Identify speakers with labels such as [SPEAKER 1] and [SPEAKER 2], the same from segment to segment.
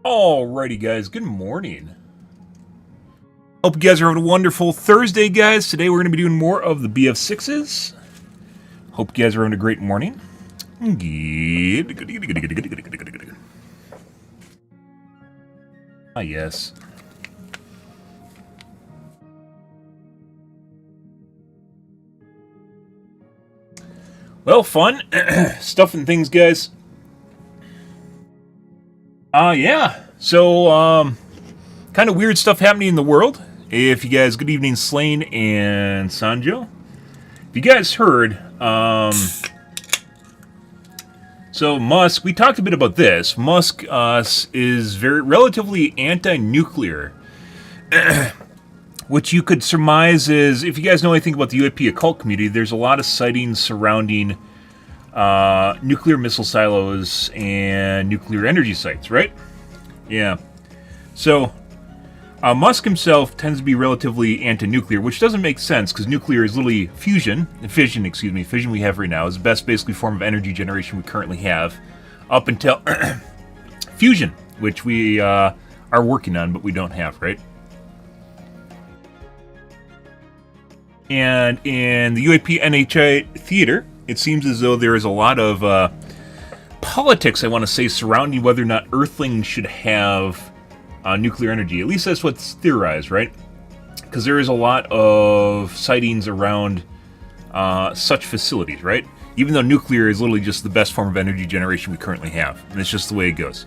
[SPEAKER 1] Alrighty, guys. Good morning. Hope you guys are having a wonderful Thursday, guys. Today we're going to be doing more of the BF6s. Hope you guys are having a great morning. Ah, yes. Well, fun. Stuff and things, guys. Yeah. So, kind of weird stuff happening in the world. If you guys, good evening, Slane and Sanjo. If you guys heard, so Musk, we talked a bit about this. Musk is relatively anti-nuclear, which you could surmise is, if you guys know anything about the UAP occult community, there's a lot of sightings surrounding nuclear missile silos and nuclear energy sites, right? Yeah. So, Musk himself tends to be relatively anti-nuclear, which doesn't make sense because nuclear is literally fission we have right now is the best basically form of energy generation we currently have, up until fusion, which we are working on, but we don't have, right? And in the UAP NHI theater, it seems as though there is a lot of politics, I want to say, surrounding whether or not Earthlings should have nuclear energy. At least that's what's theorized, right? Because there is a lot of sightings around such facilities, right? Even though nuclear is literally just the best form of energy generation we currently have. And it's just the way it goes.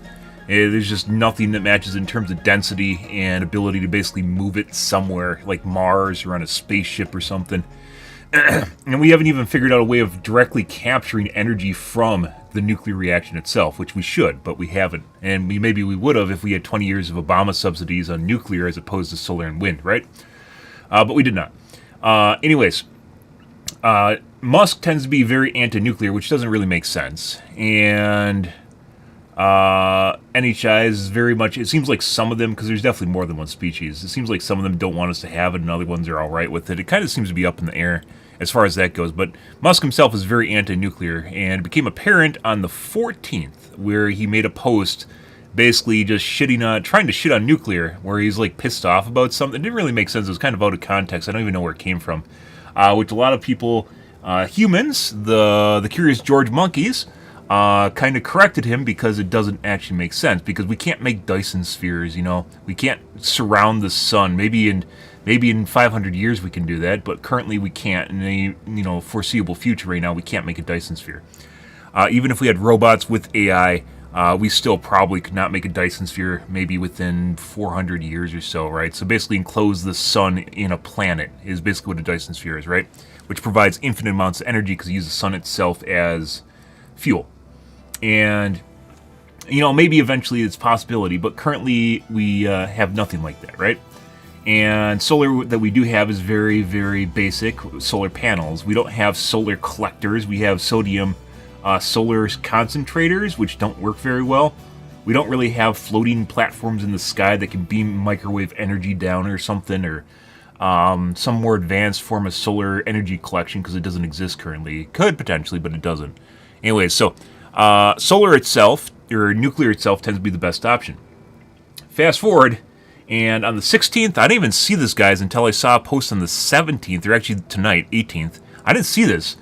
[SPEAKER 1] There's just nothing that matches in terms of density and ability to basically move it somewhere, like Mars or on a spaceship or something. And we haven't even figured out a way of directly capturing energy from the nuclear reaction itself, which we should, but we haven't. And maybe we would have if we had 20 years of Obama subsidies on nuclear as opposed to solar and wind, right? But we did not. Anyways, Musk tends to be very anti-nuclear, which doesn't really make sense. And NHI is very much, it seems like some of them, because there's definitely more than one species, it seems like some of them don't want us to have it and other ones are alright with it. It kind of seems to be up in the air as far as that goes, but Musk himself is very anti-nuclear, and it became apparent on the 14th, where he made a post basically just trying to shit on nuclear, where he's like pissed off about something. It didn't really make sense, it was kind of out of context, I don't even know where it came from, which a lot of people, humans, the curious George monkeys, kind of corrected him because it doesn't actually make sense, because we can't make Dyson spheres, we can't surround the sun. Maybe in 500 years we can do that, but currently we can't. In the foreseeable future right now, we can't make a Dyson sphere. Even if we had robots with AI, we still probably could not make a Dyson sphere maybe within 400 years or so, right? So basically enclose the sun in a planet is basically what a Dyson sphere is, right? Which provides infinite amounts of energy because it uses the sun itself as fuel. And, maybe eventually it's a possibility, but currently we have nothing like that, right? And solar that we do have is very, very basic solar panels. We don't have solar collectors. We have sodium solar concentrators, which don't work very well. We don't really have floating platforms in the sky that can beam microwave energy down or something, or some more advanced form of solar energy collection, because it doesn't exist currently. It could potentially, but it doesn't. Anyways, so solar itself, or nuclear itself, tends to be the best option. Fast forward, and on the 16th, I didn't even see this, guys, until I saw a post on the 17th, or actually tonight, 18th. I didn't see this.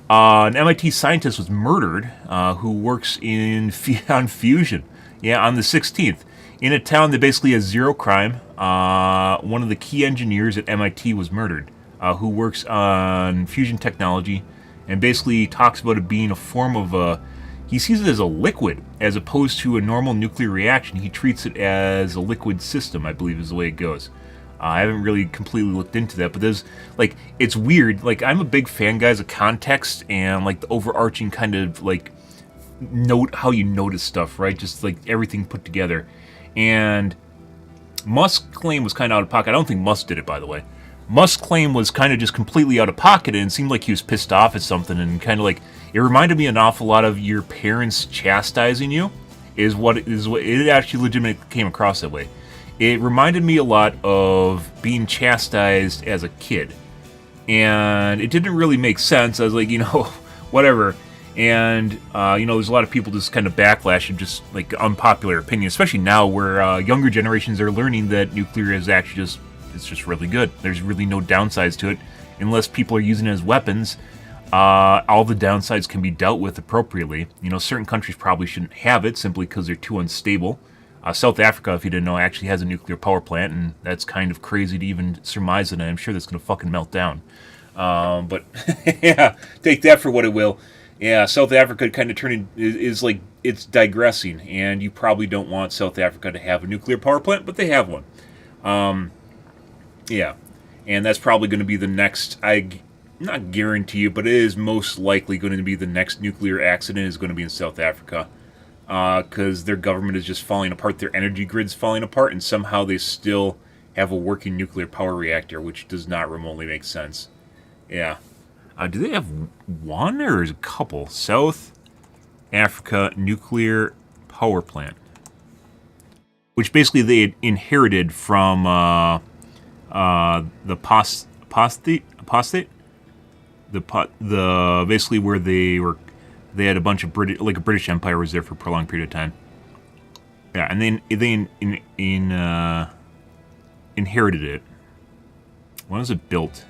[SPEAKER 1] An MIT scientist was murdered who works on fusion. Yeah, on the 16th. In a town that basically has zero crime, one of the key engineers at MIT was murdered, who works on fusion technology, and basically talks about it being a form of he sees it as a liquid, as opposed to a normal nuclear reaction. He treats it as a liquid system, I believe is the way it goes. I haven't really completely looked into that, but there's, it's weird. I'm a big fan, guys, of context and, the overarching kind of, note how you notice stuff, right? Just, everything put together. And Musk's claim was kind of out of pocket. I don't think Musk did it, by the way. Musk's claim was kind of just completely out of pocket, and it seemed like he was pissed off at something, and kind of it reminded me an awful lot of your parents chastising you, is what it actually legitimately came across that way. It reminded me a lot of being chastised as a kid, and it didn't really make sense. I was like, whatever. And, you know, there's a lot of people just kind of backlash and just, like, unpopular opinion, especially now where younger generations are learning that nuclear is actually just, it's just really good. There's really no downsides to it. Unless people are using it as weapons, all the downsides can be dealt with appropriately. You know, certain countries probably shouldn't have it simply because they're too unstable. South Africa, if you didn't know, actually has a nuclear power plant, and that's kind of crazy to even surmise it, and I'm sure that's going to fucking melt down. But, yeah, take that for what it will. Yeah, South Africa kind of is like, it's digressing, and you probably don't want South Africa to have a nuclear power plant, but they have one. Yeah, and that's probably going to be the next, not guarantee you, but it is most likely going to be the next nuclear accident is going to be in South Africa. Because their government is just falling apart, their energy grid's falling apart, and somehow they still have a working nuclear power reactor, which does not remotely make sense. Yeah. Do they have one or is it a couple? South Africa nuclear power plant, which basically they inherited from the apostate, the basically where they had a bunch of British, like a British Empire was there for a prolonged period of time. Yeah, and then they inherited it. When was it built?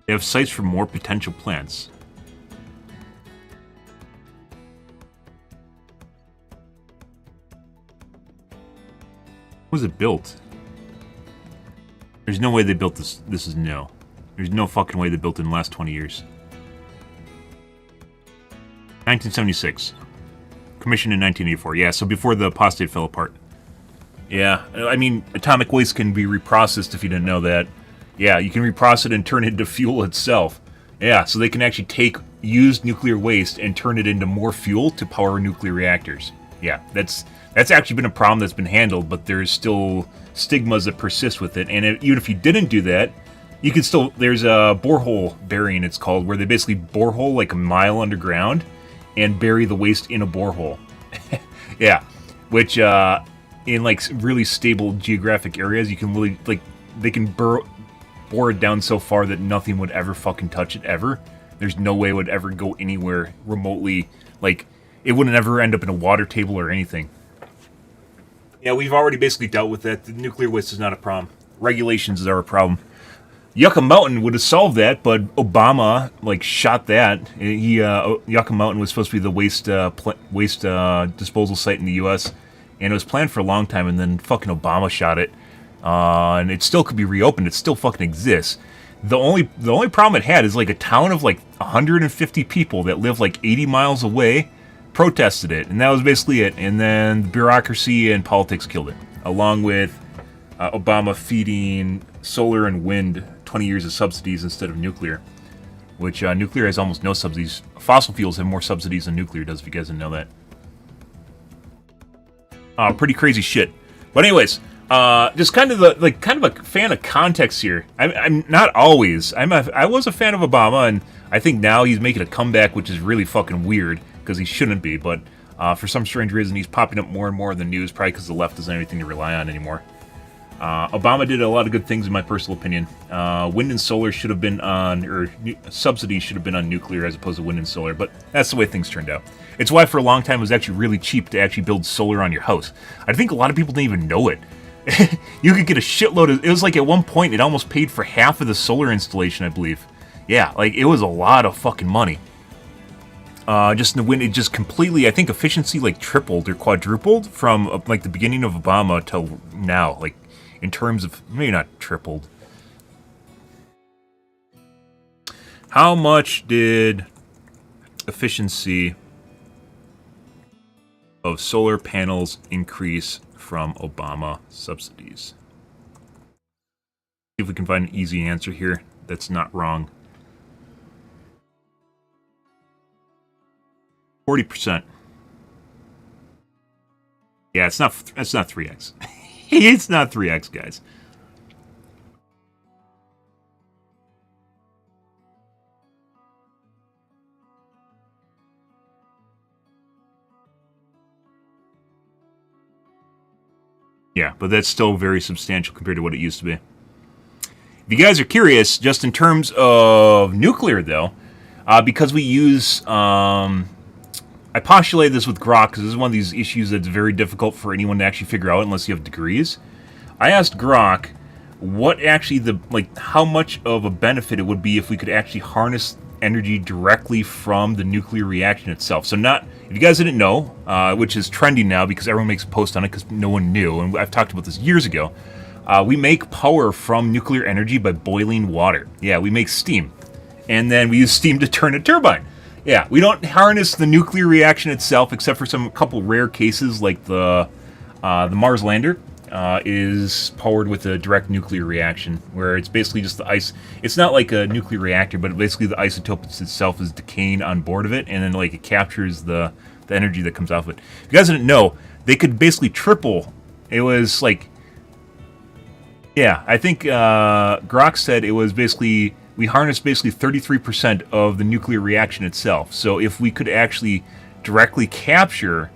[SPEAKER 1] They have sites for more potential plants. When was it built? There's no way they built this. This is no. There's no fucking way they built it in the last 20 years. 1976. Commissioned in 1984. Yeah, so before the apostate fell apart. Yeah, I mean, atomic waste can be reprocessed if you didn't know that. Yeah, you can reprocess it and turn it into fuel itself. Yeah, so they can actually take used nuclear waste and turn it into more fuel to power nuclear reactors. Yeah, that's actually been a problem that's been handled, but there's still stigmas that persist with it. And even if you didn't do that, you could still, there's a borehole burying, it's called, where they basically borehole like a mile underground and bury the waste in a borehole. Yeah, which in like really stable geographic areas, you can really, like, they can bore it down so far that nothing would ever fucking touch it ever. There's no way it would ever go anywhere remotely, like, it wouldn't ever end up in a water table or anything. Yeah, we've already basically dealt with that. The nuclear waste is not a problem. Regulations are a problem. Yucca Mountain would have solved that, but Obama, like, shot that. Yucca Mountain was supposed to be the waste disposal site in the U.S., and it was planned for a long time, and then fucking Obama shot it. And it still could be reopened. It still fucking exists. The only problem it had is, like, a town of, like, 150 people that live, like, 80 miles away protested it, and that was basically it. And then the bureaucracy and politics killed it, along with Obama feeding solar and wind 20 years of subsidies instead of nuclear, which nuclear has almost no subsidies. Fossil fuels have more subsidies than nuclear does, if you guys didn't know that. Pretty crazy shit. But anyways, just kind of a fan of context here. I'm not always. I was a fan of Obama, and I think now he's making a comeback, which is really fucking weird because he shouldn't be. But for some strange reason, he's popping up more and more in the news, probably because the left doesn't have anything to rely on anymore. Obama did a lot of good things, in my personal opinion. Wind and solar should have been on, or subsidies should have been on nuclear as opposed to wind and solar, but that's the way things turned out. It's why for a long time it was actually really cheap to actually build solar on your house. I think a lot of people didn't even know it. You could get a shitload of, it was like at one point it almost paid for half of the solar installation, I believe. Yeah, like it was a lot of fucking money. Just in the wind, it just completely, I think efficiency like tripled or quadrupled from like the beginning of Obama till now, like in terms of, maybe not tripled. How much did efficiency of solar panels increase from Obama subsidies? See if we can find an easy answer here that's not wrong. 40%. Yeah, it's not 3x. It's not 3x, guys. Yeah, but that's still very substantial compared to what it used to be. If you guys are curious, just in terms of nuclear, though, because we use, I postulated this with Grok because this is one of these issues that's very difficult for anyone to actually figure out unless you have degrees. I asked Grok what actually how much of a benefit it would be if we could actually harness energy directly from the nuclear reaction itself. So if you guys didn't know, which is trending now because everyone makes a post on it because no one knew, and I've talked about this years ago, we make power from nuclear energy by boiling water. Yeah, we make steam. And then we use steam to turn a turbine. Yeah, we don't harness the nuclear reaction itself except for a couple rare cases like the Mars lander. Is powered with a direct nuclear reaction, where it's basically just the ice. It's not like a nuclear reactor, but basically the isotope itself is decaying on board of it, and then it captures the energy that comes off of it. If you guys didn't know, they could basically triple. It was I think Grok said it was basically we harnessed basically 33% of the nuclear reaction itself. So if we could actually directly capture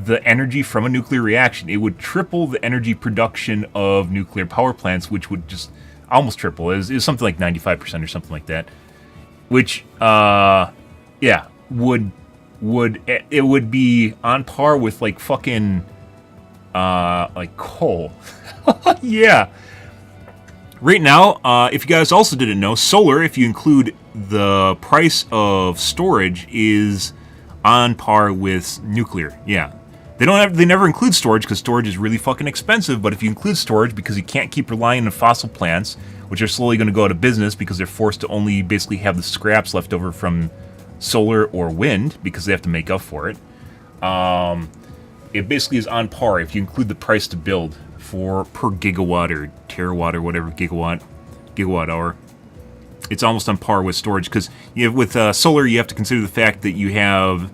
[SPEAKER 1] the energy from a nuclear reaction, it would triple the energy production of nuclear power plants, which would just almost triple. It was something like 95% or something like that. Which, would be on par with fucking coal. Yeah. Right now, if you guys also didn't know, solar, if you include the price of storage, is on par with nuclear. Yeah. They never include storage because storage is really fucking expensive, but if you include storage because you can't keep relying on fossil plants, which are slowly going to go out of business because they're forced to only basically have the scraps left over from solar or wind because they have to make up for it. It basically is on par if you include the price to build per gigawatt or terawatt or whatever gigawatt hour. It's almost on par with storage because with solar you have to consider the fact that you have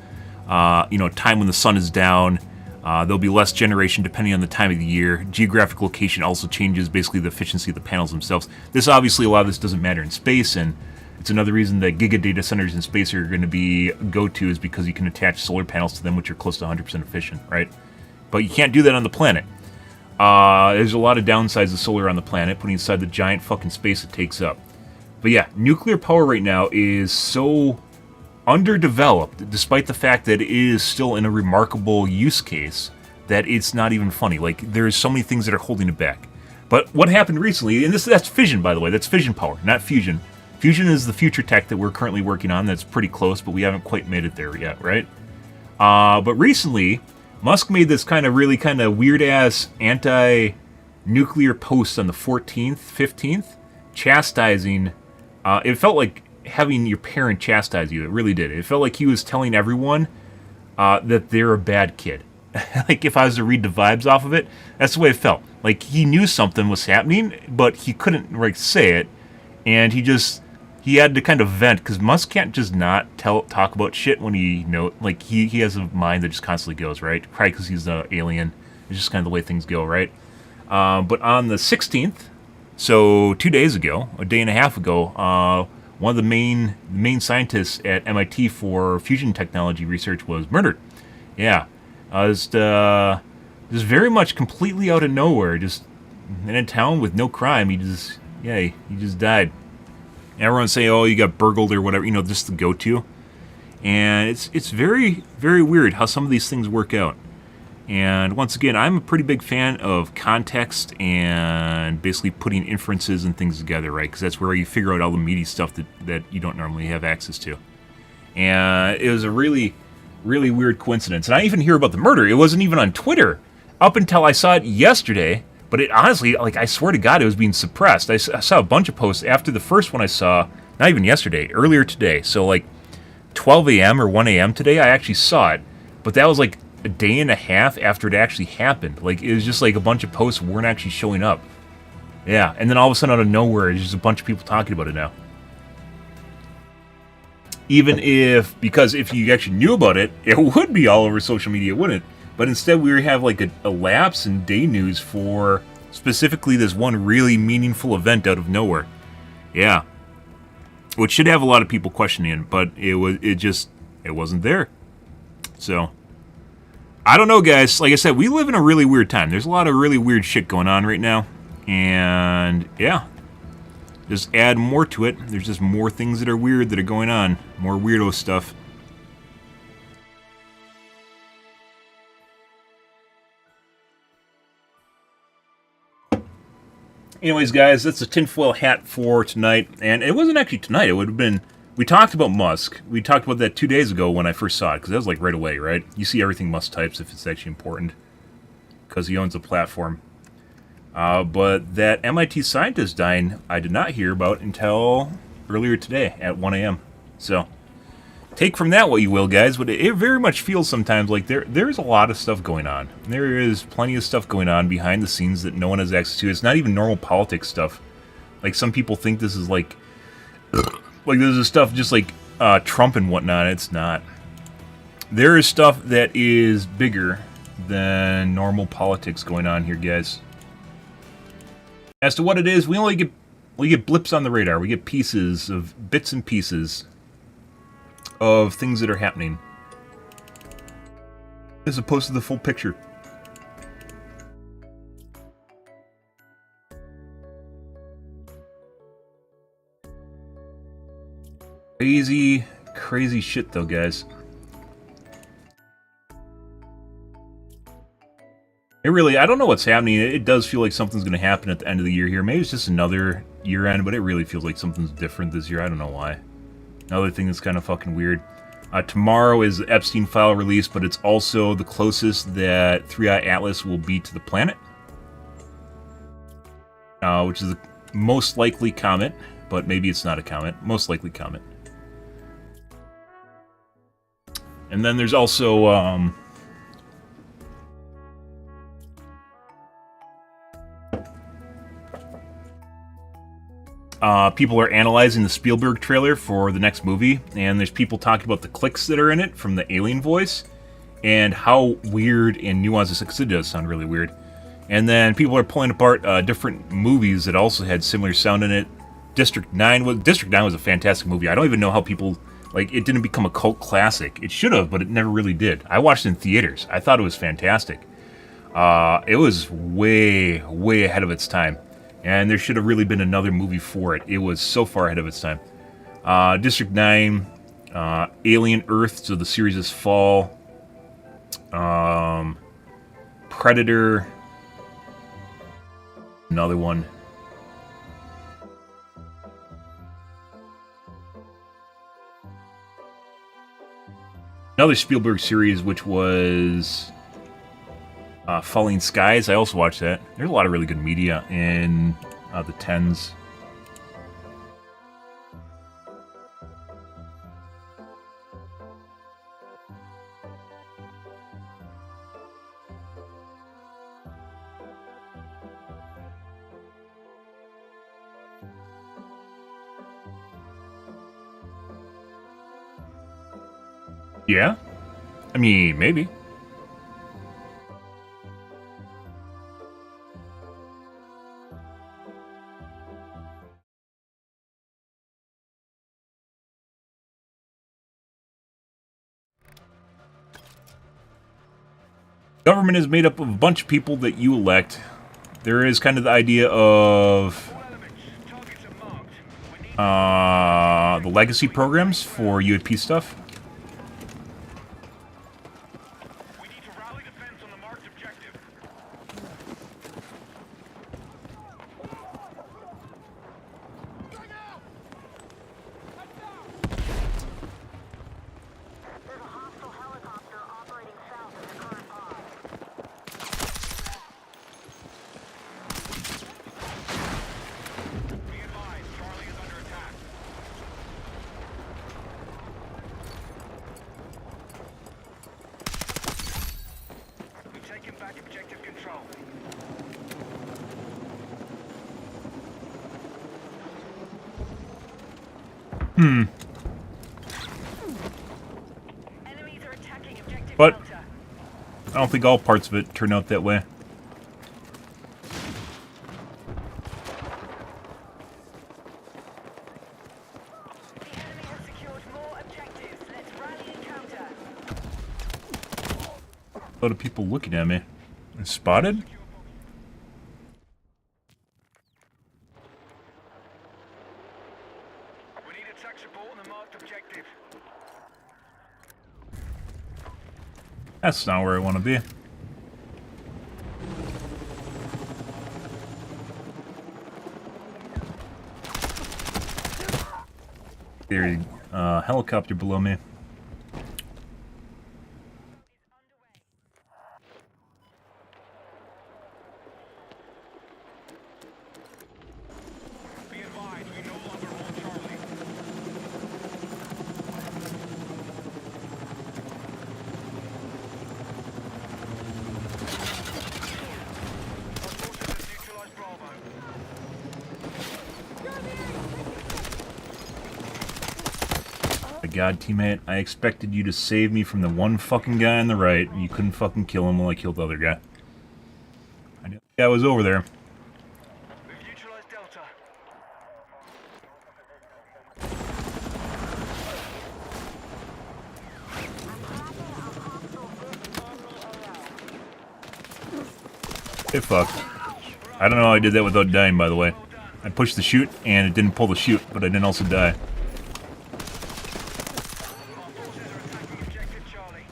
[SPEAKER 1] time when the sun is down. There'll be less generation depending on the time of the year. Geographic location also changes basically the efficiency of the panels themselves. A lot of this doesn't matter in space, and it's another reason that giga data centers in space are going to be go-to is because you can attach solar panels to them, which are close to 100% efficient, right? But you can't do that on the planet. There's a lot of downsides of solar on the planet, putting aside the giant fucking space it takes up. But yeah, nuclear power right now is so underdeveloped, despite the fact that it is still in a remarkable use case, that it's not even funny. There's so many things that are holding it back. But what happened recently, and that's fission, by the way, that's fission power, not fusion. Fusion is the future tech that we're currently working on. That's pretty close, but we haven't quite made it there yet, right? But recently, Musk made this really weird-ass anti-nuclear post on the 14th, 15th, chastising. It felt like having your parent chastise you. It really did. It felt like he was telling everyone that they're a bad kid. If I was to read the vibes off of it, that's the way it felt. He knew something was happening, but he couldn't say it, and he had to kind of vent, because Musk can't just not talk about shit when he he has a mind that just constantly goes, right? Probably because he's an alien. It's just kind of the way things go, right? But on the 16th, so 2 days ago, a day and a half ago, one of the main scientists at MIT for fusion technology research was murdered. Yeah, just very much completely out of nowhere, just in a town with no crime. He just died. And everyone's saying, "Oh, you got burgled or whatever," just the go-to. And it's very, very weird how some of these things work out. And once again, I'm a pretty big fan of context and basically putting inferences and things together, right? Because that's where you figure out all the meaty stuff that you don't normally have access to. And it was a really, really weird coincidence. And I even hear about the murder. It wasn't even on Twitter up until I saw it yesterday. But it honestly, I swear to God, it was being suppressed. I saw a bunch of posts after the first one I saw, not even yesterday, earlier today. So 12 a.m. or 1 a.m. today, I actually saw it. But that was a day and a half after it actually happened. It was just a bunch of posts weren't actually showing up. Yeah, and then all of a sudden out of nowhere, there's just a bunch of people talking about it now. Because if you actually knew about it, it would be all over social media, wouldn't it? But instead we have a lapse in day news for specifically this one really meaningful event out of nowhere. Yeah. Which should have a lot of people questioning it, but it wasn't there. So I don't know, guys. Like I said, we live in a really weird time. There's a lot of really weird shit going on right now. And, yeah. Just add more to it. There's just more things that are weird that are going on. More weirdo stuff. Anyways, guys, that's a tinfoil hat for tonight. And it wasn't actually tonight. It would have been... We talked about Musk. We talked about that 2 days ago when I first saw it, because that was like right away, right? You see everything Musk types if it's actually important, because he owns a platform. But that MIT scientist dying, I did not hear about until earlier today at 1 a.m. So, take from that what you will, guys, but it very much feels sometimes like there's a lot of stuff going on. There is plenty of stuff going on behind the scenes that no one has access to. It's not even normal politics stuff. Like, some people think this is like this is stuff just like Trump and whatnot. It's not. There is stuff that is bigger than normal politics going on here, guys. As to what it is, we get blips on the radar. We get pieces of bits and pieces of things that are happening, as opposed to the full picture. Crazy, crazy shit, though, guys. I don't know what's happening. It does feel like something's going to happen at the end of the year here. Maybe it's just another year end, but it really feels like something's different this year. I don't know why. Another thing that's kind of fucking weird. Tomorrow is the Epstein file release, but it's also the closest that 3i Atlas will be to the planet. Which is the most likely comet, but maybe it's not a comet. Most likely comet. And then there's also... people are analyzing the Spielberg trailer for the next movie, and there's people talking about the clicks that are in it from the alien voice, and how weird and nuanced this is, because it does sound really weird. And then people are pulling apart different movies that also had similar sound in it. District 9 was a fantastic movie. I don't even know how people, like, it didn't become a cult classic. It should have, but it never really did. I watched it in theaters. I thought it was fantastic. It was way, way ahead of its time. And there should have really been another movie for it. It was so far ahead of its time. District 9, Alien Earth, so the series is Fall. Predator. Another one. Another Spielberg series, which was... Falling Skies. I also watched that. There's a lot of really good media in the 10s. Yeah? I mean, maybe. Government is made up of a bunch of people that you elect. There is kind of the idea of the legacy programs for UAP stuff. But I don't think all parts of it turn out that way. A lot of people looking at me. Spotted?
[SPEAKER 2] We need attack support on the marked objective.
[SPEAKER 1] That's not where I want to be. There's a helicopter below me.
[SPEAKER 2] Be advised, we no longer hold Charlie. Our forces have neutralized Bravo.
[SPEAKER 1] My God, teammate, I expected you to save me from the one fucking guy on the right, and you couldn't fucking kill him while I killed the other guy. I knew the guy was over there.
[SPEAKER 2] We've neutralized Delta.
[SPEAKER 1] Hey, fuck. I don't know how I did that without dying, by the way. I pushed the shoot, and it didn't pull the shoot, but I didn't also die.
[SPEAKER 2] Our forces are attacking objective Charlie.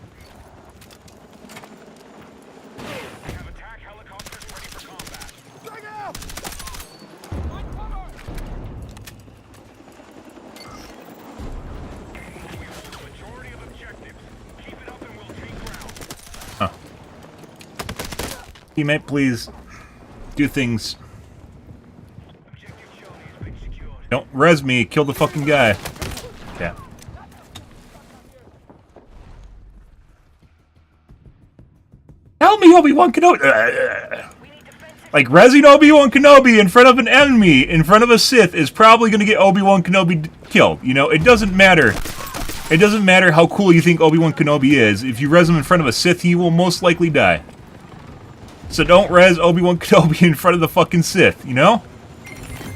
[SPEAKER 2] We have attack helicopters ready for combat. Drag out! We hold the majority of objectives. Keep it up and we'll take ground.
[SPEAKER 1] Huh. Teammate, please. Do things.
[SPEAKER 2] Objective Charlie has been secured.
[SPEAKER 1] Don't res me, kill the fucking guy. Yeah. Help me, Obi-Wan Kenobi! Like, resing Obi-Wan Kenobi in front of an enemy, in front of a Sith, is probably gonna get Obi-Wan Kenobi killed. You know, it doesn't matter. It doesn't matter how cool you think Obi-Wan Kenobi is. If you res him in front of a Sith, he will most likely die. So don't res Obi-Wan Kenobi in front of the fucking Sith, you know?
[SPEAKER 2] Objective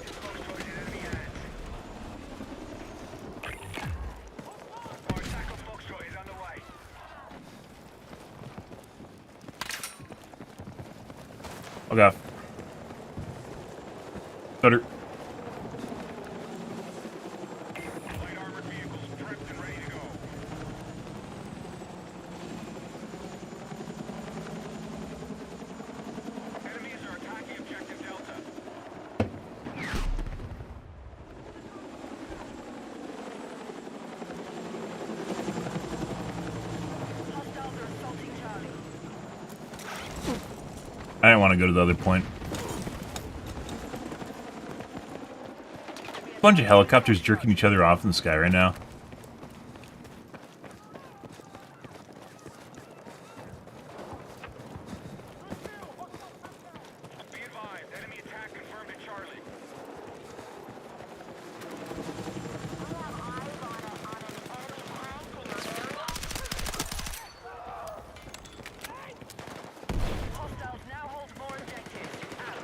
[SPEAKER 2] close towards enemy hands. Our attack on Foxtrot is underway.
[SPEAKER 1] Okay. Stutter.
[SPEAKER 2] Light armored vehicles prepped and ready to go. Enemies are attacking objective Delta. Hostiles are assaulting Charlie.
[SPEAKER 1] I didn't want to go to the other point. Bunch of helicopters jerking each other off in the sky right now.
[SPEAKER 2] Be advised, enemy attack confirmed at Charlie. Hostiles now hold more objectives. Out.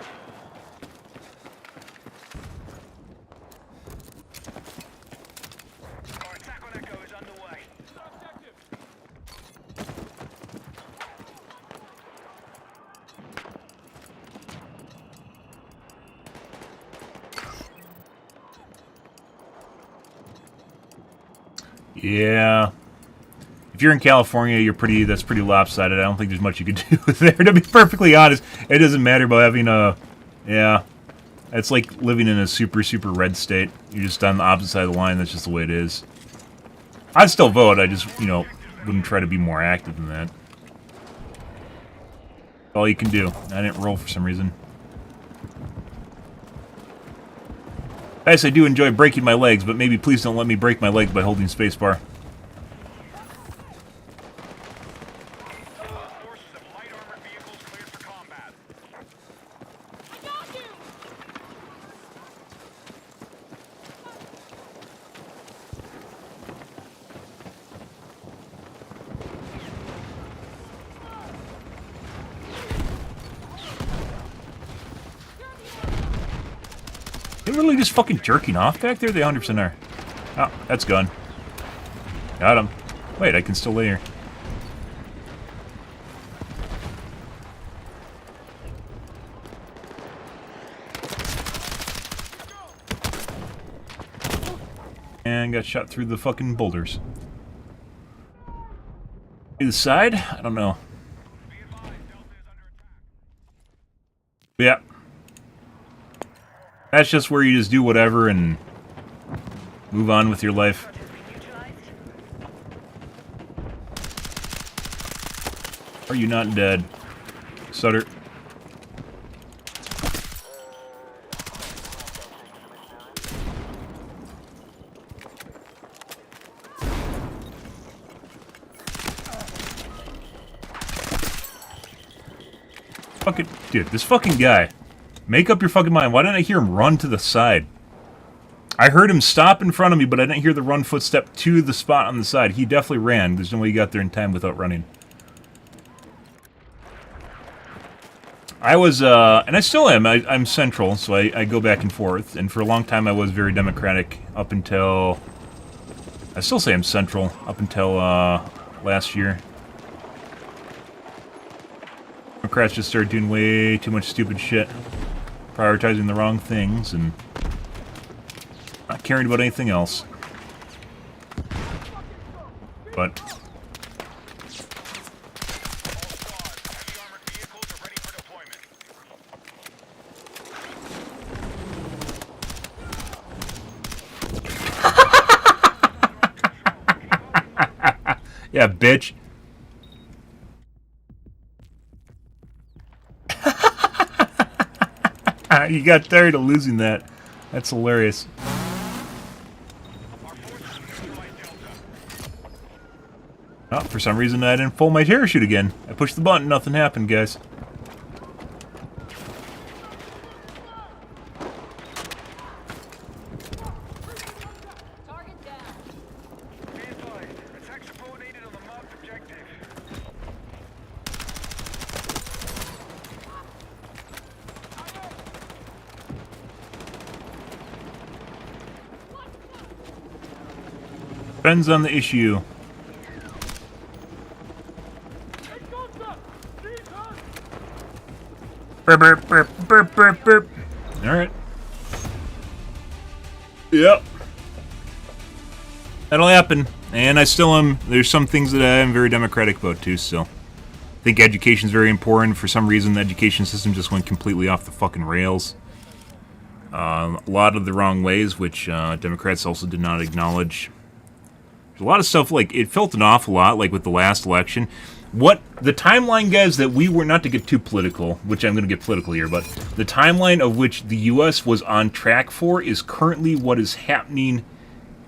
[SPEAKER 2] Our attack on Echo is underway.
[SPEAKER 1] Yeah. If you're in California, that's pretty lopsided. I don't think there's much you can do there. To be perfectly honest, it doesn't matter about having a... Yeah. It's like living in a super, super red state. You're just on the opposite side of the line. That's just the way it is. I'd still vote. I just, you know, wouldn't try to be more active than that. All you can do. I didn't roll for some reason. Yes, I do enjoy breaking my legs, but maybe please don't let me break my legs by holding spacebar.
[SPEAKER 2] Forces of light armored vehicles cleared for combat.
[SPEAKER 1] They're really just fucking jerking off back there? They 100% are. Oh, that's gone. Got him. Wait, I can still lay here. And got shot through the fucking boulders. To the side? I don't know. Yeah. That's just where you just do whatever and move on with your life. Are you not dead? Sutter. Fucking dude, this fucking guy. Make up your fucking mind. Why didn't I hear him run to the side? I heard him stop in front of me, but I didn't hear the run footstep to the spot on the side. He definitely ran. There's no way he got there in time without running. I was, and I still am. I'm central, so I go back and forth. And for a long time, I was very Democratic up until... I still say I'm central up until last year. Democrats just started doing way too much stupid shit. Prioritizing the wrong things and not caring about anything else. But... yeah, bitch. You got tired of losing that. That's hilarious. Oh, for some reason I didn't pull my parachute again. I pushed the button, nothing happened, guys. Depends on the issue. Burp, burp, burp, burp, burp, burp. Alright. Yep. That'll happen. And I still am. There's some things that I am very democratic about too, so. I think education's very important. For some reason, the education system just went completely off the fucking rails. A lot of the wrong ways, which Democrats also did not acknowledge. There's a lot of stuff, like, it felt an awful lot, like with the last election. What the timeline, guys, that we were, not to get too political, which I'm going to get political here, but the timeline of which the U.S. was on track for is currently what is happening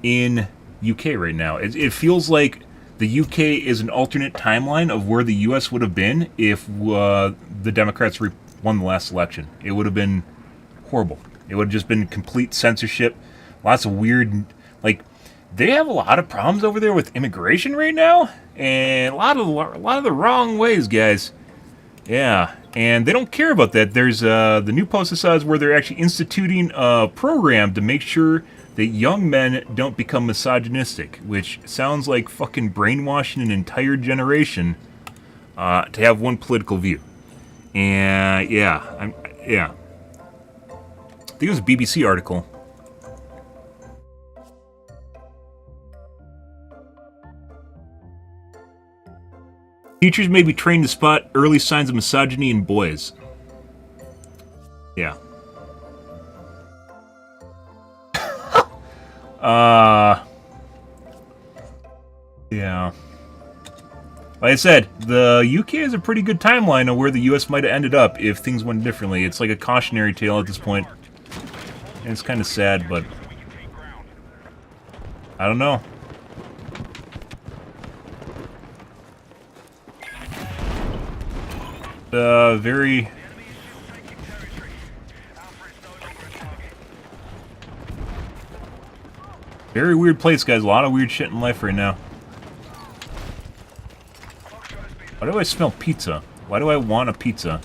[SPEAKER 1] in UK right now. It feels like the UK is an alternate timeline of where the U.S. would have been if the Democrats won the last election. It would have been horrible. It would have just been complete censorship, lots of weird, like, they have a lot of problems over there with immigration right now, and a lot of the wrong ways, guys. Yeah, and they don't care about that. There's the new post I saw is where they're actually instituting a program to make sure that young men don't become misogynistic, which sounds like fucking brainwashing an entire generation to have one political view. And yeah, yeah. I think it was a BBC article. Teachers may be trained to spot early signs of misogyny in boys. Yeah. Yeah. Like I said, the UK has a pretty good timeline of where the US might have ended up if things went differently. It's like a cautionary tale at this point. And it's kind of sad, but I don't know. Very weird place, guys. A lot of weird shit in life right now. Why do I smell pizza? Why do I want a pizza?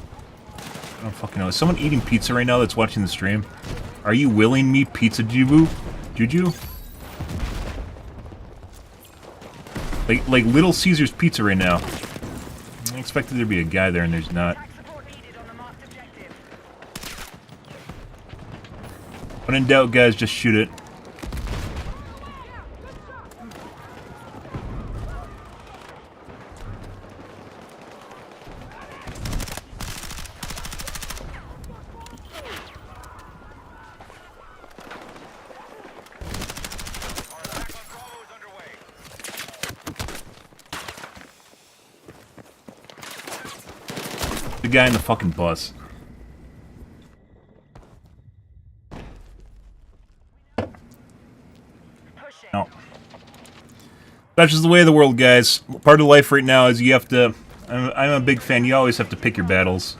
[SPEAKER 1] I don't fucking know. Is someone eating pizza right now that's watching the stream? Are you willing me pizza, Juju? Like Little Caesar's Pizza right now. I expected there to be a guy there, and there's not. When in doubt, guys, just shoot it. guy in the fucking bus. No. That's just the way of the world, guys. Part of life right now is you have to... I'm a big fan. You always have to pick your battles.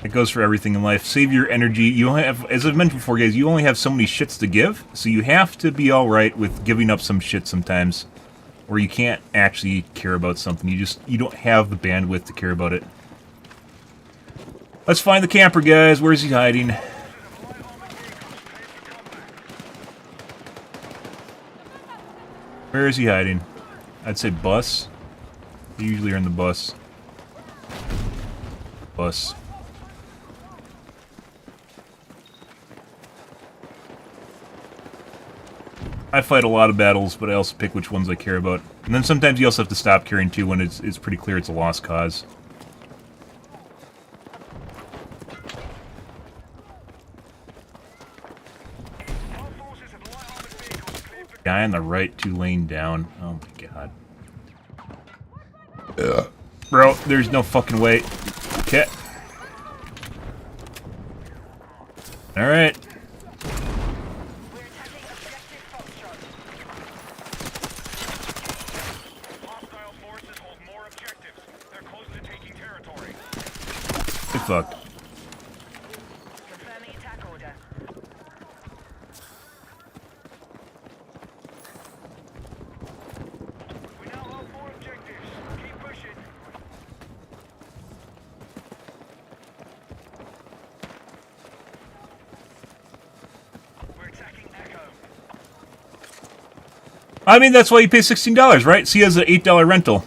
[SPEAKER 1] It goes for everything in life. Save your energy. You only have, as I've mentioned before, guys, you only have so many shits to give, so you have to be alright with giving up some shit sometimes. Or you can't actually care about something. You don't have the bandwidth to care about it. Let's find the camper, guys. Where's he hiding? Where is he hiding? I'd say bus. They usually are in the bus. Bus. I fight a lot of battles, but I also pick which ones I care about. And then sometimes you also have to stop caring too when it's pretty clear it's a lost cause. Guy on the right, 2 lane down. Oh my god. Bro, there's no fucking way. Okay. Alright. Get fucked.
[SPEAKER 2] Confirming attack order. We now hold 4 objectives. Keep pushing. We're attacking Echo.
[SPEAKER 1] I mean, that's why you pay $16, right? See, as an $8 rental.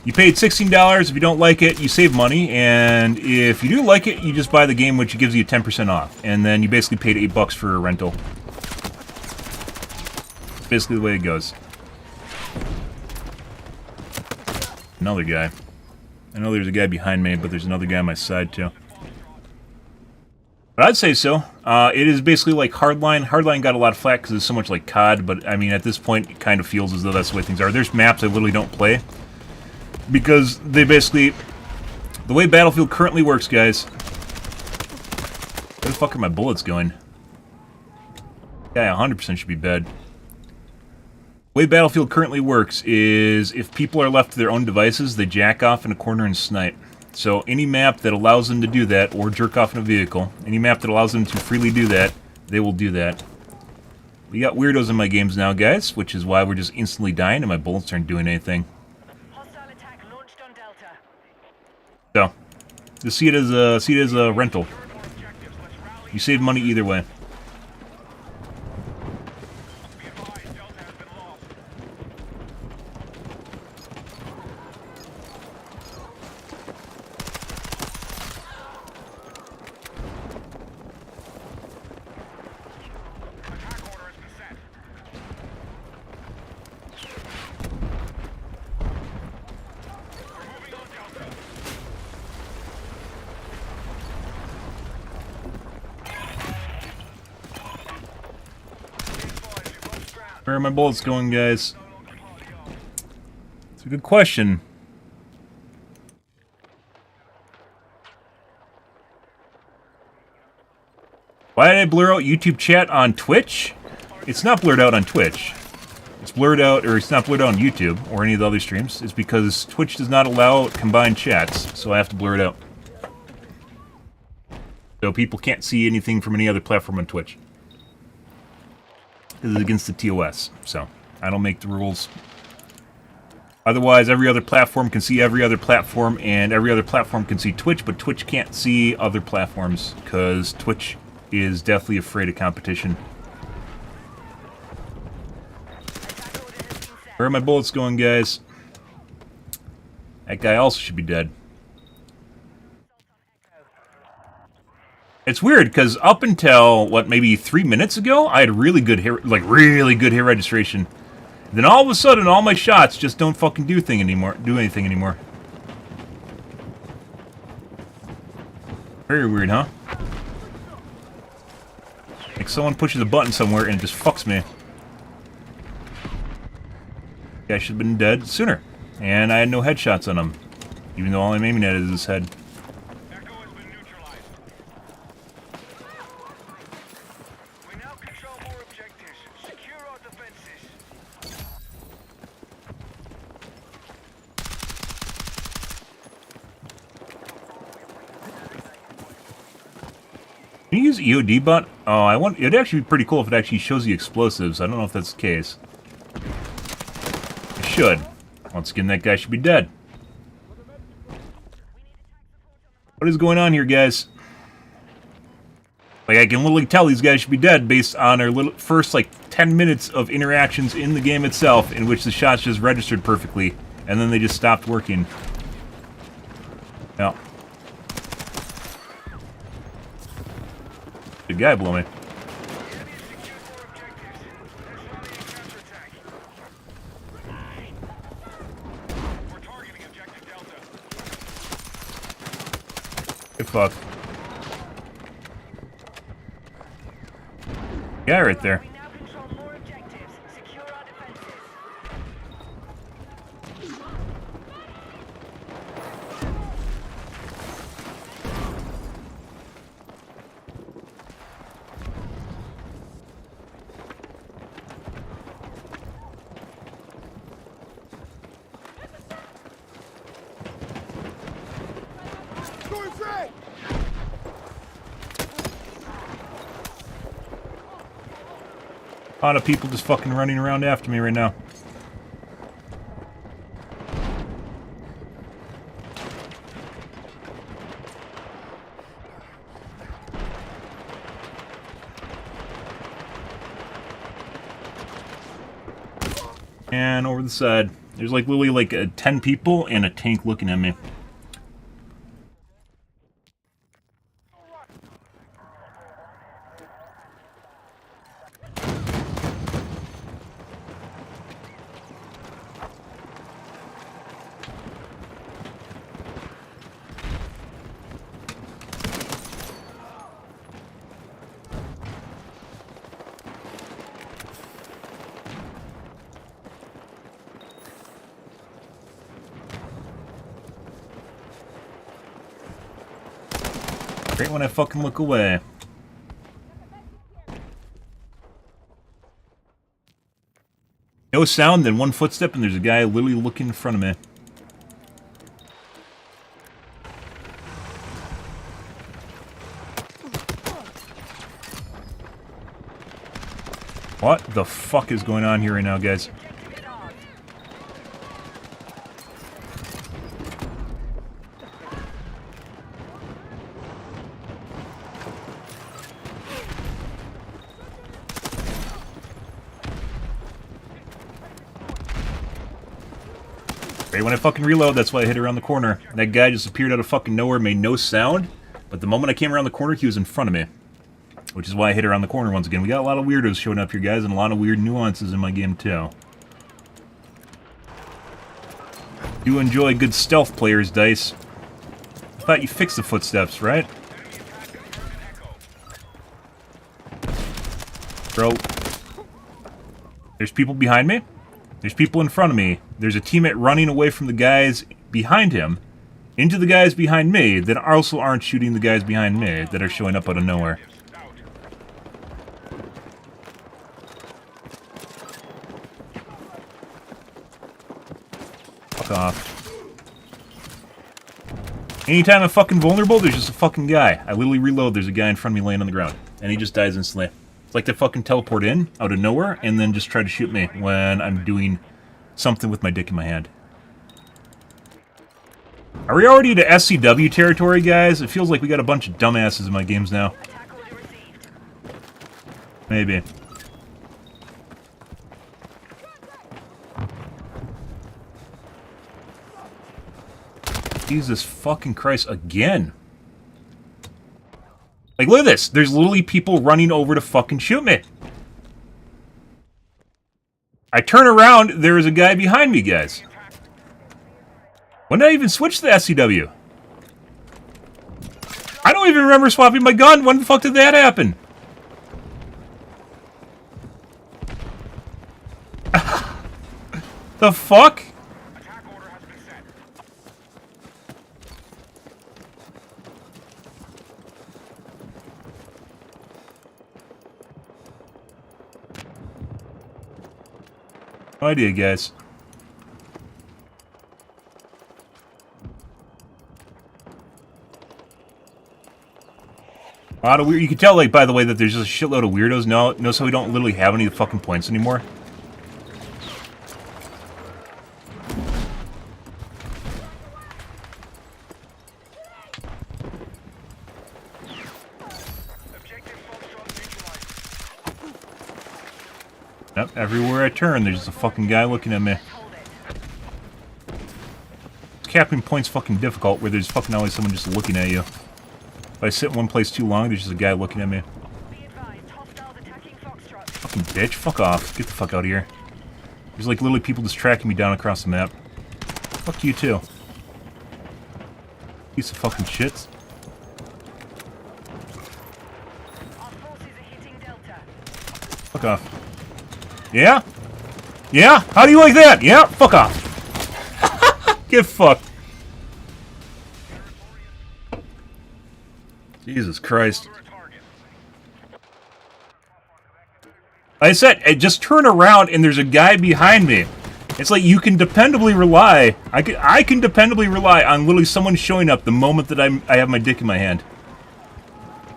[SPEAKER 1] You paid $16. If you don't like it, you save money. And if you do like it, you just buy the game, which gives you 10% off. And then you basically paid $8 for a rental. Basically the way it goes. Another guy. I know there's a guy behind me, but there's another guy on my side, too. But I'd say so. It is basically like Hardline. Hardline got a lot of flack because it's so much like COD, but I mean, at this point, it kind of feels as though that's the way things are. There's maps I literally don't play. Because they basically... The way Battlefield currently works, guys... Where the fuck are my bullets going? Yeah, 100% should be bad. The way Battlefield currently works is if people are left to their own devices, they jack off in a corner and snipe. So any map that allows them to do that, or jerk off in a vehicle, any map that allows them to freely do that, they will do that. We got weirdos in my games now, guys, which is why we're just instantly dying and my bullets aren't doing anything.
[SPEAKER 2] Hostile attack launched on Delta.
[SPEAKER 1] So, just see it as a rental. You save money either way.
[SPEAKER 2] Be advised, Delta has been lost. Attack order has been set. We're moving on Delta.
[SPEAKER 1] Where are my bullets going, guys? It's a good question. Why did I blur out YouTube chat on Twitch? It's not blurred out on Twitch. It's blurred out, or it's not blurred out on YouTube or any of the other streams. It's because Twitch does not allow combined chats, so I have to blur it out. So people can't see anything from any other platform on Twitch. This is against the TOS, so I don't make the rules. Otherwise, every other platform can see every other platform, and every other platform can see Twitch, but Twitch can't see other platforms, because Twitch is deathly afraid of competition. Where are my bullets going, guys? That guy also should be dead. It's weird, because up until, what, maybe 3 minutes ago, I had really good hit, really good hit registration. Then all of a sudden, all my shots just don't fucking do anything anymore. Very weird, huh? Like someone pushes a button somewhere and it just fucks me. Yeah, I should have been dead sooner. And I had no headshots on him. Even though all I'm aiming at is his head.
[SPEAKER 2] Echo has been neutralized. We now control more objectives. Secure our defenses.
[SPEAKER 1] Can you use EOD bot? Oh, it'd actually be pretty cool if it actually shows the explosives. I don't know if that's the case. It should. Once again, that guy should be dead. What is going on here, guys? Like, I can literally tell these guys should be dead based on our first, like, 10 minutes of interactions in the game itself, in which the shots just registered perfectly, and then they just stopped working. Yeah. Good guy below me. Good fuck. Guy right there.
[SPEAKER 2] We now control more objectives. Secure our defenses.
[SPEAKER 1] A lot of people just fucking running around after me right now. And over the side, there's like literally like 10 people and a tank looking at me. Great when I fucking look away. No sound, then one footstep, and there's a guy literally looking in front of me. What the fuck is going on here right now, guys? Right when I fucking reload, that's why I hit around the corner. That guy just appeared out of fucking nowhere, made no sound, but the moment I came around the corner, he was in front of me. Which is why I hit around the corner once again. We got a lot of weirdos showing up here, guys, and a lot of weird nuances in my game, too. Do enjoy good stealth players, Dice. I thought you fixed the footsteps, right? Bro. There's people behind me. There's people in front of me. There's a teammate running away from the guys behind him into the guys behind me that also aren't shooting the guys behind me that are showing up out of nowhere. Fuck off. Anytime I'm fucking vulnerable, there's just a fucking guy. I literally reload, there's a guy in front of me laying on the ground. And he just dies instantly. It's like they fucking teleport in, out of nowhere, and then just try to shoot me when I'm doing something with my dick in my hand. Are we already to SCW territory, guys? It feels like we got a bunch of dumbasses in my games now. Maybe. Jesus fucking Christ, again. Like, look at this. There's literally people running over to fucking shoot me. I turn around, there is a guy behind me, guys. When did I even switch to the SCW? I don't even remember swapping my gun. When the fuck did that happen? The fuck?
[SPEAKER 2] Attack order
[SPEAKER 1] No idea, guys. A lot of weird. You can tell, like, by the way, that there's just a shitload of weirdos. Notice how we don't literally have any fucking points anymore. Yep, everywhere I turn, there's just a fucking guy looking at me. Capping point's fucking difficult, where there's fucking always someone just looking at you. If I sit in one place too long, there's just a guy looking at me. Fucking bitch, fuck off. Get the fuck out of here. There's like literally people just tracking me down across the map. Fuck you too. Piece of fucking shit. Fuck off. Yeah? Yeah? How do you like that? Yeah? Fuck off. Get fucked. Jesus Christ. Like I said, just turn around and there's a guy behind me. It's like you can dependably rely. I can dependably rely on literally someone showing up the moment that I have my dick in my hand.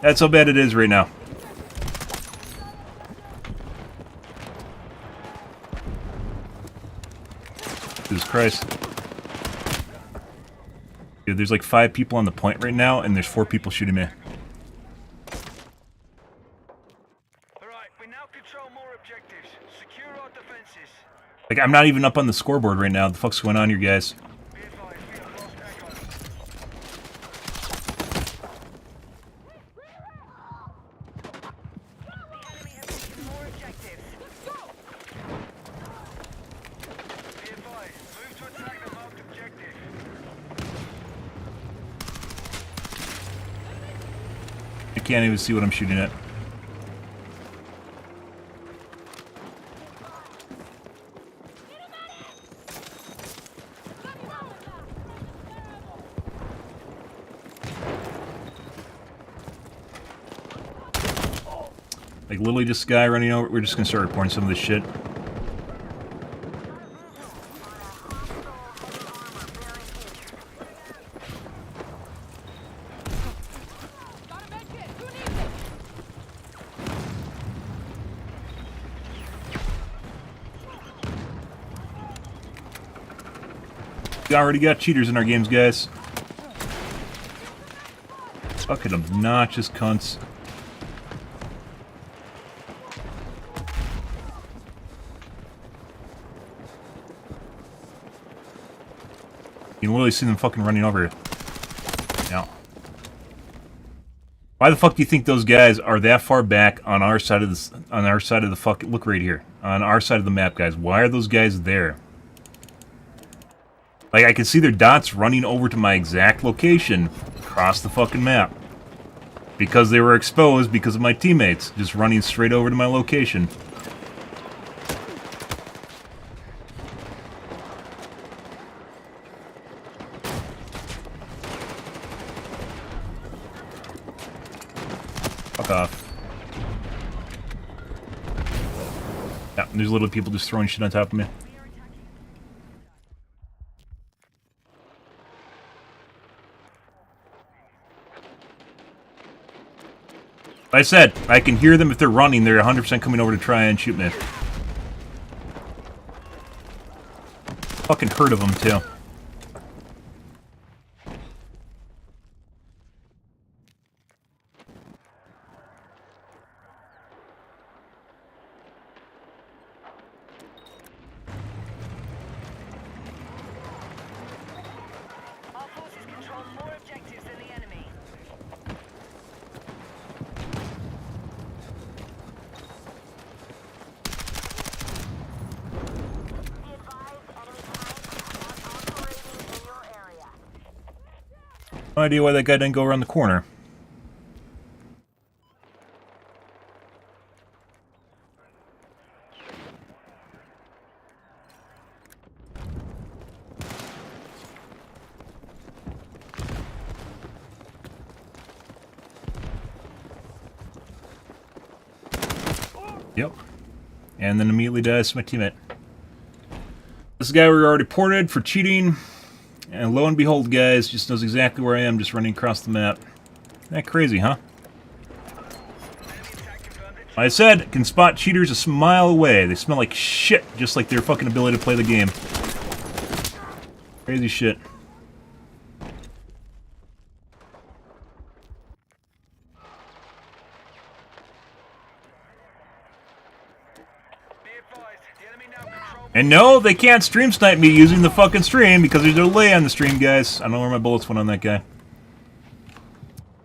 [SPEAKER 1] That's how bad it is right now. Jesus Christ. Dude, there's like 5 people on the point right now, and there's 4 people shooting me.
[SPEAKER 2] Alright, we now control more objectives. Secure our defenses.
[SPEAKER 1] Like, I'm not even up on the scoreboard right now. What the fuck's going on here, guys?
[SPEAKER 2] Be advised, we have lost Echo. The enemy has taken more objectives. Be advised, move to attack the marked objective.
[SPEAKER 1] I can't even see what I'm shooting at. Like, literally just a guy running over. We're just gonna start reporting some of this shit. We already got cheaters in our games, guys. Fucking obnoxious cunts. You can literally see them fucking running over here. Now, why the fuck do you think those guys are that far back on our side of the fucking look right here on our side of the map, guys? Why are those guys there? Like, I can see their dots running over to my exact location across the fucking map. Because they were exposed because of my teammates just running straight over to my location. Fuck off. Yeah, there's little people just throwing shit on top of me. Like I said, I can hear them if they're running. They're 100% coming over to try and shoot me. Fucking heard of them, too.
[SPEAKER 2] Our forces control more objectives than the enemy.
[SPEAKER 1] No idea why that guy didn't go around the corner. Yep. And then immediately dies to my teammate. This guy we already ported for cheating. And lo and behold, guys, just knows exactly where I am, just running across the map. Isn't that crazy, huh? Like I said, can spot cheaters a mile away. They smell like shit, just like their fucking ability to play the game. Crazy shit. And no, they can't stream snipe me using the fucking stream because there's a delay on the stream, guys. I don't know where my bullets went on that guy.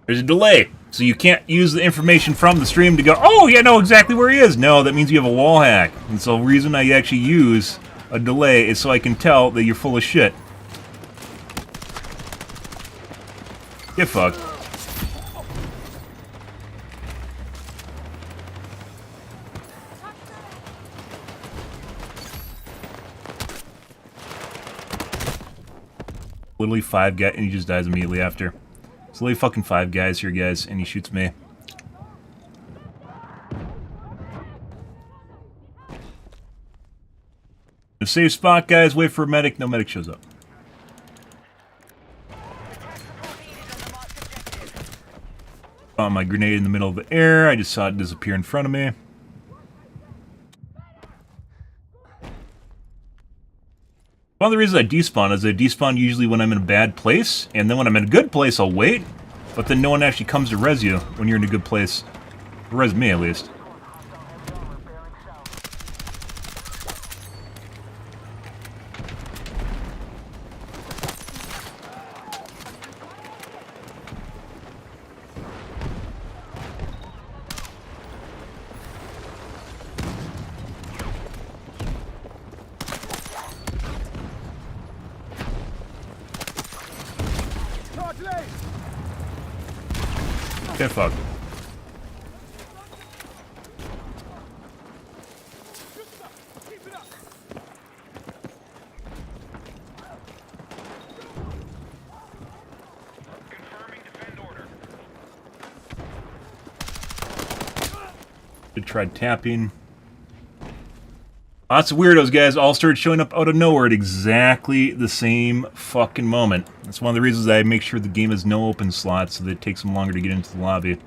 [SPEAKER 1] There's a delay, so you can't use the information from the stream to go, oh, yeah, know exactly where he is. No, that means you have a wall hack. And so the reason I actually use a delay is so I can tell that you're full of shit. Get fucked. Literally 5 guys, and he just dies immediately after. It's literally fucking 5 guys here, guys, and he shoots me. The safe spot, guys. Wait for a medic. No medic shows up. Found my grenade in the middle of the air. I just saw it disappear in front of me. One of the reasons I despawn is I despawn usually when I'm in a bad place, and then when I'm in a good place, I'll wait, but then no one actually comes to res you when you're in a good place. Res me, at least. Get fucked. Tried tapping. Lots of weirdos, guys, all started showing up out of nowhere at exactly the same fucking moment. That's one of the reasons I make sure the game has no open slots so that it takes them longer to get into the lobby.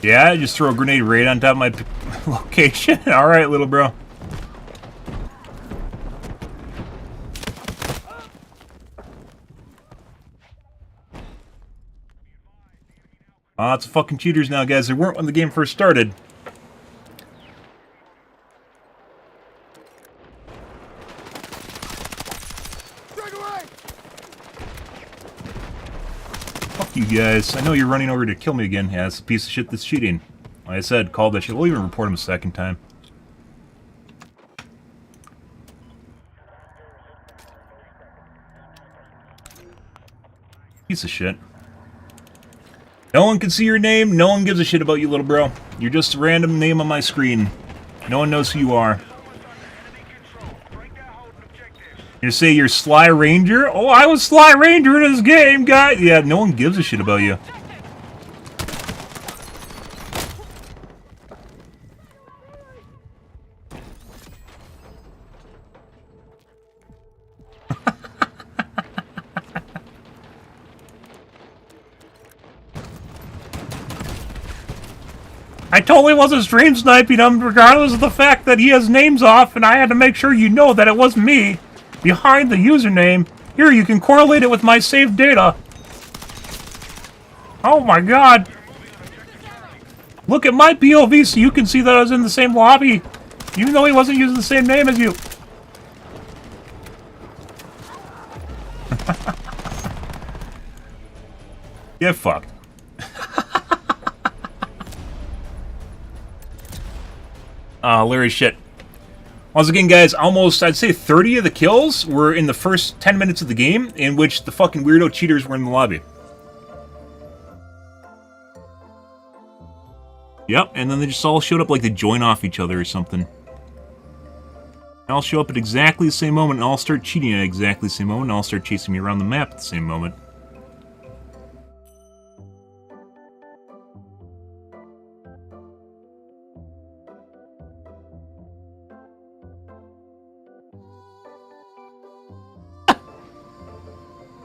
[SPEAKER 1] Yeah, just throw a grenade right on top of my location. Alright, little bro. Lots of fucking cheaters now, guys. There weren't when the game first started. Fuck you guys. I know you're running over to kill me again. Yeah, it's a piece of shit that's cheating. Like I said, call that shit. We'll even report him a second time. Piece of shit. No one can see your name. No one gives a shit about you, little bro. You're just a random name on my screen. No one knows who you are. You say you're Sly Ranger? Oh, I was Sly Ranger in this game, guy. Yeah, no one gives a shit about you. I totally wasn't stream sniping him, regardless of the fact that he has names off, and I had to make sure you know that it was me behind the username. Here, you can correlate it with my saved data. Oh my god. Look at my POV so you can see that I was in the same lobby, even though he wasn't using the same name as you. Get fucked. Hilarious shit. Once again, guys, almost, I'd say 30 of the kills were in the first 10 minutes of the game, in which the fucking weirdo cheaters were in the lobby. Yep, and then they just all showed up like they join off each other or something. They all show up at exactly the same moment, and all start cheating at exactly the same moment, and all start chasing me around the map at the same moment.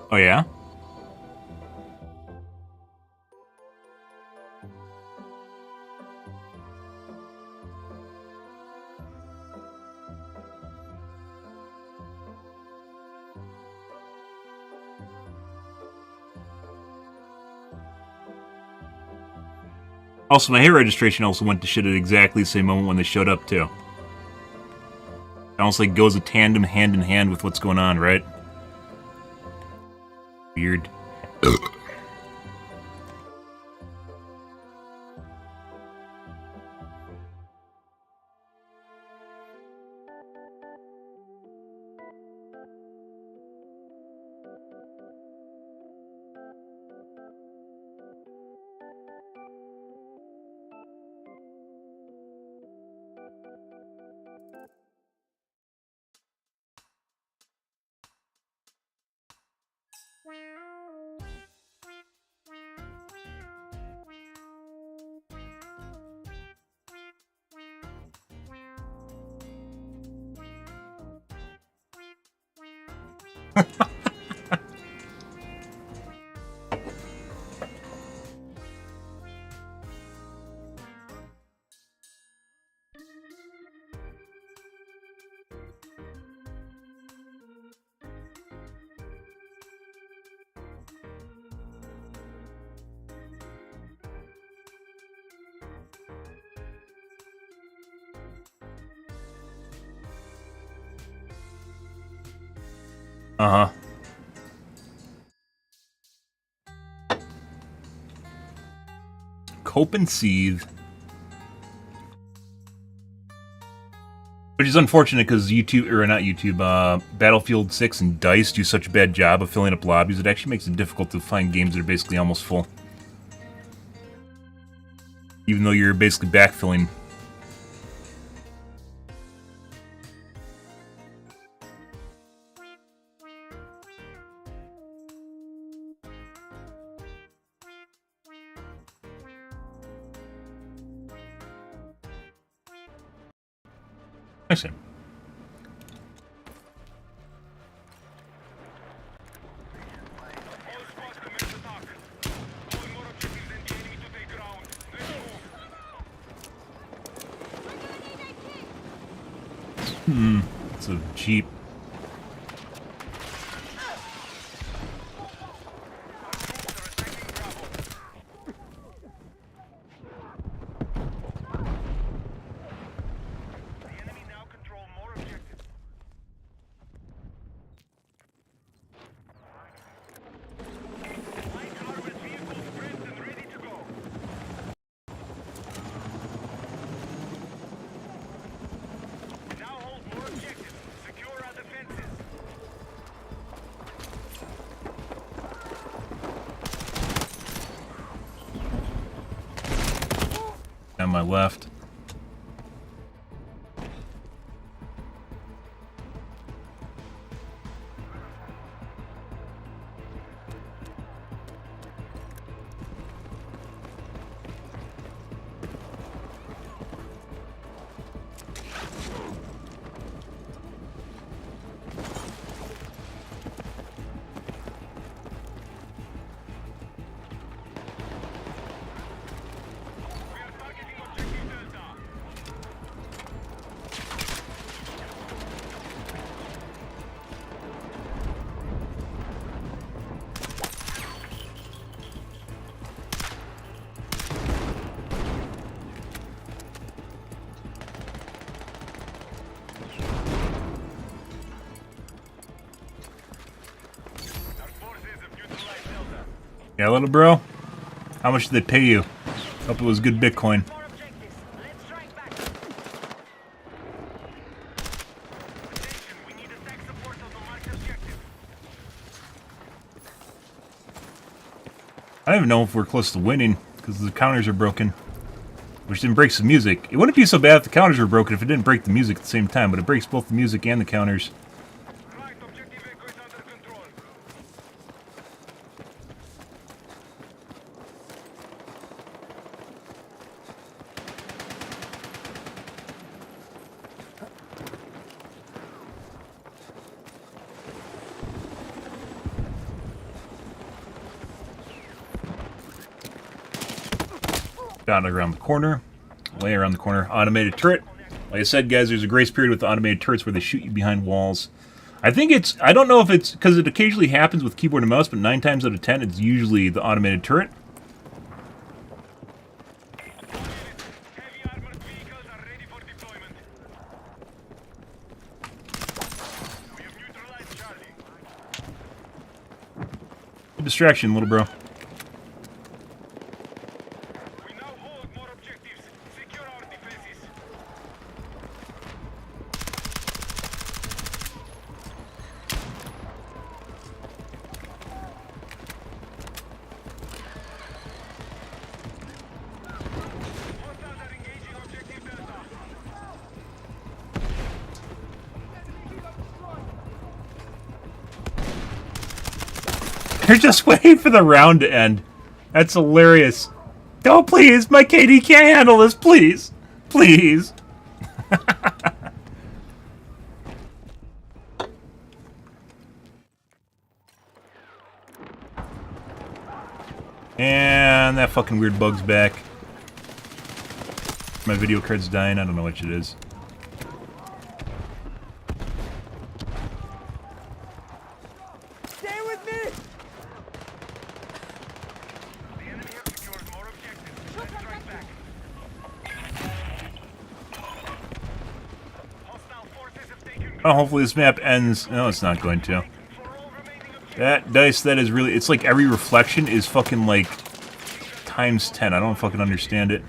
[SPEAKER 1] Oh, yeah? Also, my hair registration also went to shit at exactly the same moment when they showed up, too. It almost like goes a tandem hand in hand with what's going on, right? Weird. Uh-huh. Cope and seethe. Which is unfortunate because YouTube, or not YouTube, Battlefield 6 and DICE do such a bad job of filling up lobbies, it actually makes it difficult to find games that are basically almost full. Even though you're basically backfilling. I see. It's a Jeep. On my left. Yeah, little bro? How much did they pay you? Hope it was good Bitcoin. I don't even know if we're close to winning, because the counters are broken. Which didn't break some music. It wouldn't be so bad if the counters were broken if it didn't break the music at the same time, but it breaks both the music and the counters.
[SPEAKER 2] Right, objective echo is under control.
[SPEAKER 1] Down around the corner. Way around the corner. Automated turret. Like I said, guys, there's a grace period with the automated turrets where they shoot you behind walls. I think it's... I don't know if it's... Because it occasionally happens with keyboard and mouse, but 9 times out of 10, it's usually the automated turret.
[SPEAKER 2] Heavy armored vehicles are ready for deployment. We have neutralized Charlie.
[SPEAKER 1] Good distraction, little bro.
[SPEAKER 2] We now hold more objectives. Secure our defenses. Hostiles are engaging objective Delta.
[SPEAKER 1] They're just waiting for the round to end. That's hilarious. Oh, please, my KD can't handle this, please. Please. And that fucking weird bug's back. My video card's dying. I don't know which it is.
[SPEAKER 3] Stay with me!
[SPEAKER 2] The enemy have secured more objectives. Let's strike back. Hostile forces have taken
[SPEAKER 1] Oh, hopefully this map ends. No, it's not going to.
[SPEAKER 2] for all remaining objectives.
[SPEAKER 1] That dice, that is really... It's like every reflection is fucking like... times 10. I don't fucking understand it.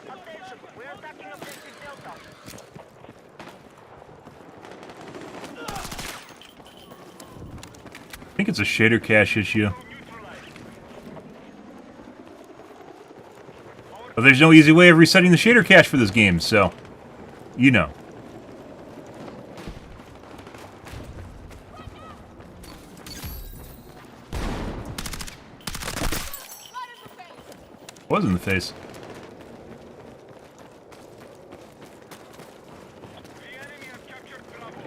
[SPEAKER 3] Attention, we're attacking objective Delta.
[SPEAKER 1] I think it's a shader cache issue. But there's no easy way of resetting the shader cache for this game, so... You know. Was in the face.
[SPEAKER 2] The enemy has captured Bravo.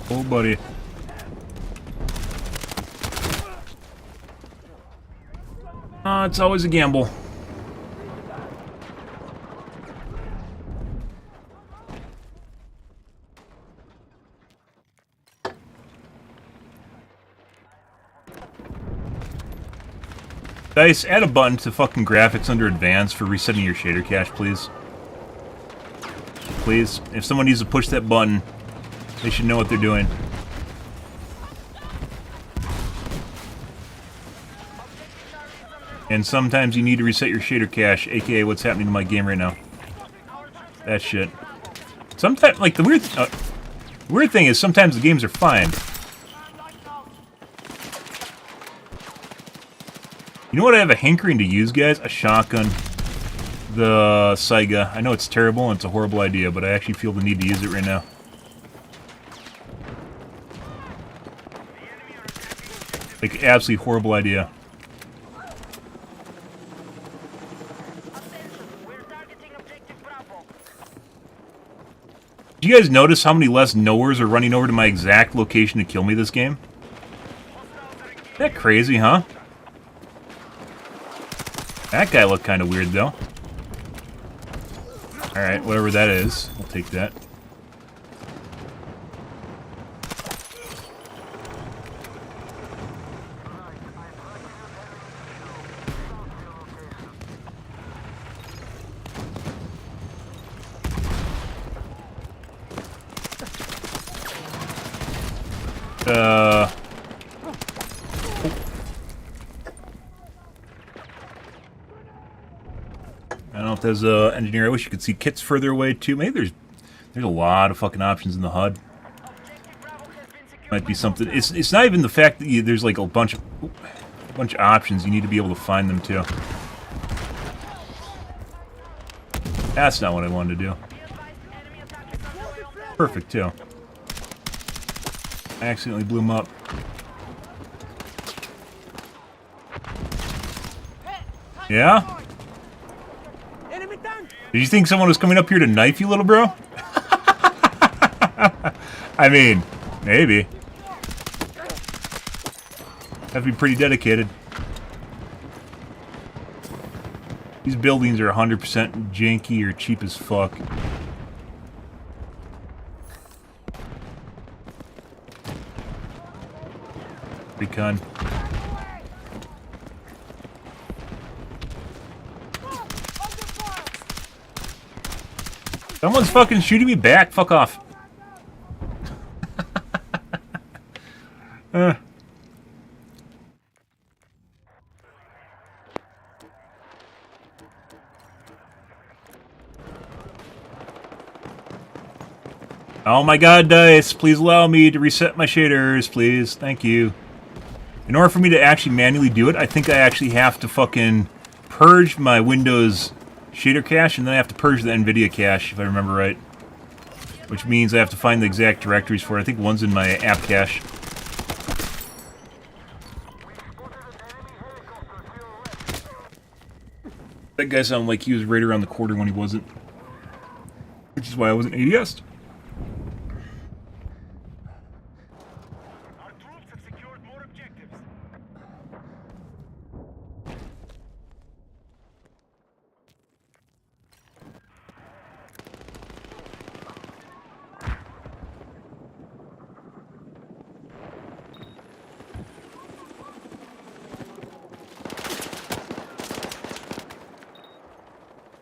[SPEAKER 1] Oh, buddy. It's always a gamble. Dice, add a button to fucking graphics under advanced for resetting your shader cache, please. Please. If someone needs to push that button, they should know what they're doing. And sometimes you need to reset your shader cache, aka what's happening to my game right now. That shit. Sometimes, like, the weird thing is sometimes the games are fine. You know what I have a hankering to use, guys? A shotgun. The Saiga. I know it's terrible and it's a horrible idea, but I actually feel the need to use it right now. Like, absolutely horrible idea.
[SPEAKER 3] Attention, we're targeting objective Bravo.
[SPEAKER 1] Do you guys notice how many less knowers are running over to my exact location to kill me this game? Isn't that crazy, huh? That guy looked kind of weird, though. Alright, whatever that is. I'll take that. don't know if there's a engineer. I wish you could see kits further away too. Maybe there's a lot of fucking options in the HUD. Might be something. It's not even the fact that there's like a bunch of options. You need to be able to find them too. That's not what I wanted to do. Perfect too. I accidentally blew him up. Yeah? Did you think someone was coming up here to knife you, little bro? I mean, maybe. Have to be pretty dedicated. These buildings are 100% janky or cheap as fuck. Recon. Someone's fucking shooting me back. Fuck off. Oh my god, DICE, please allow me to reset my shaders, please. Thank you. In order for me to actually manually do it, I think I actually have to fucking purge my Windows shader cache, and then I have to purge the NVIDIA cache, if I remember right. Which means I have to find the exact directories for it. I think one's in my app cache. That guy sounded like he was right around the corner when he wasn't. Which is why I wasn't ADS'd.
[SPEAKER 2] Our troops have secured more objectives.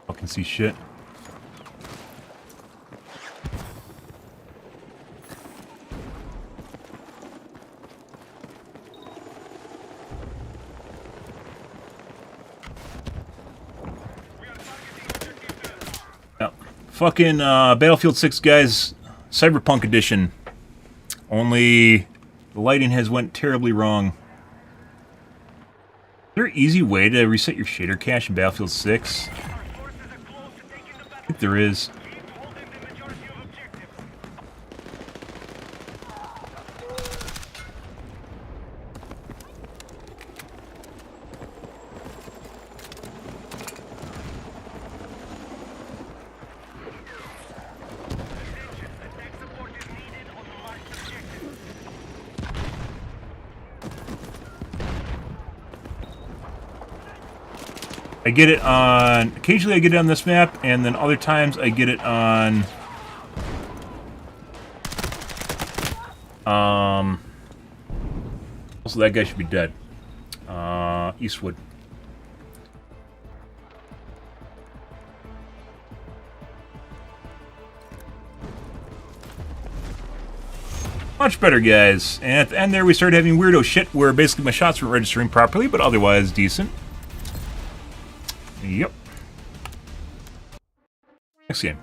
[SPEAKER 1] Fucking see shit. Fucking Battlefield 6, guys. Cyberpunk edition. Only the lighting has went terribly wrong. Is there an easy way to reset your shader cache in Battlefield 6? I think there is. I get it on... Occasionally I get it on this map, and then other times I get it on... Also, that guy should be dead. Eastwood. Much better, guys. And at the end there, we started having weirdo shit where basically my shots weren't registering properly, but otherwise decent. Yep. Next game.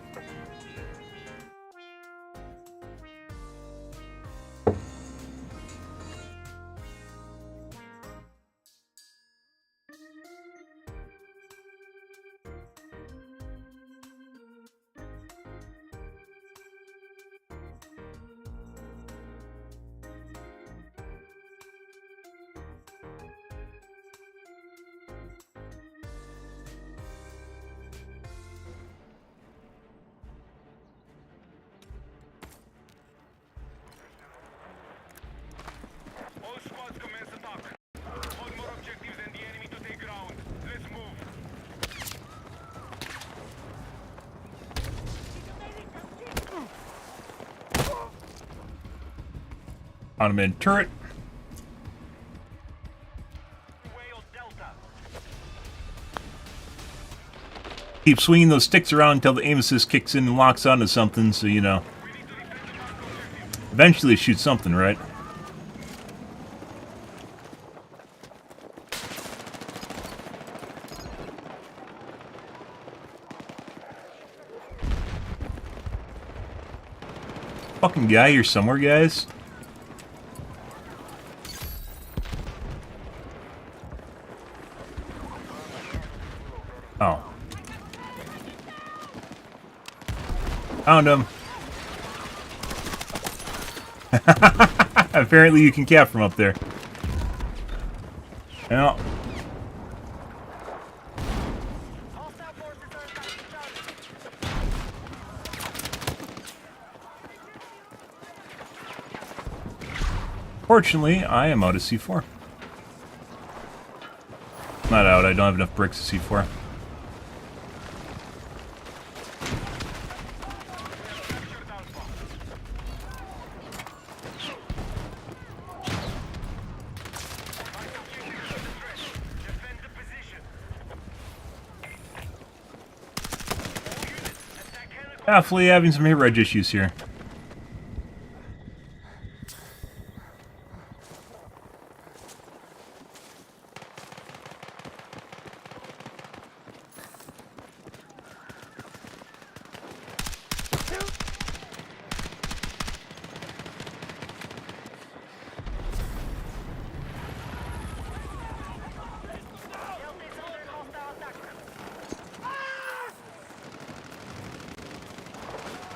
[SPEAKER 2] All squads commence attack. Hold more objectives and the enemy to take ground. Let's move.
[SPEAKER 1] Automated turret.
[SPEAKER 2] Whale Delta.
[SPEAKER 1] Keep swinging those sticks around until the aim assist kicks in and locks onto something, so you know. Eventually shoot something, right? fucking guy here somewhere, guys? Oh. Found him. Apparently you can cap from up there. Well.
[SPEAKER 3] Hostile forces are attacking Charlie.
[SPEAKER 1] Fortunately, I am out of C4. Not out, I don't have enough bricks to C4.
[SPEAKER 2] Defend the position.
[SPEAKER 1] Definitely having some hit reg issues here.
[SPEAKER 3] Delta's under hostile attack.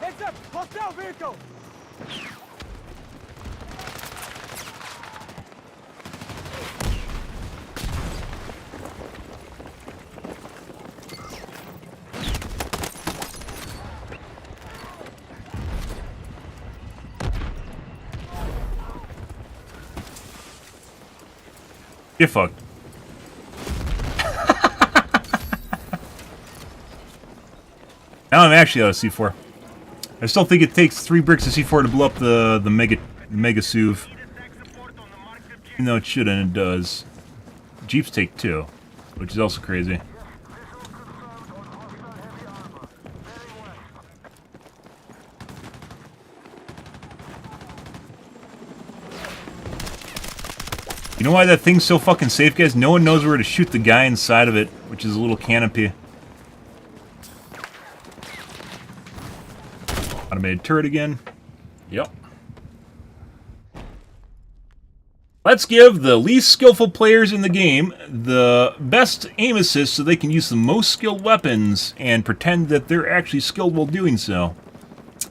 [SPEAKER 4] Heads up! Hostile vehicle!
[SPEAKER 1] Get fucked. Now I'm actually out of C4. I still think it takes 3 bricks of C4 to blow up the mega SUV. Even though it shouldn't, it does. Jeeps take 2, which is also crazy. You know why that thing's so fucking safe, guys? No one knows where to shoot the guy inside of it, which is a little canopy. Automated turret again. Yep. Let's give the least skillful players in the game the best aim assist so they can use the most skilled weapons and pretend that they're actually skilled while doing so.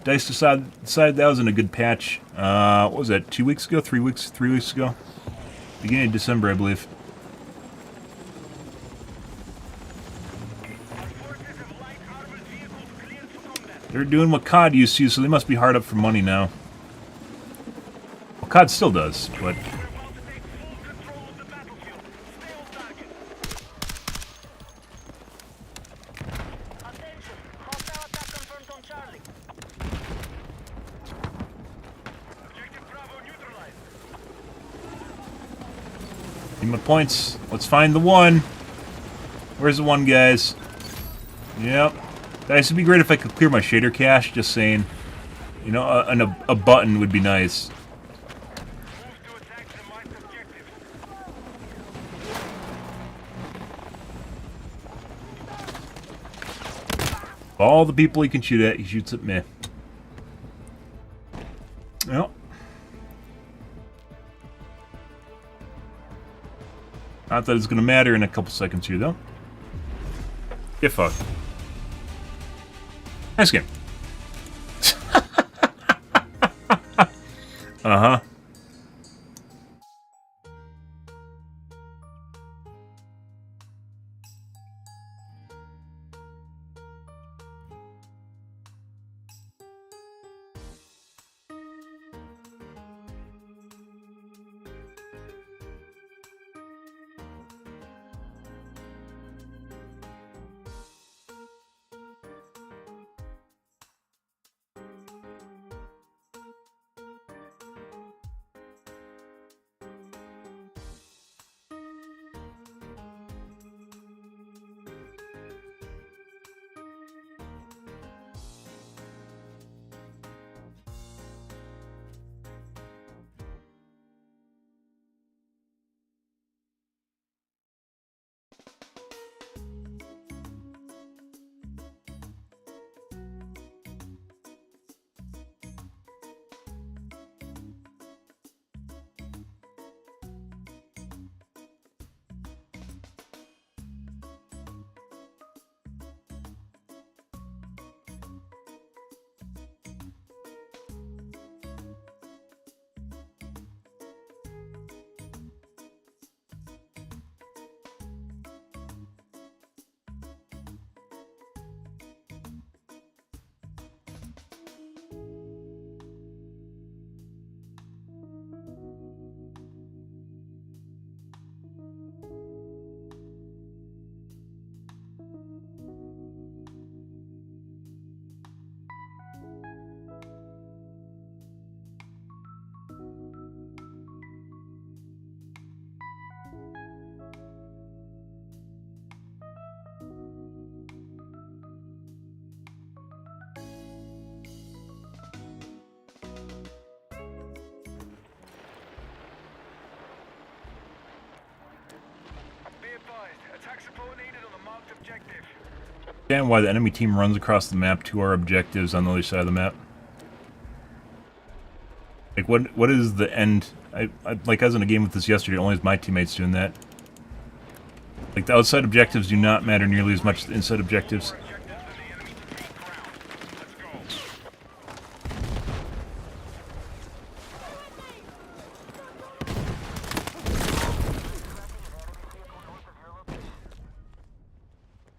[SPEAKER 1] DICE decided that wasn't a good patch. What was that, 2 weeks ago? 3 weeks ago? Beginning of December, I believe. They're doing what COD used to, so they must be hard up for money now. Well, COD still does, but...
[SPEAKER 3] Attention! Hostile attack confirmed on Charlie.
[SPEAKER 2] Objective Bravo neutralized.
[SPEAKER 1] Need my points. Let's find the one. Where's the one, guys? Yep. Guys, it'd be great if I could clear my shader cache, just saying. You know, a button would be nice.
[SPEAKER 2] Move to attack the marked objective.
[SPEAKER 1] All the people he can shoot at, he shoots at me. Yep. Not that it's going to matter in a couple seconds here, though. Get fucked. Nice game. Uh-huh.
[SPEAKER 2] Attack support needed on the marked objective.
[SPEAKER 1] Understand why the enemy team runs across the map to our objectives on the other side of the map. Like, what is the end? Like, I was in a game with this yesterday, only my teammates doing that. Like, the outside objectives do not matter nearly as much as the inside objectives.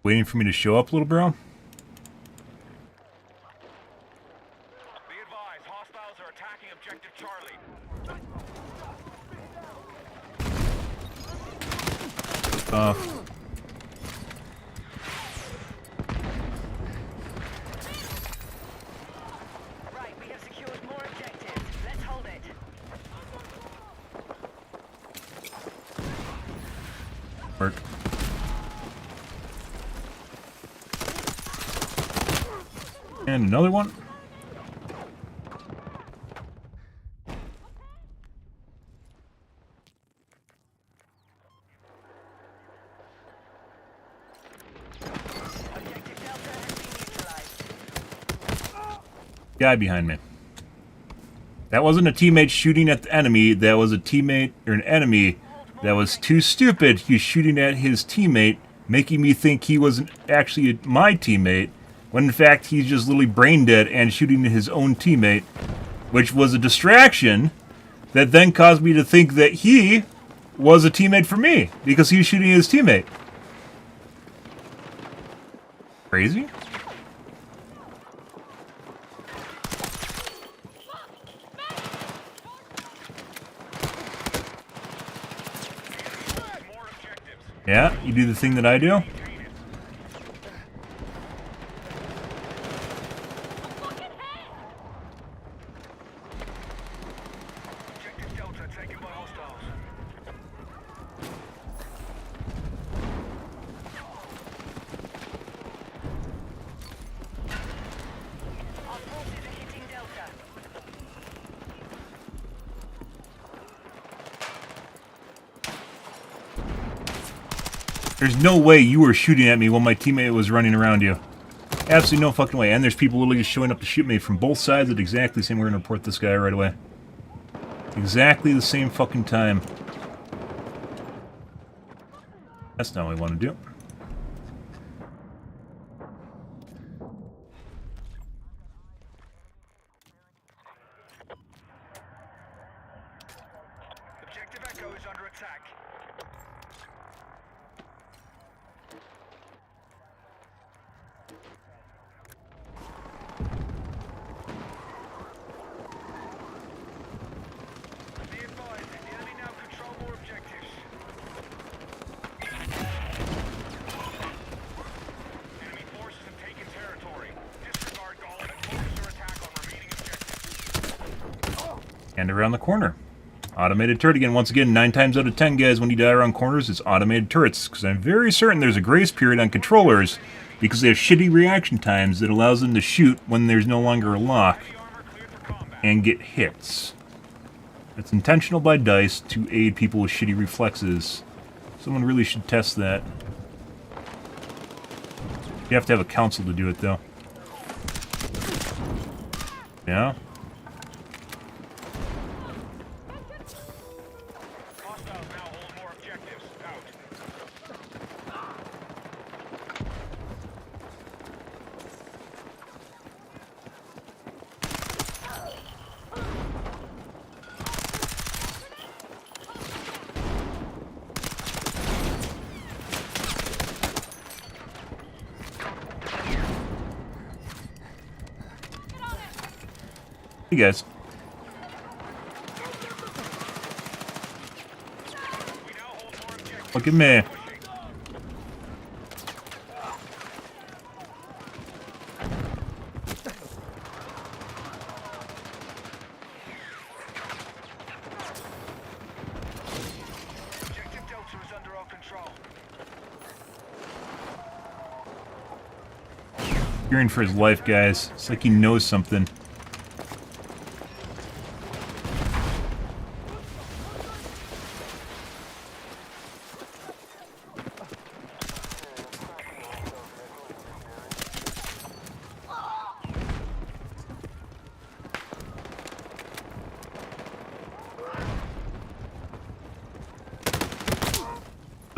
[SPEAKER 1] Waiting for me to show up, little bro?
[SPEAKER 2] Be advised, hostiles are attacking objective Charlie.
[SPEAKER 3] Right, we have secured more objectives. Let's hold it.
[SPEAKER 1] Work. And another one.
[SPEAKER 3] Objective Delta has been neutralized.
[SPEAKER 1] Guy behind me. That wasn't a teammate shooting at the enemy. That was a teammate or an enemy that was too stupid. He's shooting at his teammate, making me think he wasn't actually my teammate, when in fact he's just literally brain dead and shooting at his own teammate, which was a distraction that then caused me to think that he was a teammate for me because he was shooting at his teammate. Crazy?
[SPEAKER 2] More objectives.
[SPEAKER 1] Yeah, you do the thing that I do.
[SPEAKER 2] Objective Delta taken by hostiles.
[SPEAKER 3] Our forces are hitting Delta.
[SPEAKER 1] There's no way you were shooting at me while my teammate was running around you. Absolutely no fucking way. And there's people literally just showing up to shoot me from both sides at exactly the same. We're gonna report this guy right away. Exactly the same fucking time. That's not what we want to do.
[SPEAKER 2] Objective Echo is under attack. Be advised, the enemy now control more objectives. Enemy forces have taken territory. Disregard Gall and focus your attack on remaining objectives.
[SPEAKER 1] And around the corner. Automated turret again. Once again, 9 times out of 10, guys, when you die around corners, it's automated turrets. Because I'm very certain there's a grace period on controllers because they have shitty reaction times that allows them to shoot when there's no longer a lock
[SPEAKER 2] Enemy armor cleared for combat.
[SPEAKER 1] and get hits. It's intentional by DICE to aid people with shitty reflexes. Someone really should test that. You have to have a council to do it, though. Yeah?
[SPEAKER 2] Hostiles now hold more objectives. Out.
[SPEAKER 1] Hey, guys.
[SPEAKER 2] We now hold more objectives.
[SPEAKER 1] Look at me.
[SPEAKER 2] Objective Delta is under our control.
[SPEAKER 1] Fearing for his life, guys. It's like he knows something.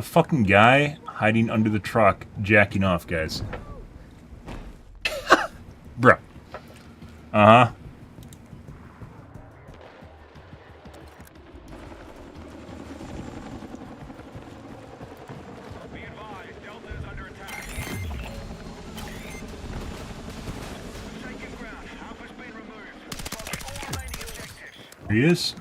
[SPEAKER 1] fucking guy hiding under the truck, jacking off, guys. Bruh. Uh-huh.
[SPEAKER 2] Be advised, Delta is under attack. Taking ground. Alpha's been removed. Target all remaining objectives.
[SPEAKER 1] There he is.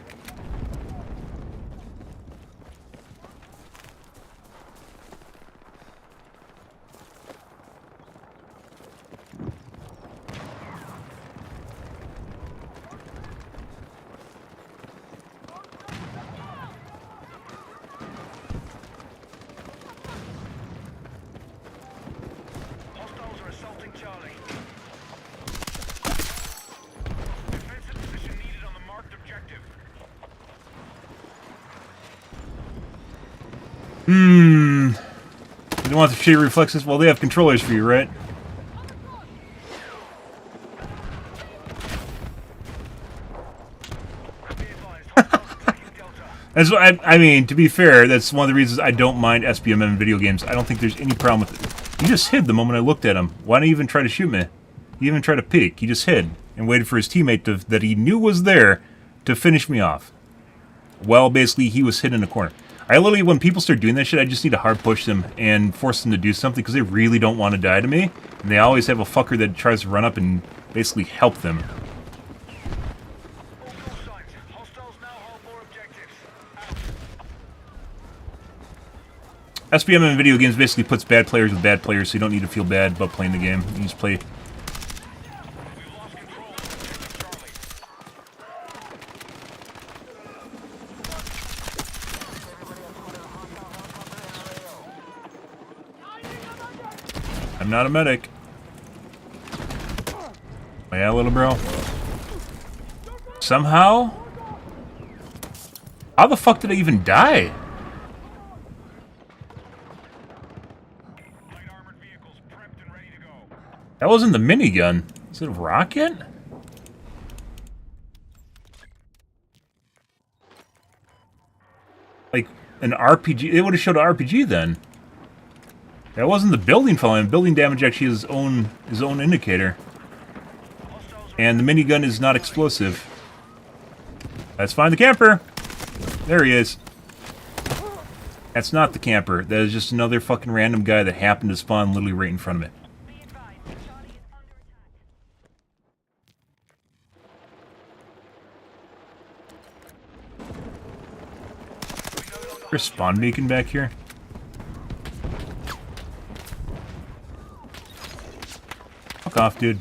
[SPEAKER 2] Hostiles are assaulting Charlie. Defensive position needed on the marked objective.
[SPEAKER 1] You don't want the shitty reflexes? Well, they have controllers for you, right?
[SPEAKER 2] Be advised, hostiles attacking Delta.
[SPEAKER 1] That's what I mean, to be fair, that's one of the reasons I don't mind SPM in video games. I don't think there's any problem with it. He just hid the moment I looked at him. Why didn't he even try to shoot me? He even tried to peek. He just hid and waited for his teammate that he knew was there to finish me off. Well, basically, he was hid in a corner. I literally, when people start doing that shit, I just need to hard push them and force them to do something because they really don't want to die to me. And they always have a fucker that tries to run up and basically help them.
[SPEAKER 2] All call signs. Hostiles now hold more objectives. Out.
[SPEAKER 1] SPM in video games basically puts bad players with bad players, so you don't need to feel bad about playing the game. You just play.
[SPEAKER 2] We've lost control of objective Charlie.
[SPEAKER 1] I'm not a medic. Oh, yeah, little bro. Somehow? How the fuck did I even die?
[SPEAKER 2] Light armored vehicles prepped and ready to go.
[SPEAKER 1] That wasn't the minigun. Is it a rocket? Like an RPG? It would have showed an RPG then. That wasn't the building falling. Building damage actually is his own indicator. And the minigun is not explosive. Let's find the camper. There he is. That's not the camper. That is just another fucking random guy that happened to spawn literally right in front of it.
[SPEAKER 3] Be advised, Charlie is under attack.
[SPEAKER 1] There's a spawn beacon back here. Fuck off, dude.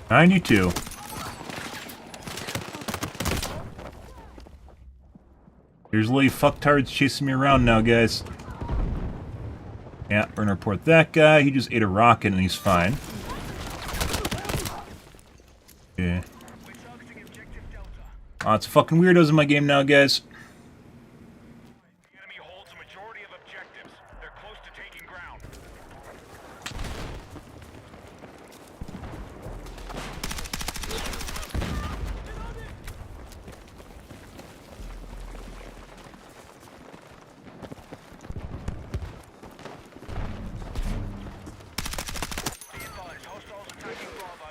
[SPEAKER 1] $92. There's little fucktards chasing me around now, guys. Yeah, we're gonna report that guy. He just ate a rocket and he's fine. Yeah.
[SPEAKER 2] We're targeting objective Delta.
[SPEAKER 1] Lots of fucking weirdos in my game now, guys.
[SPEAKER 2] The enemy holds a majority of objectives. They're close to taking ground. Be advised, hostiles attacking Bravo.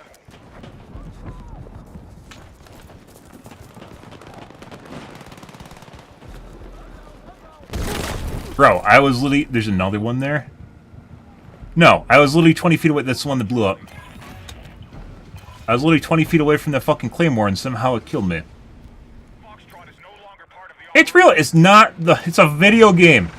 [SPEAKER 1] Bro, I was literally... There's another one there? No, I was literally 20 feet away. That's the one that blew up. I was literally 20 feet away from that fucking claymore and somehow it killed me.
[SPEAKER 2] Foxtrot is no longer part of the
[SPEAKER 1] It's real. It's not the... It's a video game.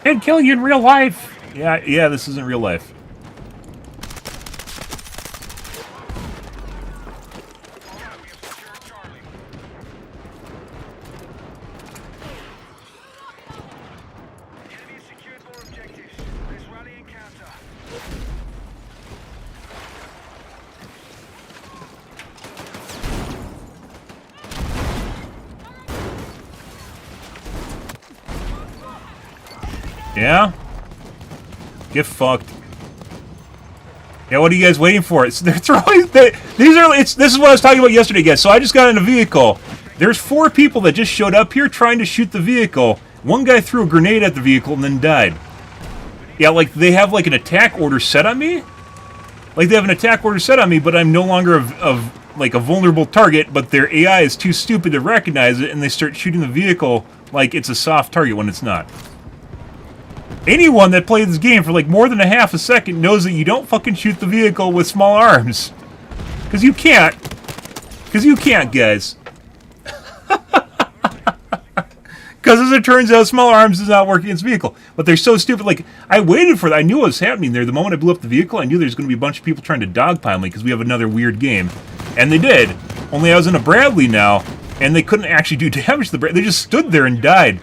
[SPEAKER 1] It'd kill you in real life. Yeah, this isn't real life.
[SPEAKER 2] Alright, we have secured Charlie. Enemy has secured more objectives. This rallying counter.
[SPEAKER 1] Yeah? Get fucked. Yeah, what are you guys waiting for? They're throwing... this is what I was talking about yesterday, guys. So I just got in a vehicle. There's 4 people that just showed up here trying to shoot the vehicle. One guy threw a grenade at the vehicle and then died. Yeah, like, they have, like, an attack order set on me? Like, they have an attack order set on me, but I'm no longer like, a vulnerable target, but their AI is too stupid to recognize it, and they start shooting the vehicle like it's a soft target when it's not. Anyone that played this game for, like, more than a half a second knows that you don't fucking shoot the vehicle with small arms. Because you can't. Because you can't, guys. Because as it turns out, small arms does not work against vehicle. But they're so stupid. Like, I waited for that. I knew what was happening there. The moment I blew up the vehicle, I knew there was going to be a bunch of people trying to dogpile me because we have another weird game. And they did. Only I was in a Bradley now, and they couldn't actually do damage to the Bradley. They just stood there and died.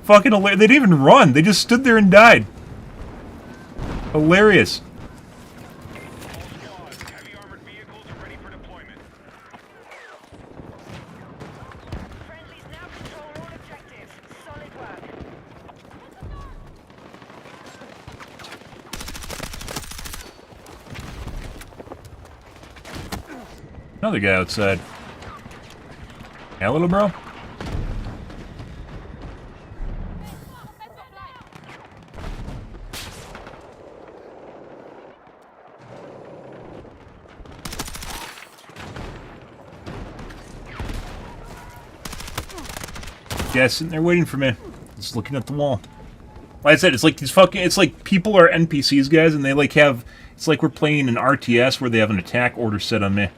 [SPEAKER 1] Fucking hilarious. They didn't even run. They just stood there and died. Hilarious.
[SPEAKER 2] Heavy armored vehicles are ready for deployment.
[SPEAKER 3] Friendlies now control all objectives. Solid work.
[SPEAKER 1] Another guy outside. Yeah, little bro? Guy's sitting there waiting for me. Just looking at the wall. Like I said, it's like these fucking... It's like people are NPCs, guys, and they like have... It's like we're playing an RTS where they have an attack order set on me.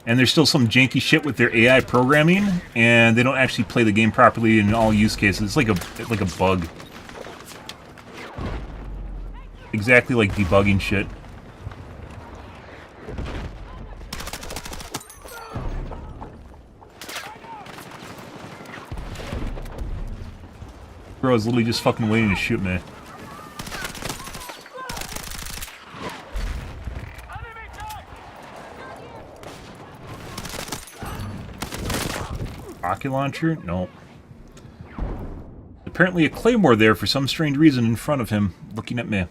[SPEAKER 1] And there's still some janky shit with their AI programming, and they don't actually play the game properly in all use cases. It's like a bug. Exactly like debugging shit. Bro is literally just fucking waiting to shoot me. Rocket launcher? No. Apparently a claymore there for some strange reason in front of him, looking at me.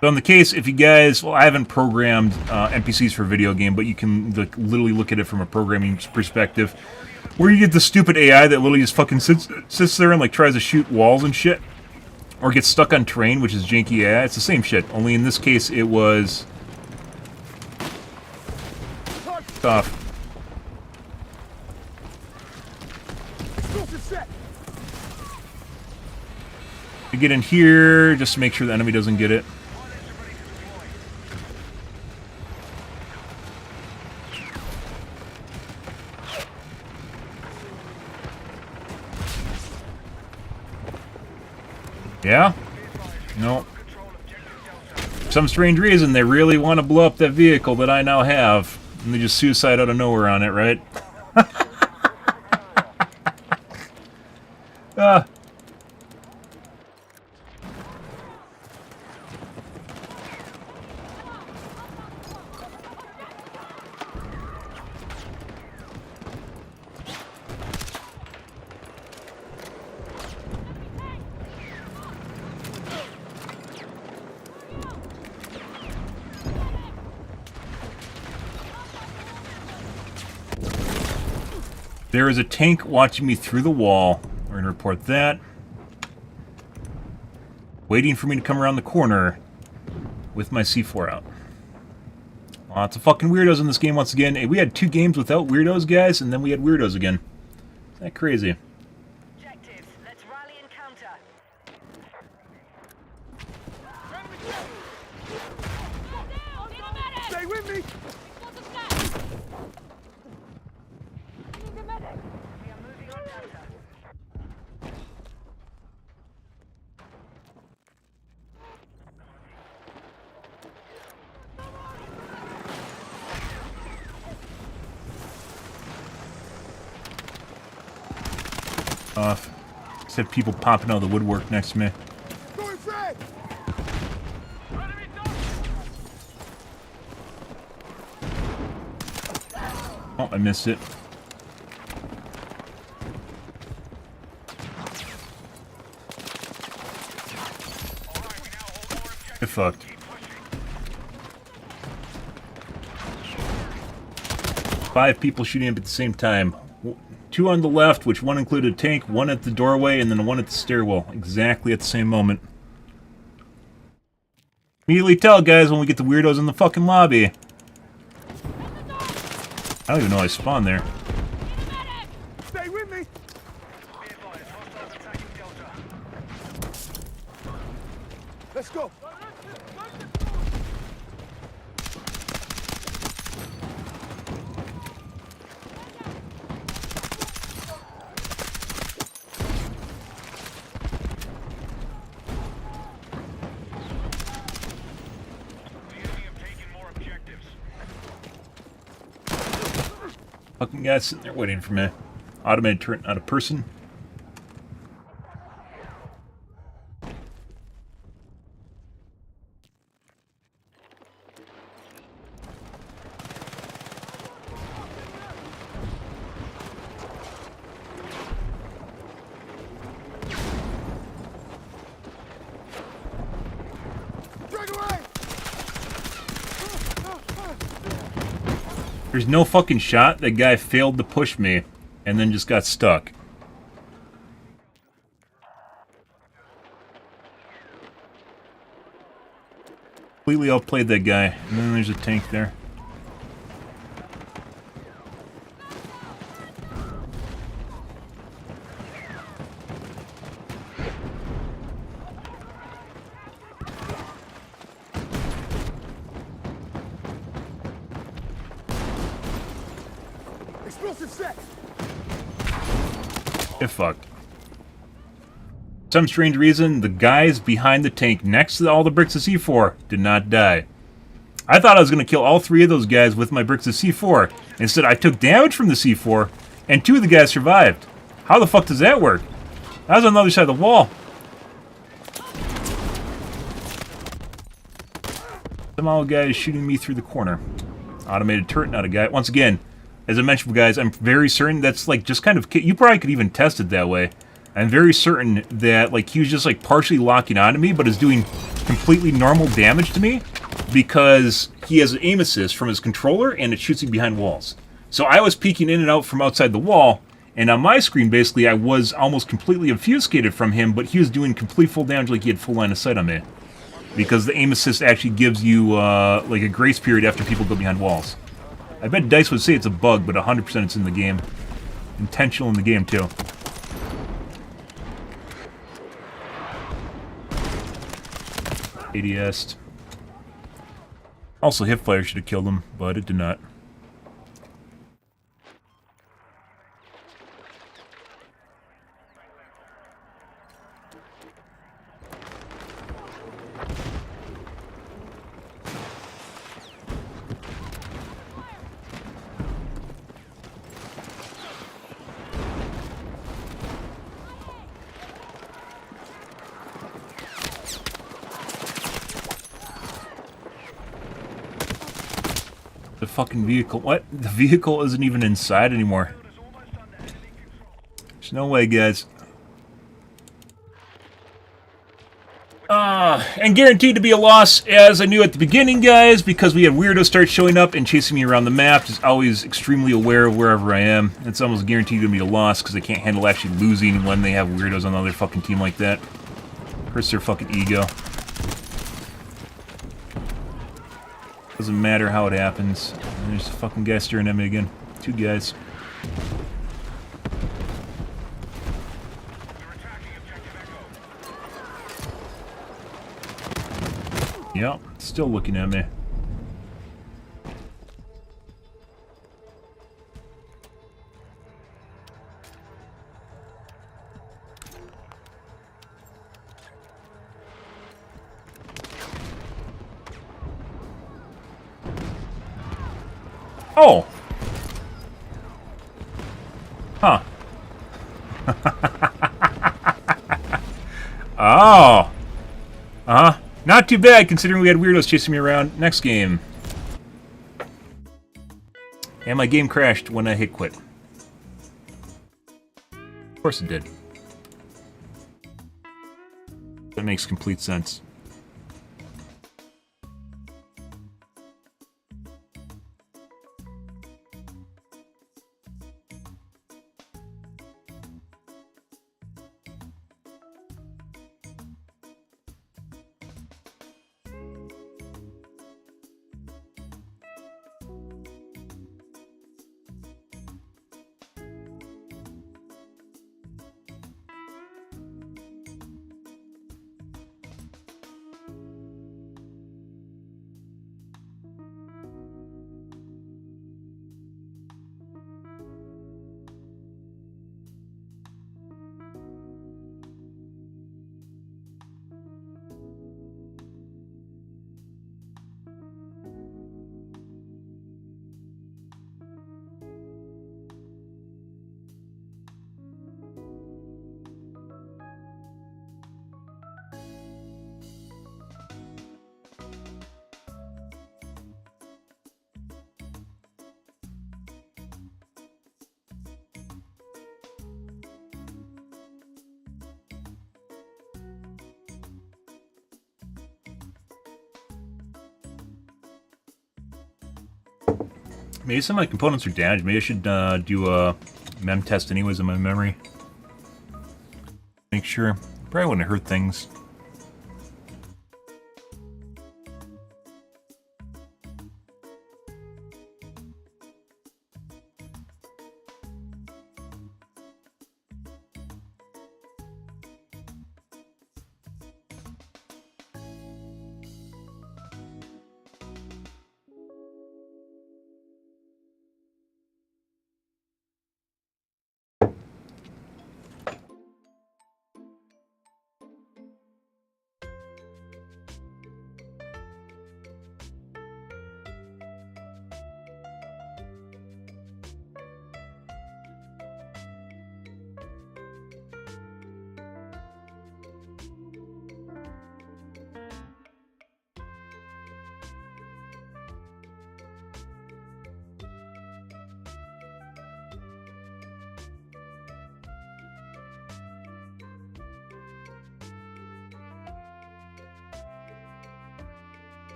[SPEAKER 1] So in the case, if you guys... Well, I haven't programmed NPCs for a video game, but you can literally look at it from a programming perspective. Where you get the stupid AI that literally just fucking sits there and like tries to shoot walls and shit. Or gets stuck on terrain, which is janky AI. It's the same shit, only in this case it was... tough. We get in here just to make sure the enemy doesn't get it. Yeah? No. For some strange reason, they really want to blow up that vehicle that I now have. And they just suicide out of nowhere on it, right? There is a tank watching me through the wall. We're going to report that. Waiting for me to come around the corner with my C4 out. Lots of fucking weirdos in this game once again. Hey, we had 2 games without weirdos, guys, and then we had weirdos again. Isn't that crazy?
[SPEAKER 3] Objectives. Let's rally and counter.
[SPEAKER 4] Stay with me!
[SPEAKER 3] We are moving on counter.
[SPEAKER 1] Off. Just have people popping out of the woodwork next to me.
[SPEAKER 4] Going frag!
[SPEAKER 1] Oh, I missed it. fucked. Five people shooting up at the same time. Two on the left, which one included a tank, one at the doorway, and then one at the stairwell. Exactly at the same moment. Immediately tell, guys, when we get the weirdos in the fucking lobby. I don't even know I spawned there.
[SPEAKER 4] Stay with me. Let's go.
[SPEAKER 1] Fucking guy sitting there waiting for me. Automated turret, not a person. There's no fucking shot. That guy failed to push me and then just got stuck. Completely outplayed that guy. And then there's a tank there.
[SPEAKER 4] Explosive set.
[SPEAKER 1] Get fucked. For some strange reason, the guys behind the tank next to all the bricks of C4 did not die. I thought I was going to kill all three of those guys with my bricks of C4. Instead, I took damage from the C4, and two of the guys survived. How the fuck does that work? That was on the other side of the wall. Somehow a guy is shooting me through the corner. Automated turret, not a guy. Once again, as I mentioned, guys, I'm very certain that's like just kind of... You probably could even test it that way. I'm very certain that like he was just like partially locking onto me, but is doing completely normal damage to me because he has an aim assist from his controller and it shoots him behind walls. So I was peeking in and out from outside the wall, and on my screen, basically, I was almost completely obfuscated from him, but he was doing complete full damage like he had full line of sight on me. Because the aim assist actually gives you like a grace period after people go behind walls. I bet DICE would say it's a bug, but 100% it's in the game. Intentional in the game, too. ADS. Also, hipfire should have killed him, but it did not. The fucking vehicle. What? The vehicle isn't even inside anymore. There's no way, guys. And guaranteed to be a loss, as I knew at the beginning, guys, because we had weirdos start showing up and chasing me around the map. Just always extremely aware of wherever I am. It's almost guaranteed to be a loss because I can't handle actually losing when they have weirdos on the other fucking team like that. Hurts their fucking ego. Doesn't matter how it happens. And there's a fucking guy staring at me again. Two guys. Yep, still looking at me. Oh! Huh. Oh! Uh-huh. Not too bad, considering we had weirdos chasing me around. Next game. And my game crashed when I hit quit. Of course it did. That makes complete sense. Maybe some of my components are damaged. Maybe I should do a mem test anyways in my memory. Make sure. Probably wouldn't hurt things.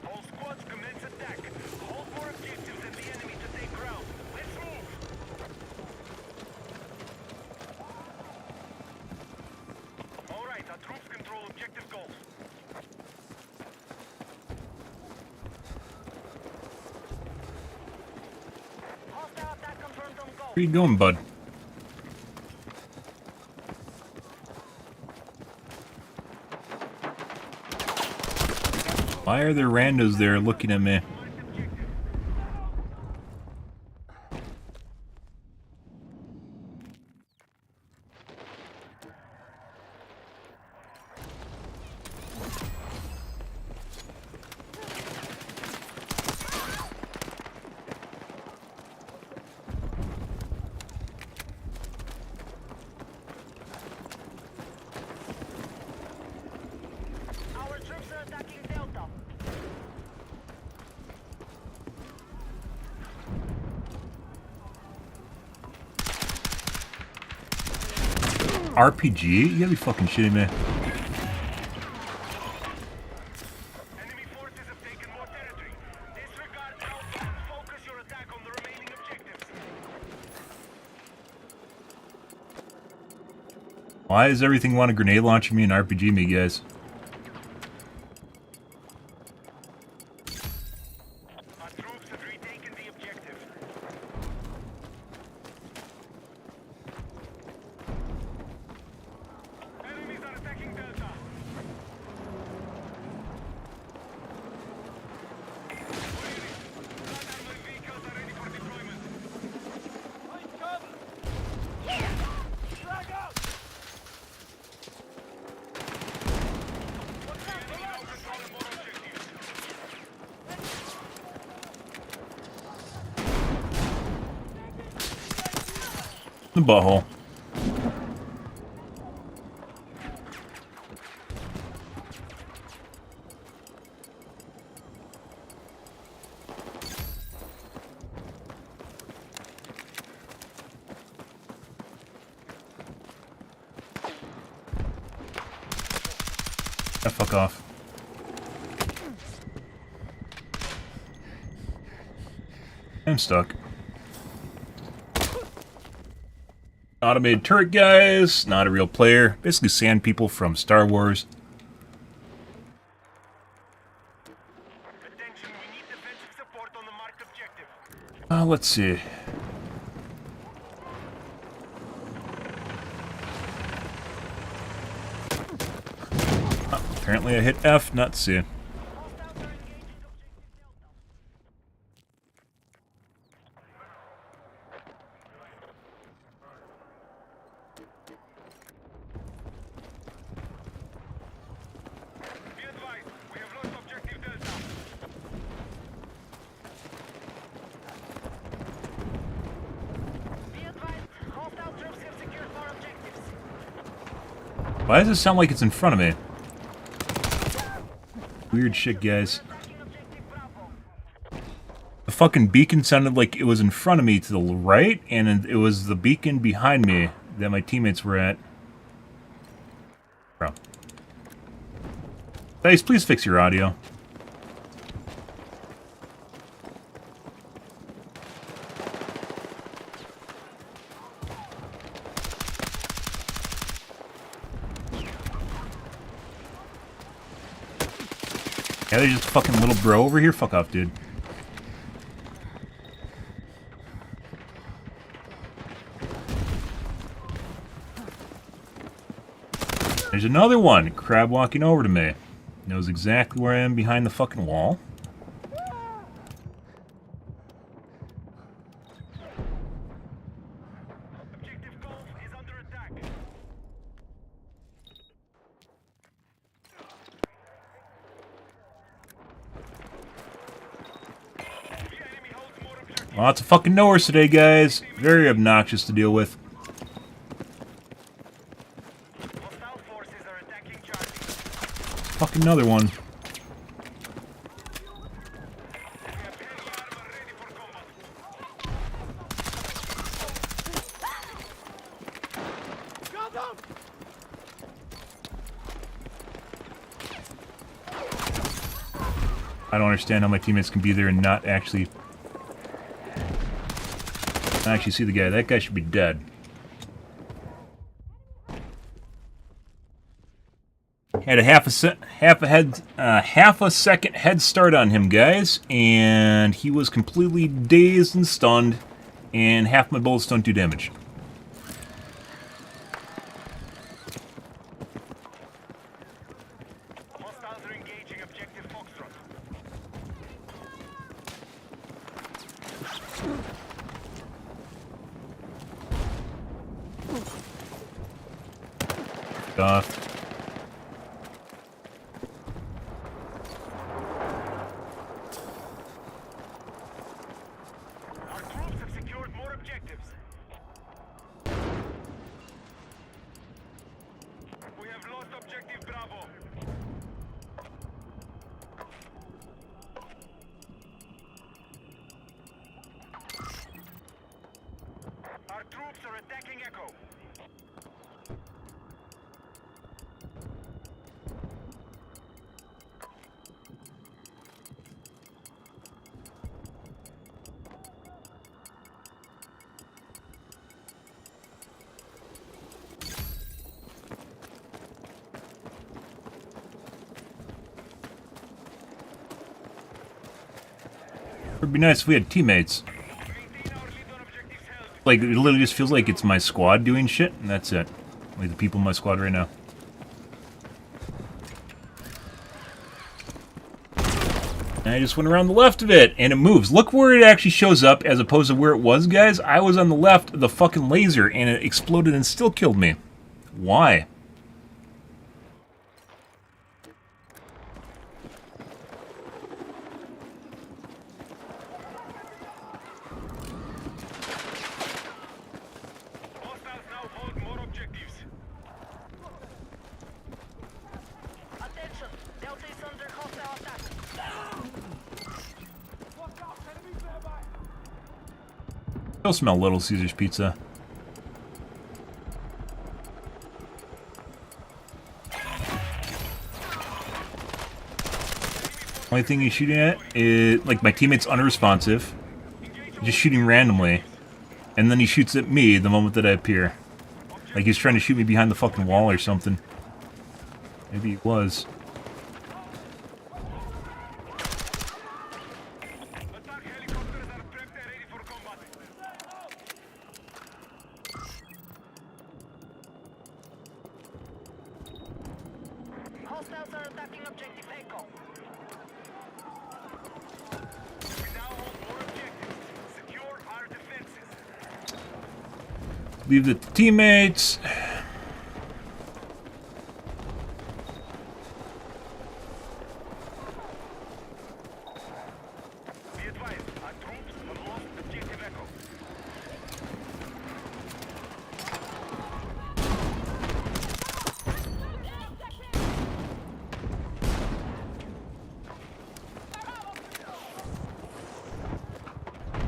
[SPEAKER 2] All squads commence attack. Hold more objectives and the enemy to take ground. Let's move. All right, our troops control objective goals.
[SPEAKER 3] Hostile attack confirmed on goal.
[SPEAKER 1] Where you going, bud? Why are there randos there looking at me?
[SPEAKER 3] Our troops are attacking Delta.
[SPEAKER 1] RPG? You gotta be fucking shitting me.
[SPEAKER 2] Enemy forces have taken more territory. Disregard Alpha and focus your attack on the remaining objectives.
[SPEAKER 1] Why does everything want a grenade launcher me and RPG me, guys?
[SPEAKER 2] Our troops have retaken the objective. Enemies are attacking Delta. Armored vehicles are ready for deployment. Now controlling more objectives.
[SPEAKER 1] The butthole. Fuck off. I'm stuck. Automated turret guys, not a real player. Basically sand people from Star Wars.
[SPEAKER 2] Attention, we need defensive support on the marked objective.
[SPEAKER 1] Let's see. Apparently I hit F, not C.
[SPEAKER 3] Hostiles are engaging objective Delta.
[SPEAKER 2] Be advised, we have lost objective Delta.
[SPEAKER 3] Be advised, hostile troops have secured more objectives.
[SPEAKER 1] Why does it sound like it's in front of me? Weird shit, guys.
[SPEAKER 3] Attacking objective Bravo.
[SPEAKER 1] The fucking beacon sounded like it was in front of me to the right, and it was the beacon behind me that my teammates were at. Bro. Guys, please fix your audio. Yeah, there's just a fucking little bro over here. Fuck off, dude. There's another one. Crab walking over to me. Knows exactly where I am behind the fucking wall.
[SPEAKER 2] Objective Golf is under attack. The enemy holds more objectives.
[SPEAKER 1] Lots of fucking knowers today, guys. Very obnoxious to deal with.
[SPEAKER 2] Hostile forces are attacking Charlie.
[SPEAKER 1] Fucking another one.
[SPEAKER 2] We have heavy armor ready for combat.
[SPEAKER 4] Got them!
[SPEAKER 1] I don't understand how my teammates can be there and not actually see the guy. That guy should be dead. Had a half a second head start on him, guys, and he was completely dazed and stunned, and half my bullets don't do damage.
[SPEAKER 2] Hostiles are engaging objective Foxtrot.
[SPEAKER 1] Off.
[SPEAKER 2] Our troops have secured more objectives. We have lost objective Bravo. Our troops are attacking Echo.
[SPEAKER 1] It'd be nice if we had teammates.
[SPEAKER 2] Maintain our lead on objectives held.
[SPEAKER 1] Like, it literally just feels like it's my squad doing shit, and that's it. Like the people in my squad right now. And I just went around the left of it, and it moves. Look where it actually shows up as opposed to where it was, guys. I was on the left of the fucking laser, and it exploded and still killed me. Why?
[SPEAKER 2] Hostiles now hold more objectives.
[SPEAKER 3] Attention! Delta is under hostile attack.
[SPEAKER 4] Watch out, enemies nearby!
[SPEAKER 1] Still smell Little Caesar's pizza. Only thing he's shooting at is, like, my teammate's unresponsive. Just shooting randomly. And then he shoots at me the moment that I appear. Like he's trying to shoot me behind the fucking wall or something. Maybe he was.
[SPEAKER 2] Attack helicopters are prepped and ready for combat.
[SPEAKER 3] Hostiles are attacking objective Echo.
[SPEAKER 2] We now hold more objectives. Secure our defenses.
[SPEAKER 1] Leave the teammates.
[SPEAKER 2] Be advised, our troops have lost objective Echo.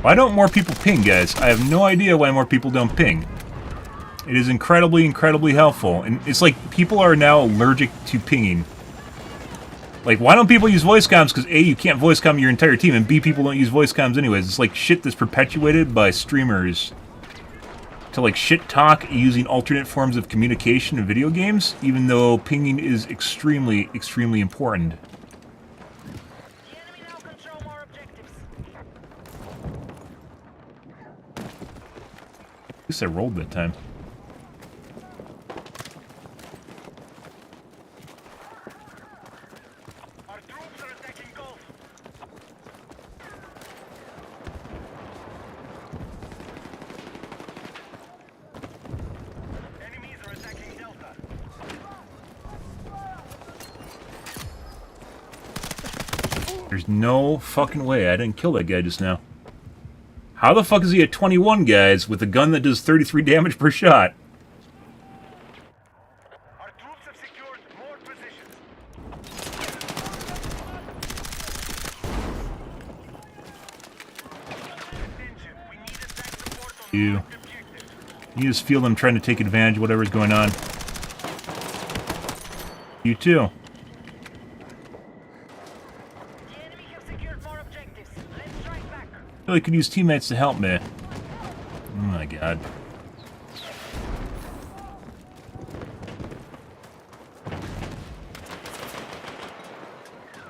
[SPEAKER 1] Why don't more people ping, guys? I have no idea why more people don't ping. It is incredibly, incredibly helpful. And it's like people are now allergic to pinging. Like, why don't people use voice comms? Because A, you can't voice comm your entire team, and B, people don't use voice comms anyways. It's like shit that's perpetuated by streamers to like shit talk using alternate forms of communication in video games, even though pinging is extremely, extremely important.
[SPEAKER 3] The enemy now control more objectives.
[SPEAKER 1] At least I rolled that time.
[SPEAKER 2] Our troops are attacking Gulf. Enemies are attacking Delta.
[SPEAKER 1] There's no fucking way I didn't kill that guy just now. How the fuck is he at 21, guys, with a gun that does 33 damage per shot?
[SPEAKER 2] Our troops have secured more positions. Attention, we need attack support on
[SPEAKER 1] You.
[SPEAKER 2] marked objectives.
[SPEAKER 1] You just feel them trying to take advantage of whatever's going on. You too.
[SPEAKER 3] The enemy have secured more objectives. Let's strike back.
[SPEAKER 1] I really could use teammates to help me. Oh my god.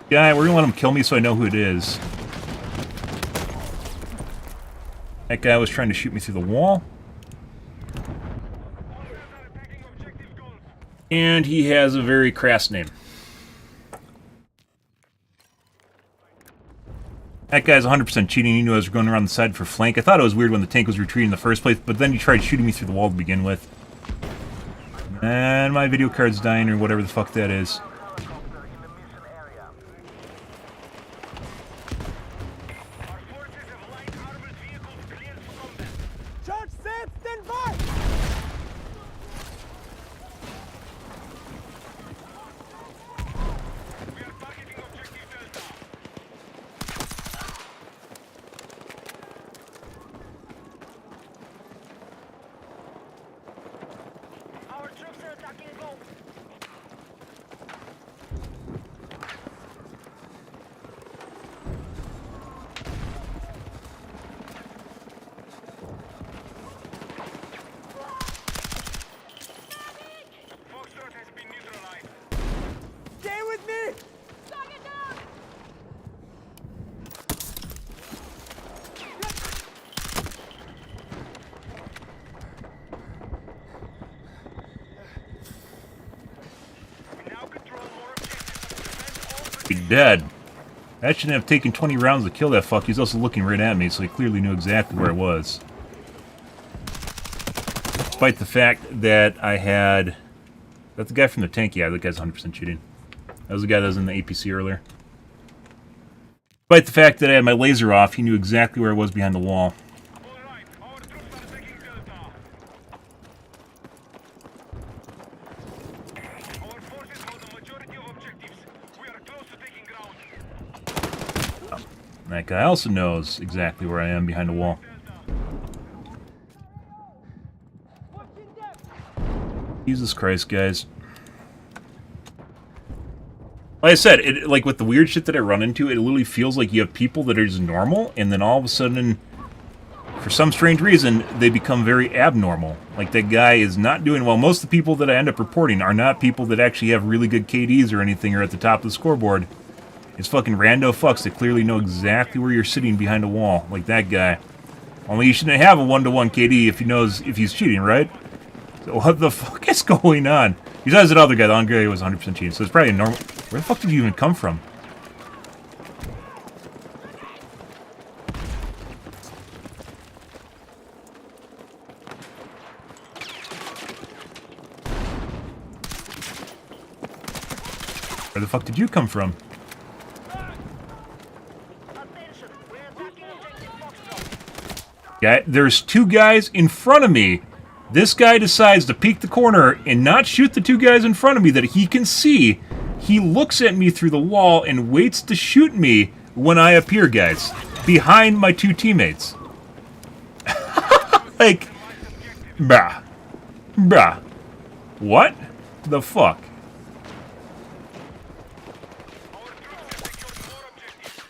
[SPEAKER 1] Guy, we're gonna let him kill me so I know who it is. That guy was trying to shoot me through the wall.
[SPEAKER 2] Forces are attacking objective Gulf.
[SPEAKER 1] And he has a very crass name. That guy's 100% cheating. He knew I was going around the side for flank. I thought it was weird when the tank was retreating in the first place, but then he tried shooting me through the wall to begin with. And my video card's dying, or whatever the fuck that is.
[SPEAKER 2] Our forces have light armored vehicles cleared for combat.
[SPEAKER 4] Charge set, stand by!
[SPEAKER 2] We are targeting objective Delta.
[SPEAKER 3] Our troops are attacking Gulf.
[SPEAKER 2] Foxtrot has been neutralized.
[SPEAKER 4] Stay with me!
[SPEAKER 3] Target down!
[SPEAKER 2] We now control more objectives and prevent all
[SPEAKER 1] Be dead. That shouldn't have taken 20 rounds to kill that fuck. He's also looking right at me, so he clearly knew exactly where I was. Despite the fact that I had... That's the guy from the tank? Yeah, that guy's 100% cheating. That was the guy that was in the APC earlier. Despite the fact that I had my laser off, he knew exactly where I was behind the wall.
[SPEAKER 2] All right, our troops are attacking Delta. Our forces hold the majority of objectives. We are close to taking ground.
[SPEAKER 1] That guy also knows exactly where I am behind the wall. Jesus Christ, guys. Like I said, like with the weird shit that I run into, it literally feels like you have people that are just normal, and then all of a sudden, for some strange reason, they become very abnormal. Like that guy is not doing well. Most of the people that I end up reporting are not people that actually have really good KDs or anything or at the top of the scoreboard. It's fucking rando fucks that clearly know exactly where you're sitting behind a wall, like that guy. Only you shouldn't have a 1-to-1 KD if he knows if he's cheating, right? So what the fuck is going on? Besides that other guy, the other guy was 100% cheating, so it's probably a normal... Where the fuck did you even come from? Where the fuck did you come from?
[SPEAKER 3] Attention, we're attacking objective Foxtrot.
[SPEAKER 1] Yeah, there's two guys in front of me. This guy decides to peek the corner and not shoot the two guys in front of me that he can see. He looks at me through the wall and waits to shoot me when I appear, guys. Behind my two teammates. Like, bruh. Bruh. What the fuck?
[SPEAKER 2] Our troops have secured more objectives.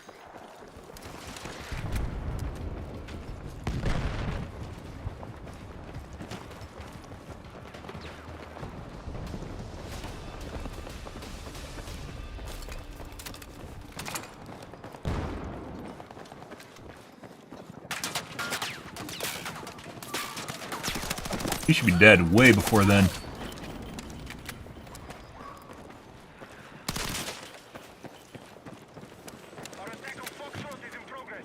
[SPEAKER 1] He should be dead way before then.
[SPEAKER 2] Our attack on Foxtrot is in progress.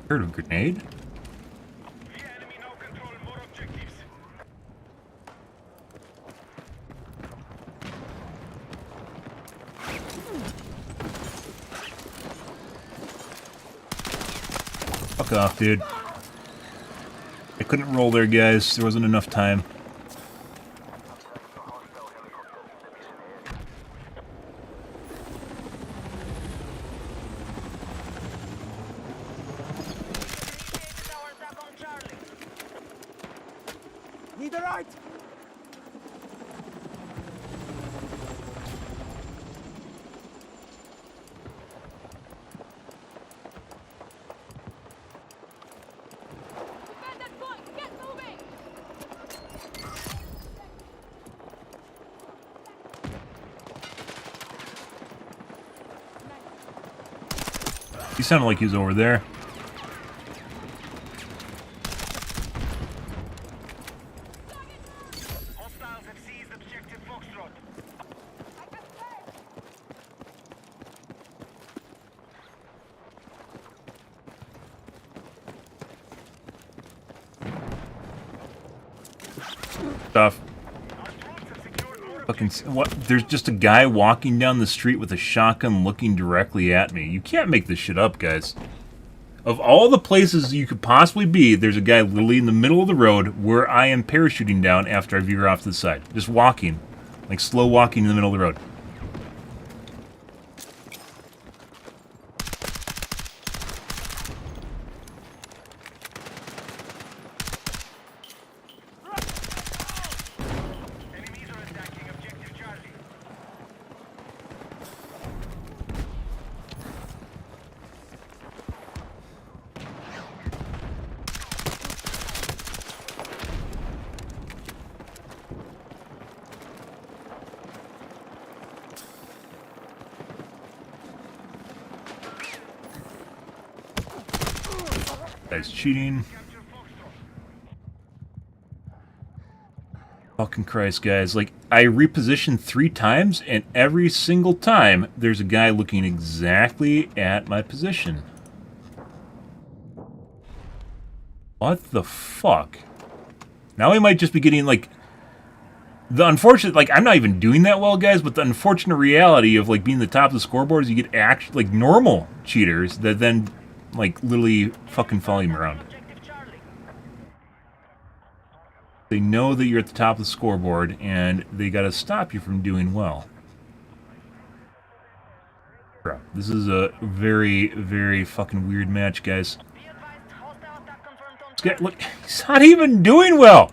[SPEAKER 1] Heard of a grenade?
[SPEAKER 2] The enemy now control more objectives.
[SPEAKER 1] Fuck off, dude. I couldn't roll there, guys. There wasn't enough time.
[SPEAKER 3] Initiated our attack on Charlie.
[SPEAKER 4] Need a right.
[SPEAKER 3] Defend that point! Get moving!
[SPEAKER 1] He sounded like he was over there.
[SPEAKER 2] Hostiles have seized objective Foxtrot.
[SPEAKER 1] Stuff.
[SPEAKER 2] Our troops have secured more
[SPEAKER 1] Fucking what? There's just a guy walking down the street with a shotgun looking directly at me. You can't make this shit up, guys. Of all the places you could possibly be, there's a guy literally in the middle of the road where I am parachuting down after I veer off to the side. Just walking. Like slow walking in the middle of the road.
[SPEAKER 2] enemies are attacking objective Charlie.
[SPEAKER 1] Guy's cheating.
[SPEAKER 2] Capture Foxtrot.
[SPEAKER 1] Fucking Christ, guys. Like, I repositioned 3 times, and every single time, there's a guy looking exactly at my position. What the fuck? Now we might just be getting, like... The unfortunate... Like, I'm not even doing that well, guys, but the unfortunate reality of, like, being the top of the scoreboard is you get, like, normal cheaters that then, like, literally fucking follow you around.
[SPEAKER 3] Objective Charlie.
[SPEAKER 1] They know that you're at the top of the scoreboard, and they gotta stop you from doing well. Bro, this is a very, very fucking weird match, guys.
[SPEAKER 3] Be advised, hostile attack confirmed on
[SPEAKER 1] This guy, look, he's not even doing well!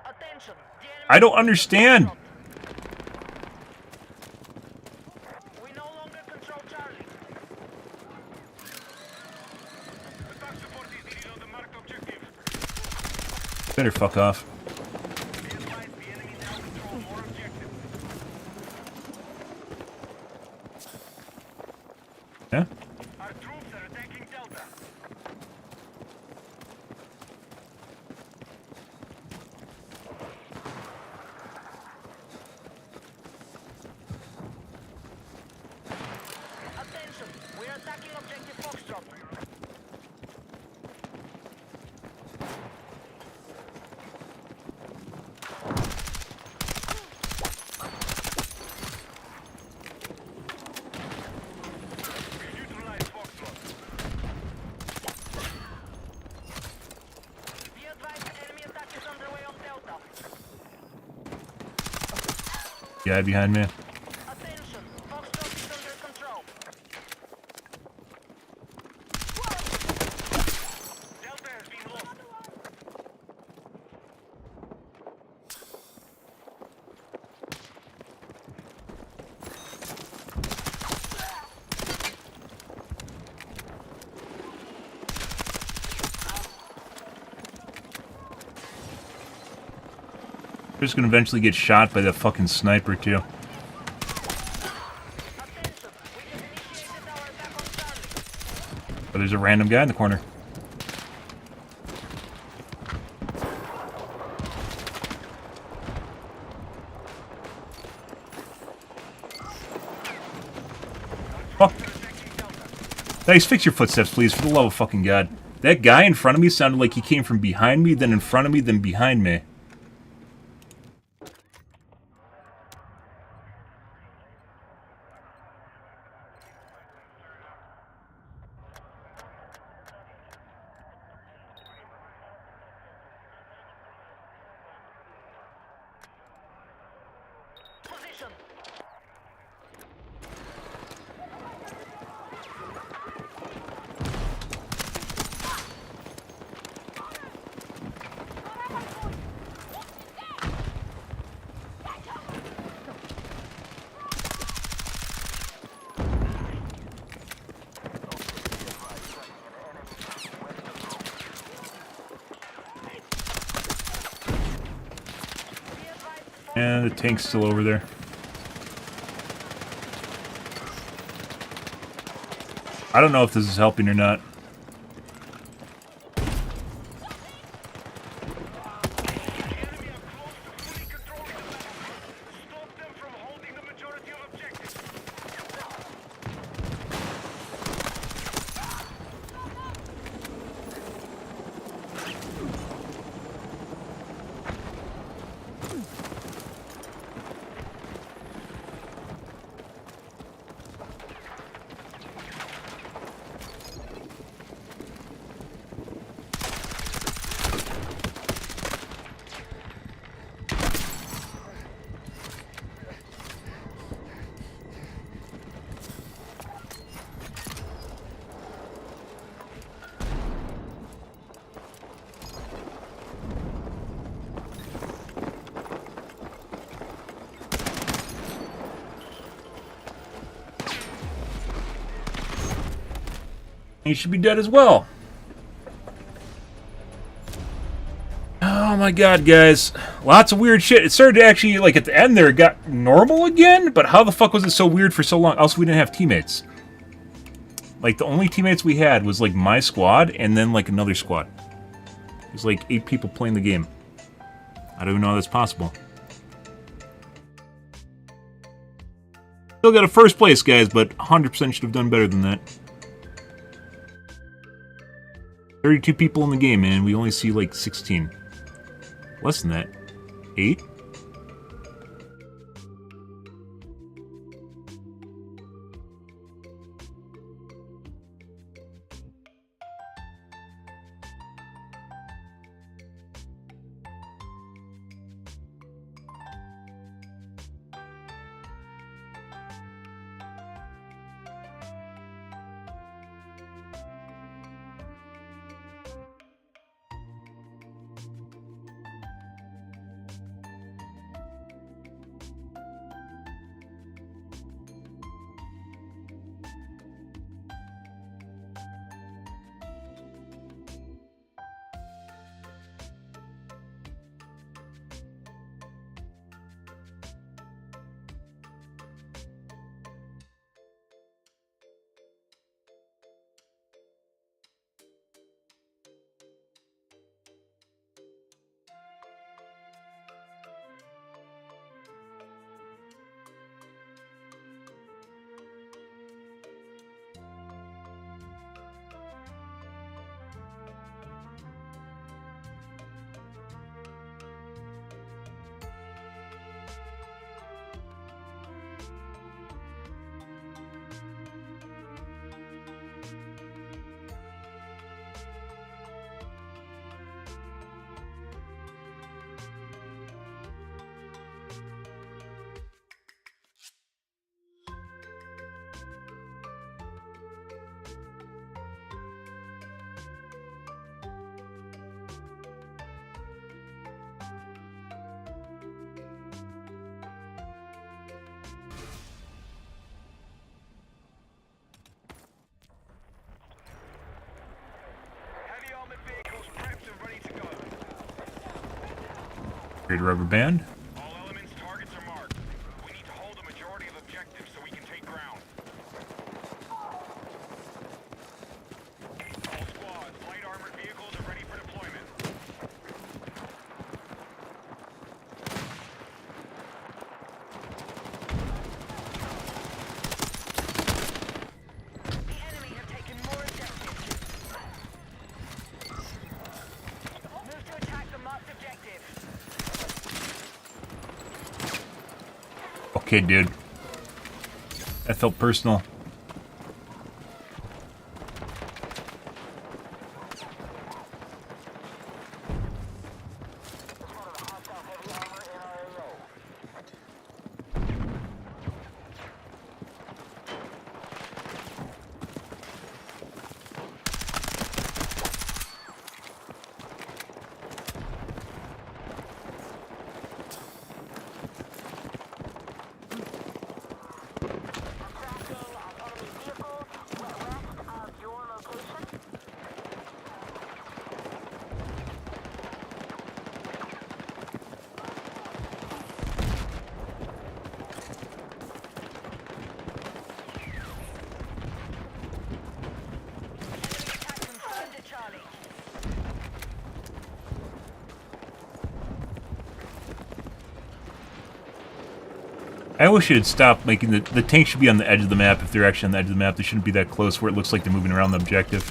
[SPEAKER 3] Attention. The enemy
[SPEAKER 1] I don't understand.
[SPEAKER 3] We no longer control Charlie.
[SPEAKER 2] Attack support is needed on the marked objective.
[SPEAKER 1] Better fuck off.
[SPEAKER 2] Be advised, the enemy now control more objectives.
[SPEAKER 1] Yeah?
[SPEAKER 2] Our troops are attacking Delta.
[SPEAKER 3] Attention. We are attacking objective Foxtrot.
[SPEAKER 2] We neutralize Foxtrot.
[SPEAKER 3] Be advised, enemy attack is underway on Delta.
[SPEAKER 1] Guy behind me.
[SPEAKER 3] Attention. Foxtrot is under control.
[SPEAKER 1] We're just gonna eventually get shot by that fucking sniper too.
[SPEAKER 3] Attention. We just initiated our attack on Charlie.
[SPEAKER 1] But there's a random guy in the corner. Fuck. Nice, fix your footsteps, please, for the love of fucking God. That guy in front of me sounded like he came from behind me, then in front of me, then behind me.
[SPEAKER 3] Position.
[SPEAKER 1] And the tank's still over there. I don't know if this is helping or not.
[SPEAKER 2] Stop them from holding the majority of objectives.
[SPEAKER 1] He should be dead as well. Oh my god, guys. Lots of weird shit. It started to actually, like, at the end there, it got normal again, but how the fuck was it so weird for so long? Also, we didn't have teammates. Like, the only teammates we had was, like, my squad and then, like, another squad. There's, like, 8 people playing the game. I don't even know how that's possible. Still got a first place, guys, but 100% should have done better than that. 32 people in the game, man. We only see, like, 16. Less than that. 8? Great rubber band.
[SPEAKER 2] All elements' targets are marked. We need to hold a majority of objectives so we can take ground. All squads, light armored vehicles are ready for deployment.
[SPEAKER 3] The enemy have taken more objectives. Move to attack the marked objective.
[SPEAKER 1] Okay, dude. That felt personal.
[SPEAKER 3] Attack confirmed at Charlie.
[SPEAKER 1] I wish it had stopped making the tank should be on the edge of the map. If they're actually on the edge of the map, they shouldn't be that close where it looks like they're moving around the objective.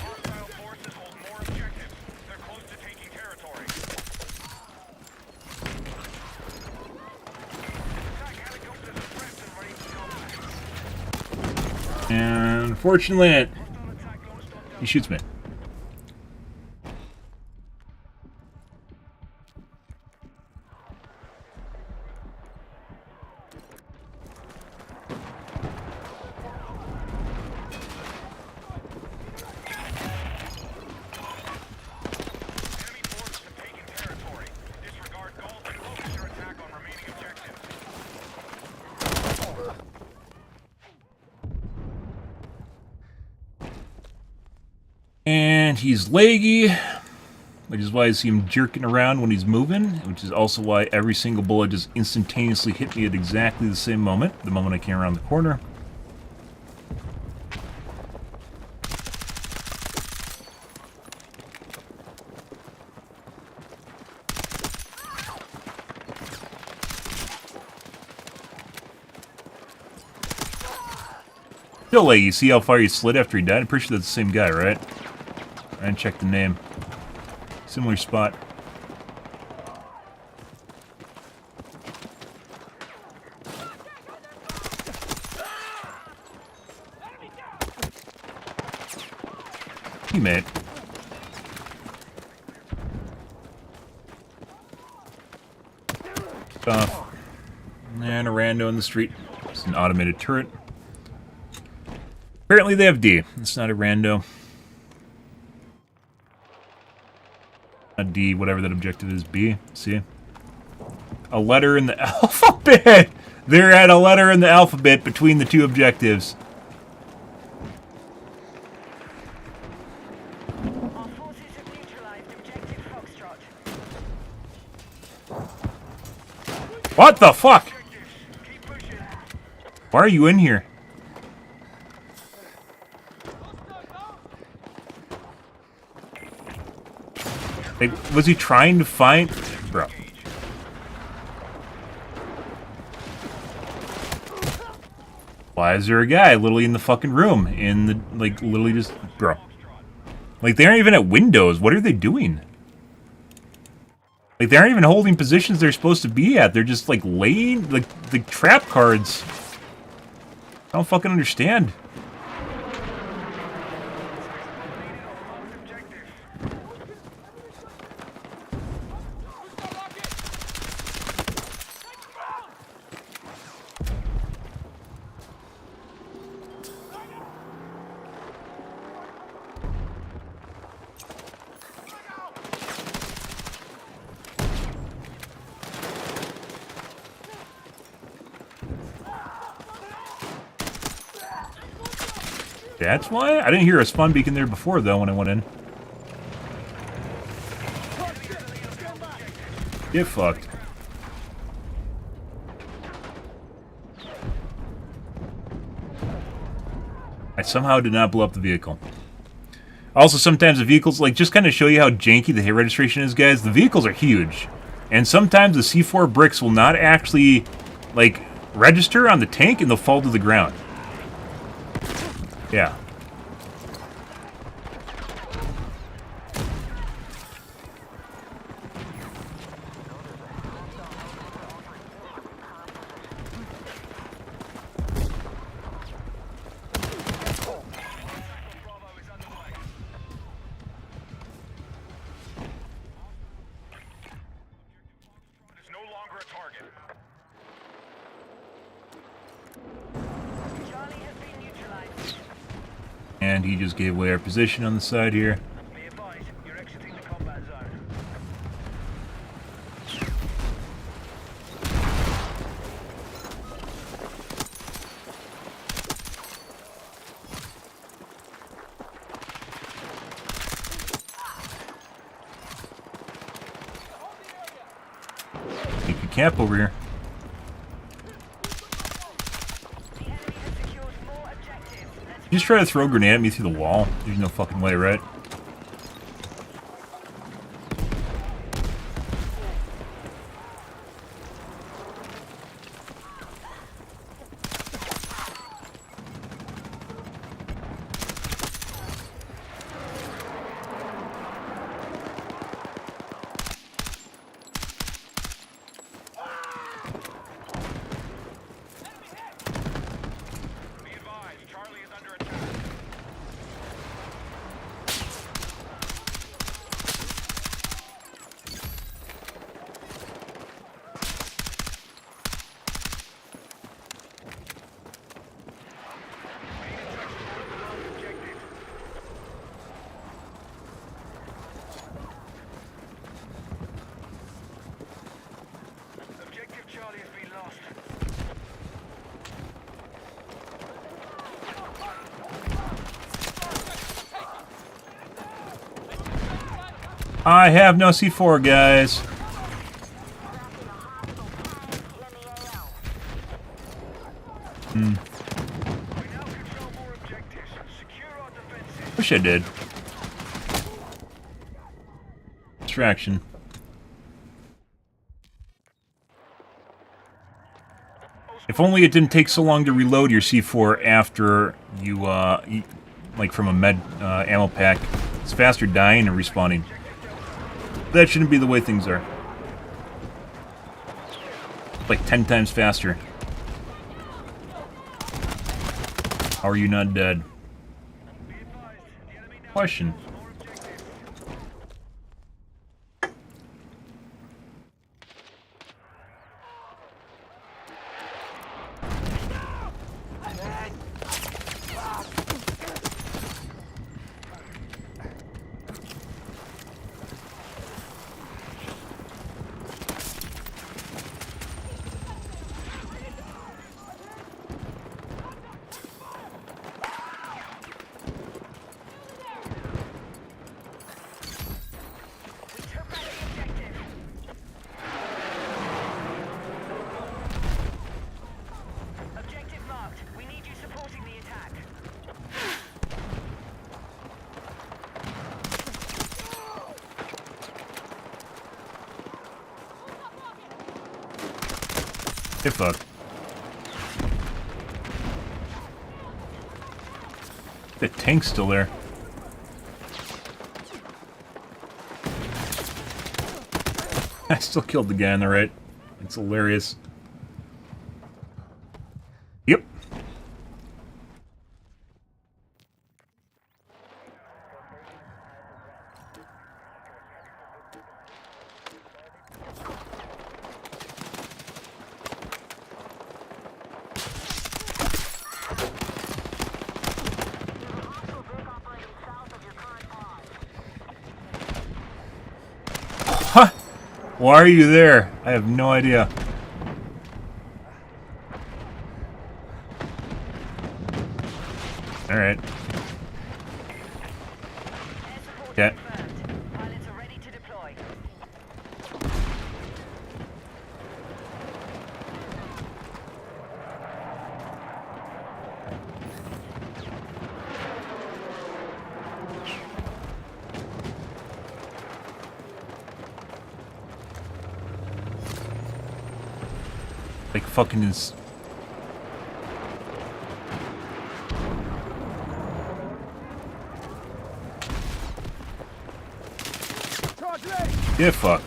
[SPEAKER 2] Hostile forces hold more objectives. They're close to taking territory. Attack helicopters are prepped and ready for combat.
[SPEAKER 1] And unfortunately,
[SPEAKER 2] Hostile attack launched on
[SPEAKER 1] he shoots me.
[SPEAKER 2] Enemy forces have taken territory. Disregard gold and focus your attack on remaining objectives.
[SPEAKER 1] And he's leggy, which is why I see him jerking around when he's moving, which is also why every single bullet just instantaneously hit me at exactly the same moment, the moment I came around the corner. Still leggy, see how far he slid after he died? I'm pretty sure that's the same guy, right? I didn't check the name. Similar spot. Teammate. Stuff. And a rando in the street. It's an automated turret. Apparently they have D. It's not a rando. A D, whatever that objective is. B. C. A letter in the alphabet! They're at a letter in the alphabet between the two objectives.
[SPEAKER 3] Our forces have neutralized objective Foxtrot.
[SPEAKER 1] What the fuck? Why are you in here? Like, was he trying to find... Bro. Why is there a guy literally in the fucking room? In the, like, literally just... Bro. Like, they aren't even at windows. What are they doing? Like, they aren't even holding positions they're supposed to be at. They're just, like, laying... Like, the trap cards. I don't fucking understand. That's why? I didn't hear a spawn beacon there before, though, when I went in. Get fucked. I somehow did not blow up the vehicle. Also, sometimes the vehicles, like, just kind of show you how janky the hit registration is, guys. The vehicles are huge. And sometimes the C4 bricks will not actually, like, register on the tank and they'll fall to the ground. Yeah.
[SPEAKER 2] Is no longer a target.
[SPEAKER 3] Charlie has been neutralized.
[SPEAKER 1] And he just gave away our position on the side here.
[SPEAKER 2] Be advised, you're exiting the combat zone.
[SPEAKER 1] Keep your camp over here.
[SPEAKER 3] The enemy has secured more objectives. Let's
[SPEAKER 1] You just try to throw a grenade at me through the wall. There's no fucking way, right?
[SPEAKER 2] Be advised, Charlie is under attack. Objective Charlie has been lost.
[SPEAKER 1] I have no C4, guys.
[SPEAKER 2] We now control more objectives. Secure our defenses.
[SPEAKER 1] Wish I did. Distraction. If only it didn't take so long to reload your C4 after you, like from a med ammo pack. It's faster dying and respawning. That shouldn't be the way things are. Like 10 times faster. How are you not dead? Question.
[SPEAKER 3] Objective marked. We need you supporting the attack.
[SPEAKER 1] Get fucked. The tank's still there. I still killed the guy on the right. It's hilarious. Yep. Huh? Why are you there? I have no idea. Alright. Okay.
[SPEAKER 3] Confirmed. Pilots are ready to deploy.
[SPEAKER 1] Like fucking is.
[SPEAKER 4] Charge ready.
[SPEAKER 1] Yeah, fuck.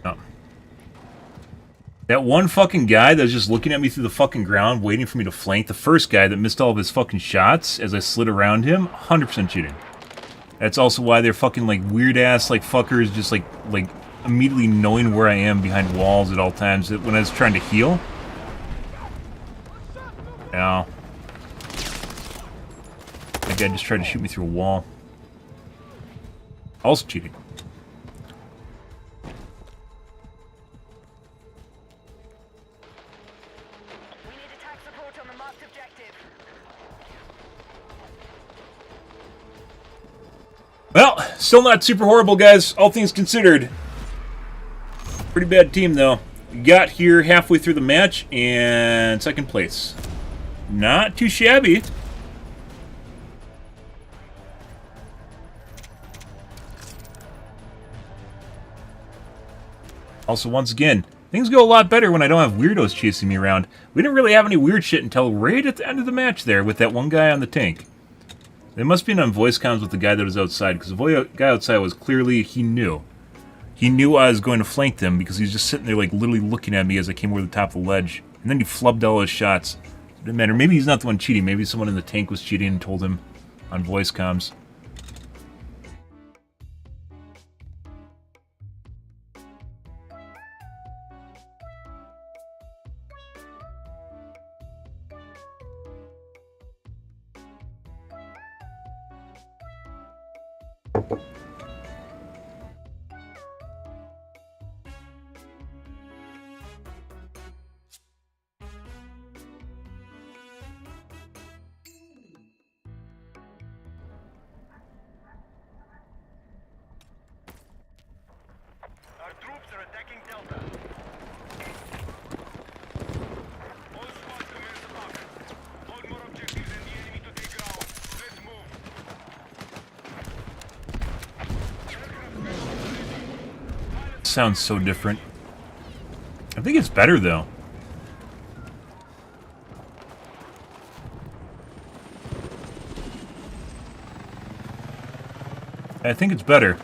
[SPEAKER 1] No. That one fucking guy that was just looking at me through the fucking ground, waiting for me to flank, the first guy that missed all of his fucking shots as I slid around him, 100% cheating. That's also why they're fucking, like, weird-ass, like, fuckers just, like, immediately knowing where I am behind walls at all times when I was trying to heal. Ow. That guy just tried to shoot me through a wall. Also cheating.
[SPEAKER 3] We need attack support on the marked objective.
[SPEAKER 1] Well, still not super horrible, guys, all things considered. Pretty bad team, though. Got here halfway through the match, and second place. Not too shabby. Also, once again, things go a lot better when I don't have weirdos chasing me around. We didn't really have any weird shit until right at the end of the match there with that one guy on the tank. They must have been on voice comms with the guy that was outside, because the guy outside was clearly, he knew. He knew I was going to flank them because he was just sitting there, like, literally looking at me as I came over the top of the ledge. And then he flubbed all his shots. It didn't matter. Maybe he's not the one cheating. Maybe someone in the tank was cheating and told him on voice comms.
[SPEAKER 2] Our troops are attacking Delta. All squads commence attack. Hold more objectives and the enemy to take ground. Let's move.
[SPEAKER 1] Sounds so different. I think it's better, though. I think it's better.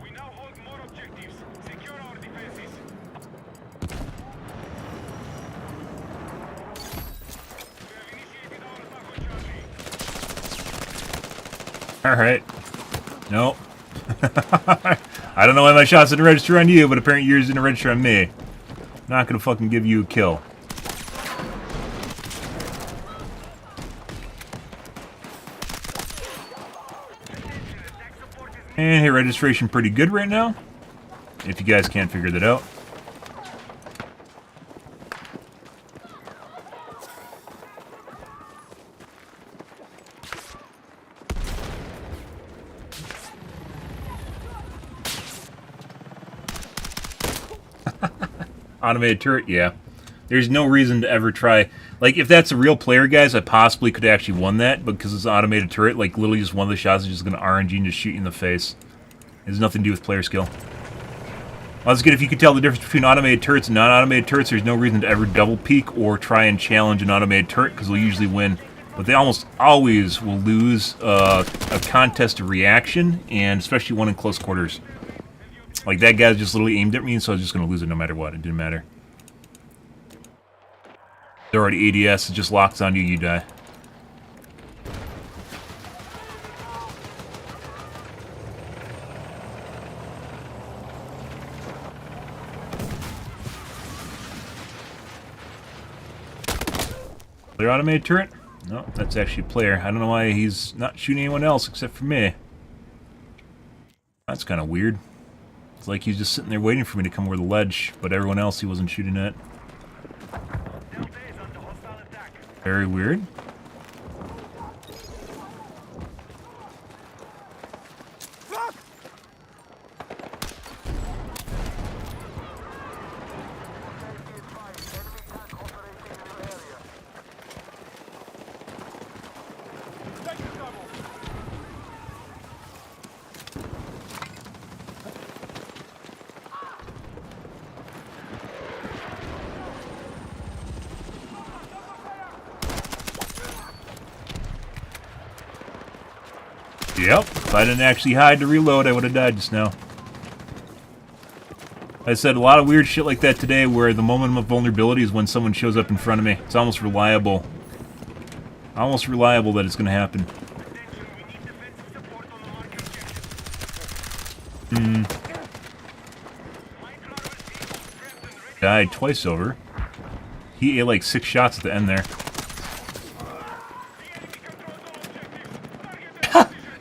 [SPEAKER 2] We now hold more objectives. Secure our defenses. We have initiated our attack on Charlie.
[SPEAKER 1] Alright. No. I don't know why my shots didn't register on you, but apparently yours didn't register on me. Not gonna fucking give you a kill. And hit registration pretty good right now. If you guys can't figure that out. Automated turret, yeah. There's no reason to ever try. Like, if that's a real player, guys, I possibly could have actually won that, but because it's an automated turret, like, literally just one of the shots is just going to RNG and just shoot you in the face. It has nothing to do with player skill. Once again, if you could tell the difference between automated turrets and non-automated turrets, there's no reason to ever double peek or try and challenge an automated turret, because they'll usually win. But they almost always will lose a contest of reaction, and especially one in close quarters. Like, that guy just literally aimed at me, so I was just going to lose it no matter what. It didn't matter. They're already ADS, it just locks on you, you die. Player automated turret? No, that's actually a player. I don't know why he's not shooting anyone else except for me. That's kind of weird. It's like he's just sitting there waiting for me to come over the ledge, but everyone else he wasn't shooting at. Very weird. Yep, if I didn't actually hide to reload, I would have died just now. I said a lot of weird shit like that today where the moment of vulnerability is when someone shows up in front of me. It's almost reliable. Almost reliable that it's going to happen. Died twice over. He ate like 6 shots at the end there.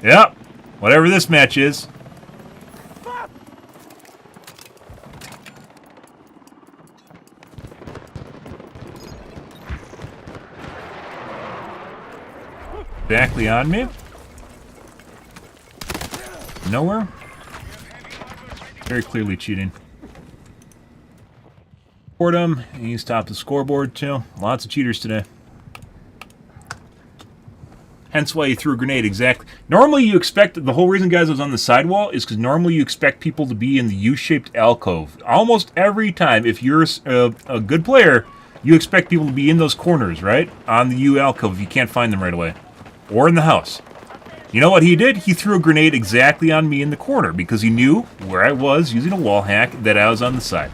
[SPEAKER 1] Yep, whatever this match is. Exactly on me. Nowhere. Very clearly cheating. Fordham, he's topped the scoreboard too. Lots of cheaters today. Hence why he threw a grenade, exactly. Normally you expect, the whole reason guys I was on the sidewall is because normally you expect people to be in the U-shaped alcove. Almost every time, if you're a good player, you expect people to be in those corners, right? On the U alcove if you can't find them right away. Or in the house. You know what he did? He threw a grenade exactly on me in the corner because he knew where I was using a wall hack that I was on the side.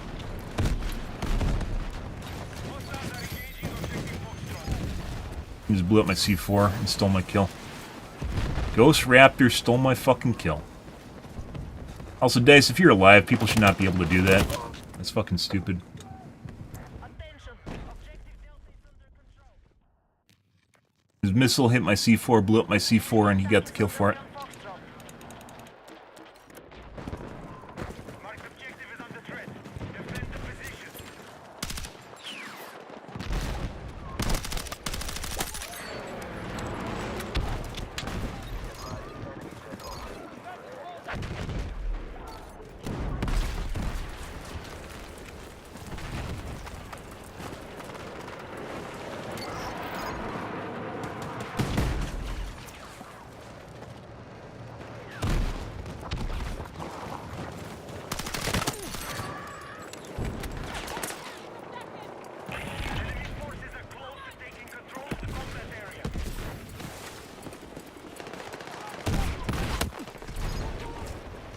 [SPEAKER 1] He just blew up my C4 and stole my kill. Ghost Raptor stole my fucking kill. Also, Dice, if you're alive, people should not be able to do that. That's fucking stupid. His missile hit my C4, blew up my C4, and he got the kill for it.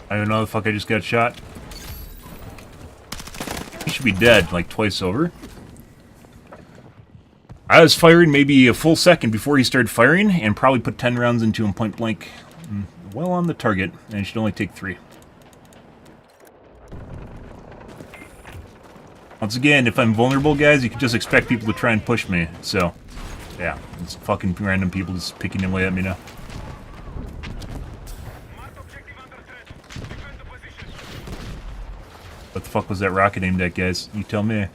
[SPEAKER 1] I don't know the fuck I just got shot. He should be dead, like twice over. I was firing maybe a full second before he started firing, and probably put 10 rounds into him point blank. Well on the target, and it should only take 3. Once again, if I'm vulnerable, guys, you can just expect people to try and push me. So, yeah, it's fucking random people just picking away at me now. What the fuck was that rocket aimed at, guys? You tell me.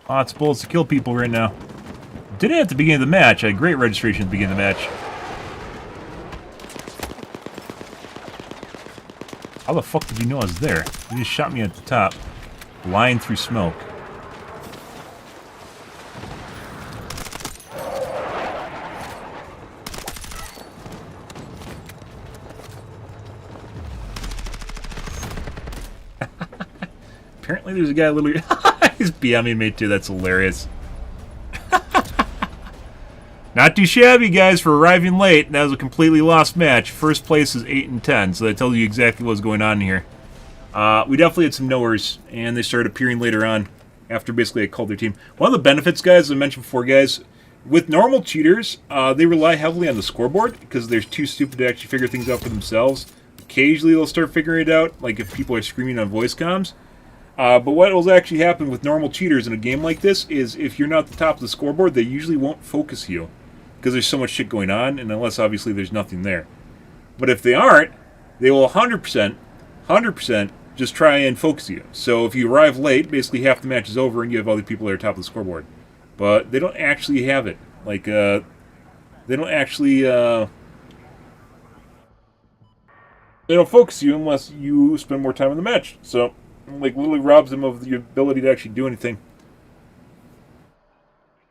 [SPEAKER 1] Lots of bullets to kill people right now. Did it at the beginning of the match. I had great registration at the beginning of the match. How the fuck did you know I was there? You just shot me at the top. Lying through smoke. Apparently there's a guy literally... He's BMing me too, that's hilarious. Not too shabby, guys, for arriving late. That was a completely lost match. First place is 8 and 10, so that tells you exactly what's going on here. We definitely had some knowers, and they started appearing later on after basically I called their team. One of the benefits, guys, as I mentioned before, guys, With normal cheaters, they rely heavily on the scoreboard because they're too stupid to actually figure things out for themselves. Occasionally, they'll start figuring it out, like if people are screaming on voice comms. But what will actually happen with normal cheaters in a game like this is if you're not the top of the scoreboard, they usually won't focus you because there's so much shit going on, and unless obviously there's nothing there. But if they aren't, they will 100% just try and focus you. So if you arrive late, basically half the match is over and you have other people that are top of the scoreboard. But they don't actually have it. Like, they don't actually, they don't focus you unless you spend more time in the match. So, like, literally robs them of the ability to actually do anything.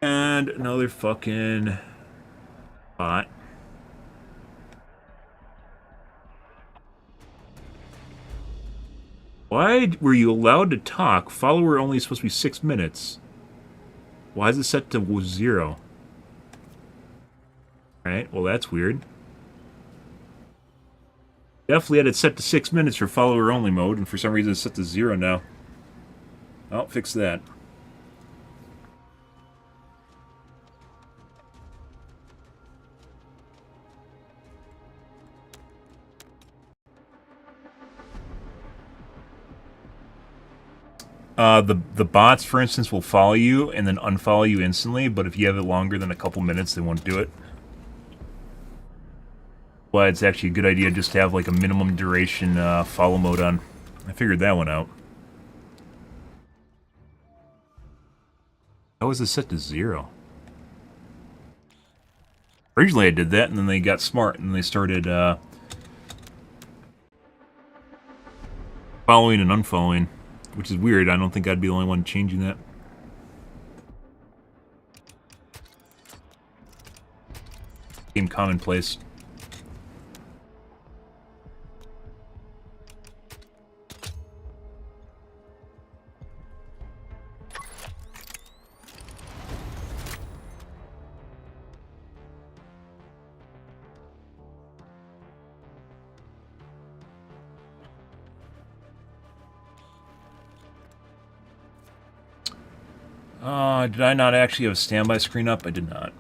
[SPEAKER 1] And another fucking bot. Why were you allowed to talk? Follower only supposed to be 6 minutes. Why is it set to 0? Alright, well that's weird. Definitely had it set to 6 minutes for follower only mode, and for some reason it's set to 0 now. I'll fix that. The bots, for instance, will follow you and then unfollow you instantly, but if you have it longer than a couple minutes, they won't do it. Why it's actually a good idea just to have like a minimum duration follow mode on. I figured that one out. How was this set to 0? Originally I did that, and then they got smart, and they started following and unfollowing. Which is weird. I don't think I'd be the only one changing that. Game commonplace. Did I not actually have a standby screen up? I did not.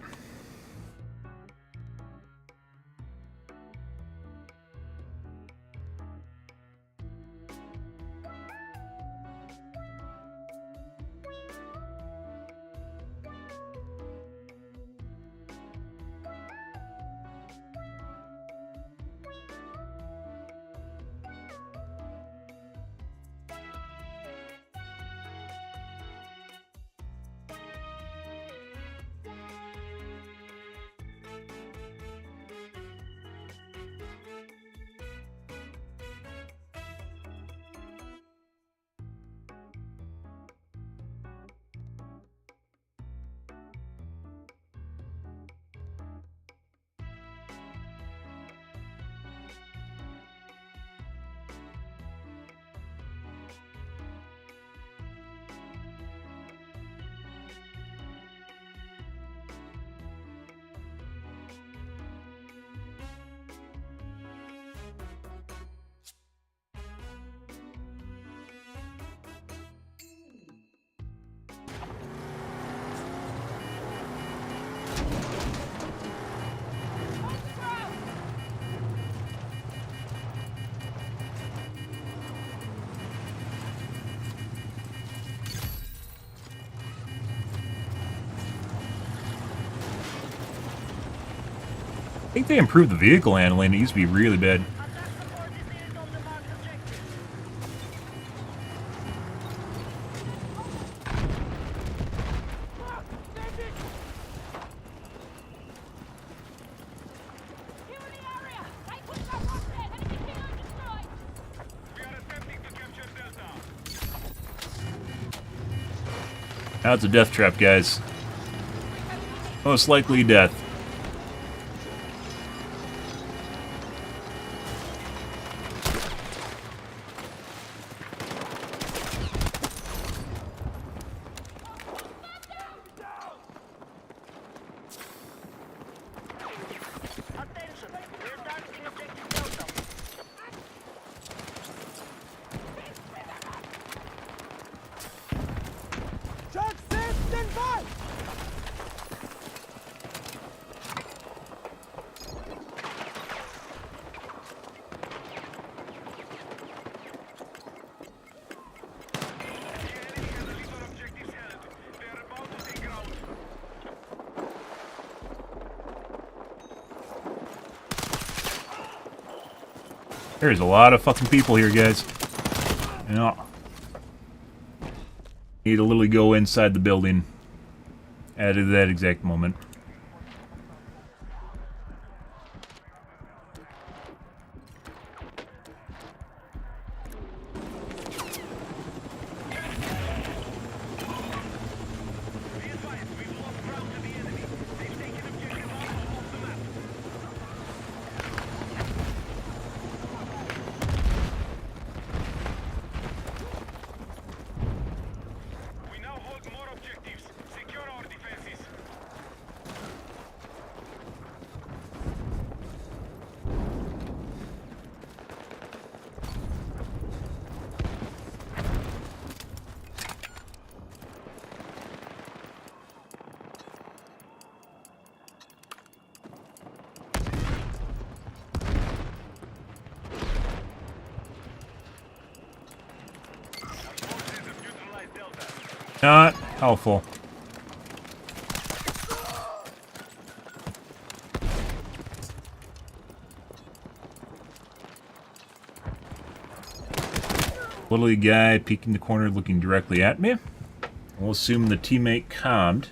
[SPEAKER 1] I think they improved the vehicle handling. It used to be really bad. Now it's a death trap, guys. Most likely death. There's a lot of fucking people here, guys. Yeah. Need to literally go inside the building at that exact moment.
[SPEAKER 2] We now hold more objectives. Secure our defenses. Forces have neutralized Delta.
[SPEAKER 1] Not helpful. Little guy peeking the corner looking directly at me. We'll assume the teammate commed.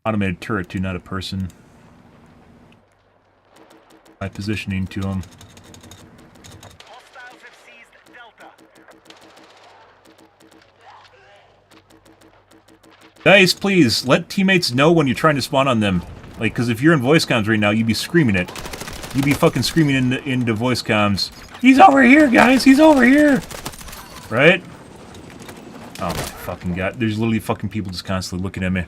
[SPEAKER 1] Automated turret too, not a person. By positioning to him.
[SPEAKER 2] Hostiles have seized Delta.
[SPEAKER 1] Guys, please, let teammates know when you're trying to spawn on them. Like, because if you're in voice comms right now, you'd be screaming it. You'd be fucking screaming into voice comms. He's over here, guys! He's over here! Right? Oh my fucking god. There's literally fucking people just constantly looking at me.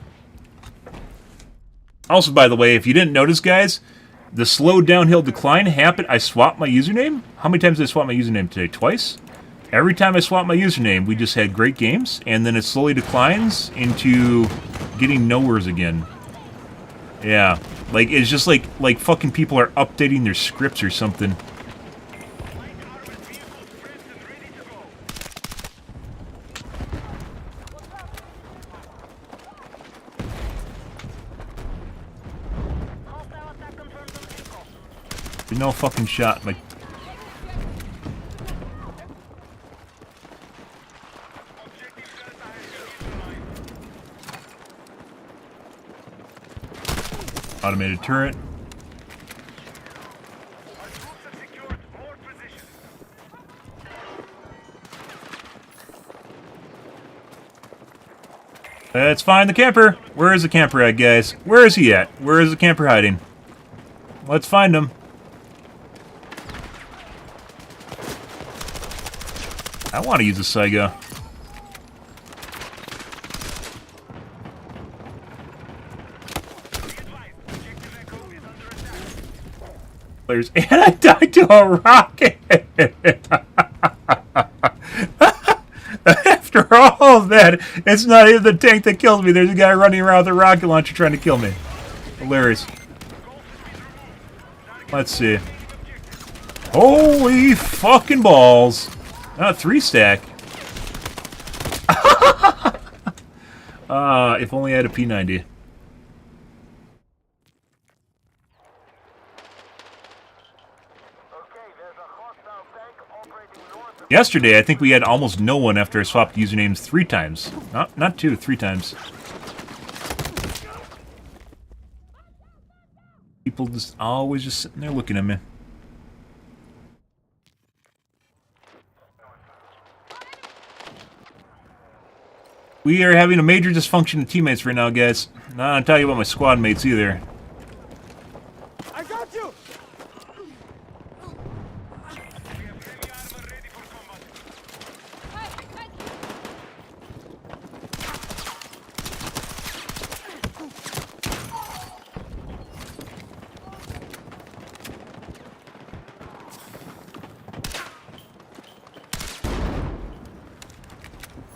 [SPEAKER 1] Also, by the way, if you didn't notice, guys, the slow downhill decline happened. I swapped my username. How many times did I swap my username today? Twice? Every time I swap my username, we just had great games, and then it slowly declines into getting nowheres again. Yeah. Like, it's just like fucking people are updating their scripts or something.
[SPEAKER 2] Light armored vehicles pressed and ready to go.
[SPEAKER 3] Hostile attack confirmed on Echo.
[SPEAKER 1] There's no fucking shot. Like,
[SPEAKER 2] Objective Delta has been neutralized.
[SPEAKER 1] automated turret.
[SPEAKER 2] Our troops have secured more positions.
[SPEAKER 1] Let's find the camper. Where is the camper at, guys? Where is he at? Where is the camper hiding? Let's find him. I want to use a Saiga.
[SPEAKER 2] Be advised, Objective Echo is under attack.
[SPEAKER 1] Players, and I died to a rocket. After all of that, it's not even the tank that kills me. There's a guy running around with a rocket launcher trying to kill me. Hilarious. Let's see. Holy fucking balls. Not a 3-stack. If only I had a P90. Yesterday, I think we had almost no one after I swapped usernames 3 times. Not 2, 3 times. People just always just sitting there looking at me. We are having a major dysfunction of teammates right now, guys. Not gonna tell you about my squad mates either.
[SPEAKER 4] I got you!
[SPEAKER 2] We have heavy armor ready for combat.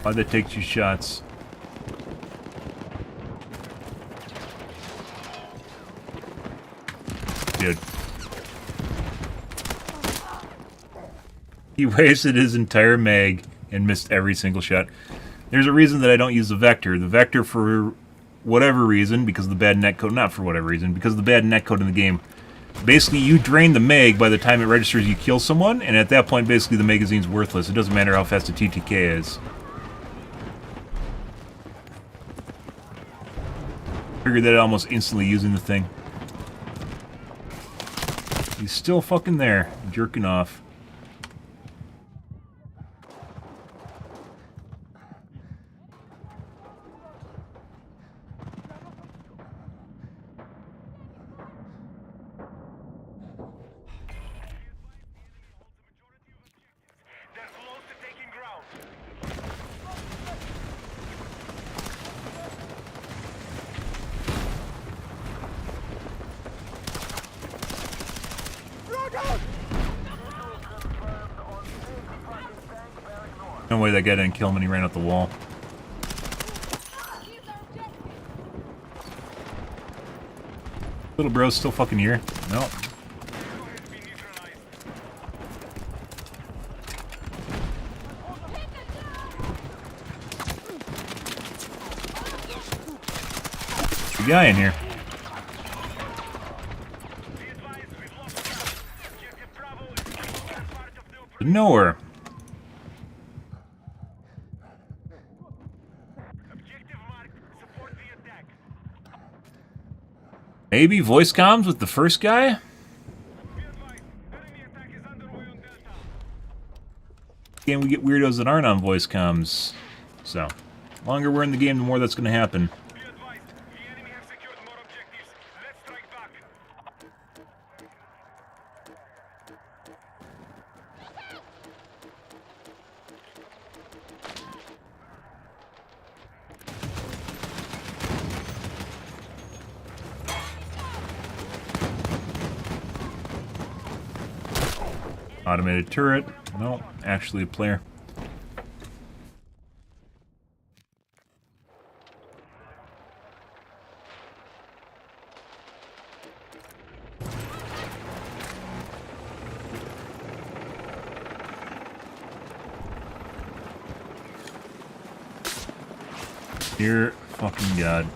[SPEAKER 1] Why'd they take 2 shots? Dude. He wasted his entire mag and missed every single shot. There's a reason that I don't use the Vector. The Vector, for whatever reason, because of the bad netcode, not for whatever reason, because of the bad netcode in the game, Basically, you drain the mag by the time it registers you kill someone, and at that point, basically, the magazine's worthless. It doesn't matter how fast the TTK is. Figured that almost instantly using the thing. He's still fucking there, jerking off.
[SPEAKER 2] They're close to taking ground.
[SPEAKER 1] No way that guy didn't kill him when he ran up the wall. Little bro's still fucking here. No. The guy in here. Nowhere.
[SPEAKER 2] Objective marked. Support the attack.
[SPEAKER 1] Maybe voice comms with the first guy?
[SPEAKER 2] Be advised. Enemy attack is underway on Delta.
[SPEAKER 1] Can we get weirdos that aren't on voice comms? So, the longer we're in the game, the more that's going to happen.
[SPEAKER 2] Be advised. The enemy have secured more objectives. Let's strike back.
[SPEAKER 1] Automated turret. No, actually a player. Dear fucking God.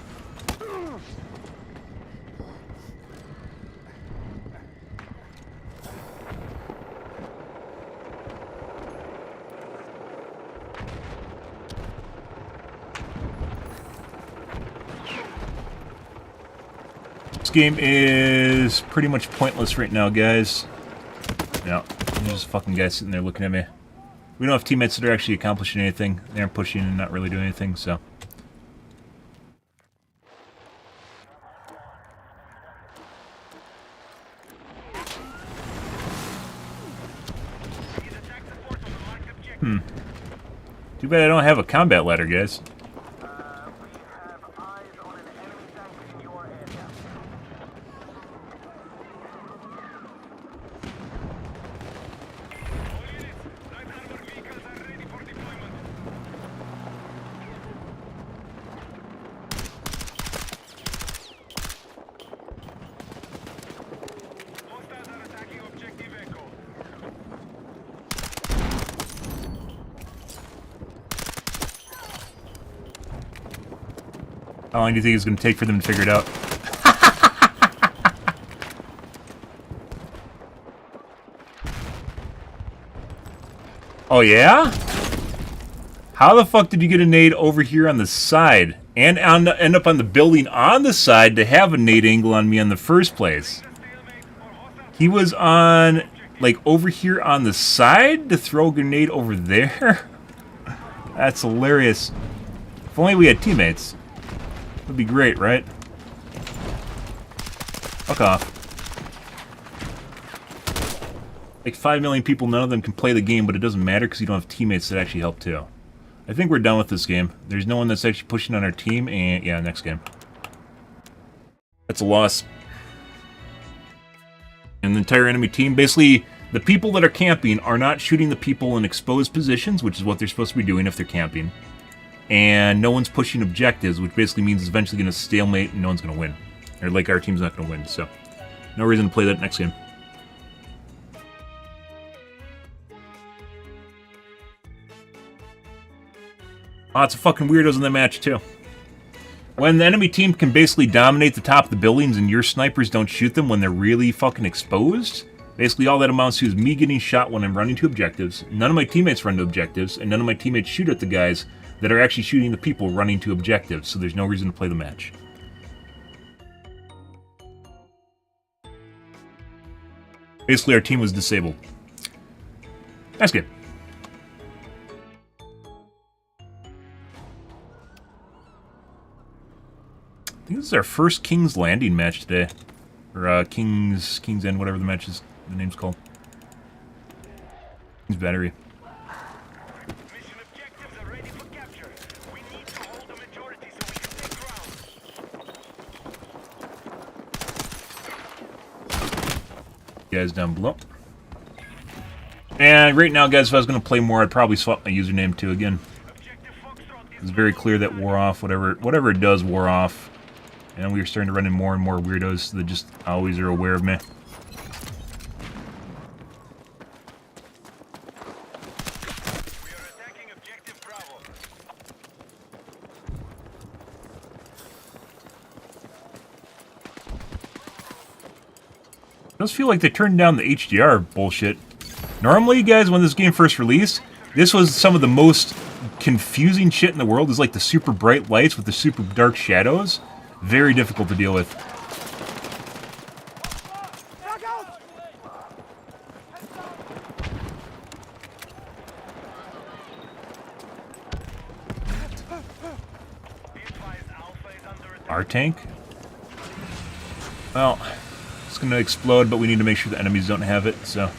[SPEAKER 1] This game is pretty much pointless right now, guys. Yeah, there's just a fucking guy sitting there looking at me. We don't have teammates that are actually accomplishing anything. They aren't pushing and not really doing anything, so. Too bad I don't have a combat ladder, guys.
[SPEAKER 2] We have eyes on an enemy tank in your area. All units, light armored vehicles are ready for deployment. Hostiles are attacking objective Echo.
[SPEAKER 1] How long do you think it's going to take for them to figure it out? Oh, yeah? How the fuck did you get a nade over here on the side? And end up on the building on the side to have a nade angle on me in the first place? He was on, like, over here on the side to throw a grenade over there? That's hilarious. If only we had teammates. Would be great, right? Fuck off. Like 5 million people, none of them can play the game, but it doesn't matter because you don't have teammates that actually help too. I think we're done with this game. There's no one that's actually pushing on our team, and yeah, next game. That's a loss. And the entire enemy team, basically, the people that are camping are not shooting the people in exposed positions, which is what they're supposed to be doing if they're camping. And no one's pushing objectives, which basically means it's eventually going to stalemate and no one's going to win. Or, like, our team's not going to win, so no reason to play that next game. Lots of fucking weirdos in that match, too. When the enemy team can basically dominate the top of the buildings and your snipers don't shoot them when they're really fucking exposed, basically all that amounts to is me getting shot when I'm running to objectives, none of my teammates run to objectives, and none of my teammates shoot at the guys that are actually shooting the people running to objectives, so there's no reason to play the match. Basically, our team was disabled. That's good. I think this is our first King's Landing match today. Or King's End, whatever the match is, the name's called. King's Battery.
[SPEAKER 2] Mission objectives are ready for capture. We need to hold the majority so we can take ground.
[SPEAKER 1] Guys down below. And right now, guys, if I was going to play more, I'd probably swap my username too again. It's very clear that wore off, whatever it does wore off. And we are starting to run in more and more weirdos that just always are aware of me.
[SPEAKER 2] We are attacking objective Bravo.
[SPEAKER 1] It does feel like they turned down the HDR bullshit. Normally, guys, when this game first released, this was some of the most confusing shit in the world. It's like the super bright lights with the super dark shadows. Very difficult to deal with.
[SPEAKER 4] Frag out!
[SPEAKER 1] Our tank? Well, it's going to explode, but we need to make sure the enemies don't have it, so...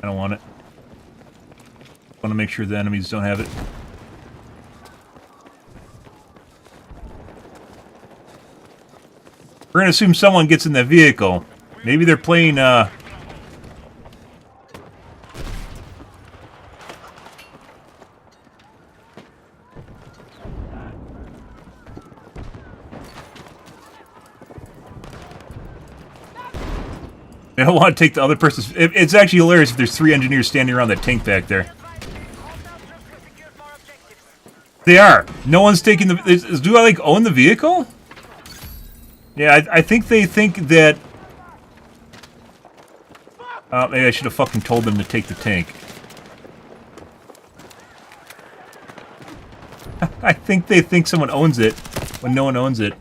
[SPEAKER 1] I don't want it. I want to make sure the enemies don't have it. We're going to assume someone gets in that vehicle. Maybe they're playing, They don't want to take the other person's... It's actually hilarious if there's 3 engineers standing around that tank back there. They are. No one's taking the... Do I, like, own the vehicle? Yeah, I think they think that... maybe I should have fucking told them to take the tank. I think they think someone owns it when no one owns it.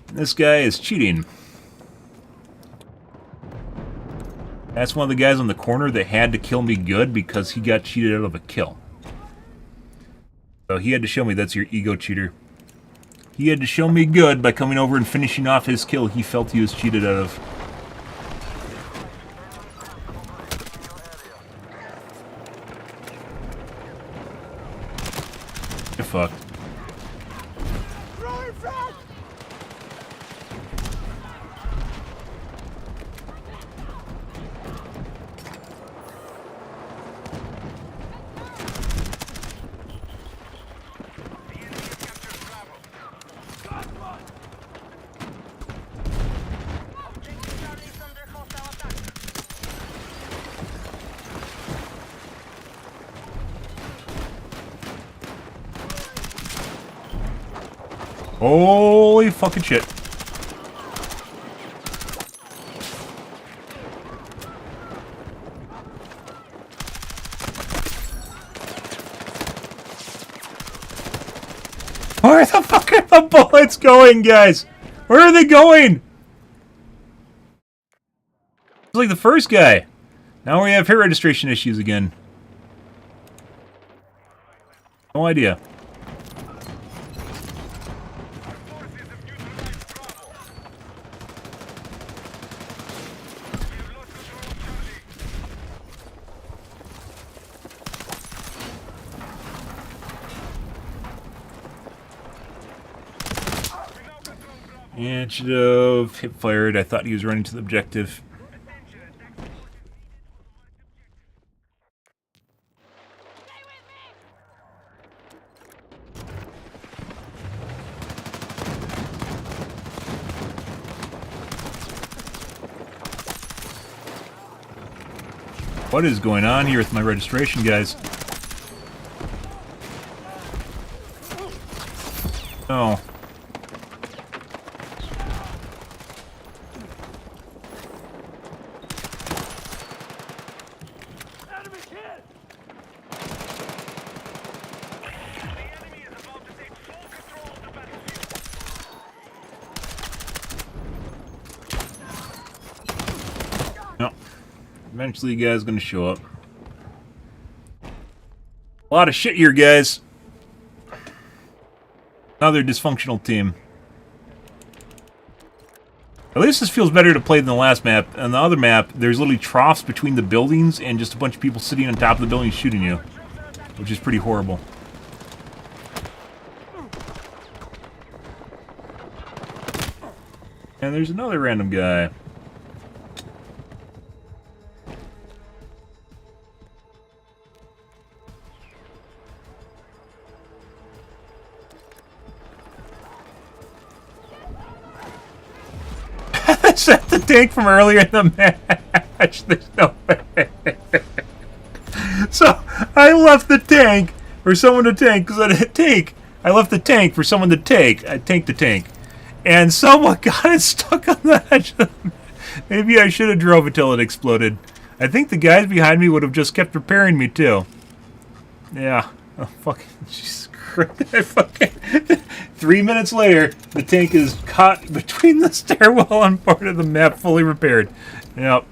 [SPEAKER 1] And this guy is cheating. That's one of the guys on the corner that had to kill me good because he got cheated out of a kill. So he had to show me that's your ego cheater. He had to show me good by coming over and finishing off his kill he felt he was cheated out of. You're fucked.
[SPEAKER 4] Throwing frag!
[SPEAKER 1] Holy fucking shit. Where the fuck are the bullets going, guys? Where are they going? It's like the first guy. Now we have hit registration issues again. No idea. Yeah, it should have hip fired. I thought he was running to the objective. What is going on here with my registration, guys? Oh. No. Eventually, you guys are going to show up. A lot of shit here, guys. Another dysfunctional team. At least this feels better to play than the last map. On the other map, there's literally troughs between the buildings and just a bunch of people sitting on top of the building shooting you. Which is pretty horrible. And there's another random guy. Is that the tank from earlier in the match? There's no way. So, I left the tank for someone to tank, because I didn't tank. I left the tank for someone to take. I tanked the tank. And someone got it stuck on the edge of the... Maybe I should have drove until it exploded. I think the guys behind me would have just kept repairing me, too. Yeah. Oh, fucking... Jesus Christ. Fucking... 3 minutes later, the tank is caught between the stairwell and part of the map, fully repaired. Yep.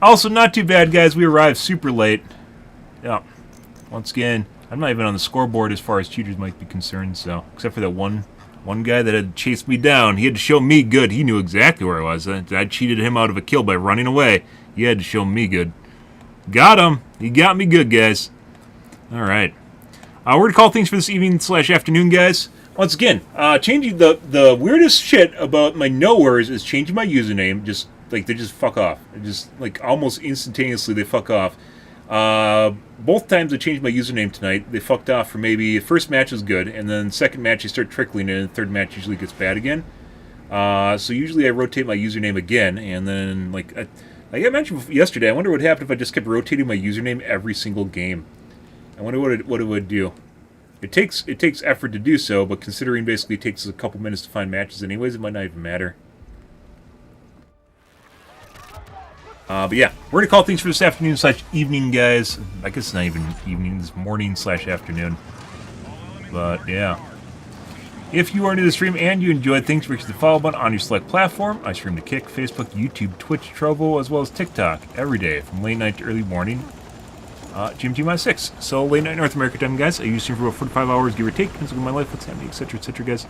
[SPEAKER 1] Also, not too bad, guys. We arrived super late. Yep. Once again, I'm not even on the scoreboard as far as cheaters might be concerned, so... Except for that one guy that had chased me down. He had to show me good. He knew exactly where I was. I cheated him out of a kill by running away. He had to show me good. Got him. He got me good, guys. Alright. We're going to call things for this evening/afternoon, guys. Once again, changing the weirdest shit about my nowheres is changing my username. Just, like, they just fuck off. Just, like, almost instantaneously they fuck off. Both times I changed my username tonight, they fucked off for maybe... The first match was good, and then the second match they start trickling in, and the third match usually gets bad again. So usually I rotate my username again, and then, like I mentioned yesterday, I wonder what happened if I just kept rotating my username every single game. I wonder what it would do. It takes effort to do so, but considering basically it takes a couple minutes to find matches anyways, it might not even matter. But yeah, we're going to call things for this afternoon/evening, guys. I guess it's not even evening, it's morning/afternoon. But yeah. If you are new to the stream and you enjoyed things, make sure to follow button on your select platform. I stream to Kick, Facebook, YouTube, Twitch, Trovo, as well as TikTok every day from late night to early morning. GMT-6. So late night North America time, guys. I usually stream for about 45 hours, give or take. Depends on my life, what's happening, etc., guys.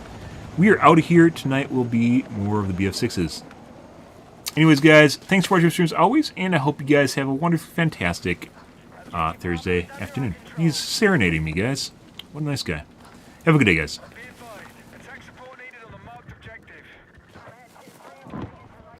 [SPEAKER 1] We are out of here. Tonight will be more of the BF6s. Anyways, guys, thanks for watching the stream as always, and I hope you guys have a wonderful, fantastic Thursday afternoon. He's serenading me, guys. What a nice guy. Have a good day, guys.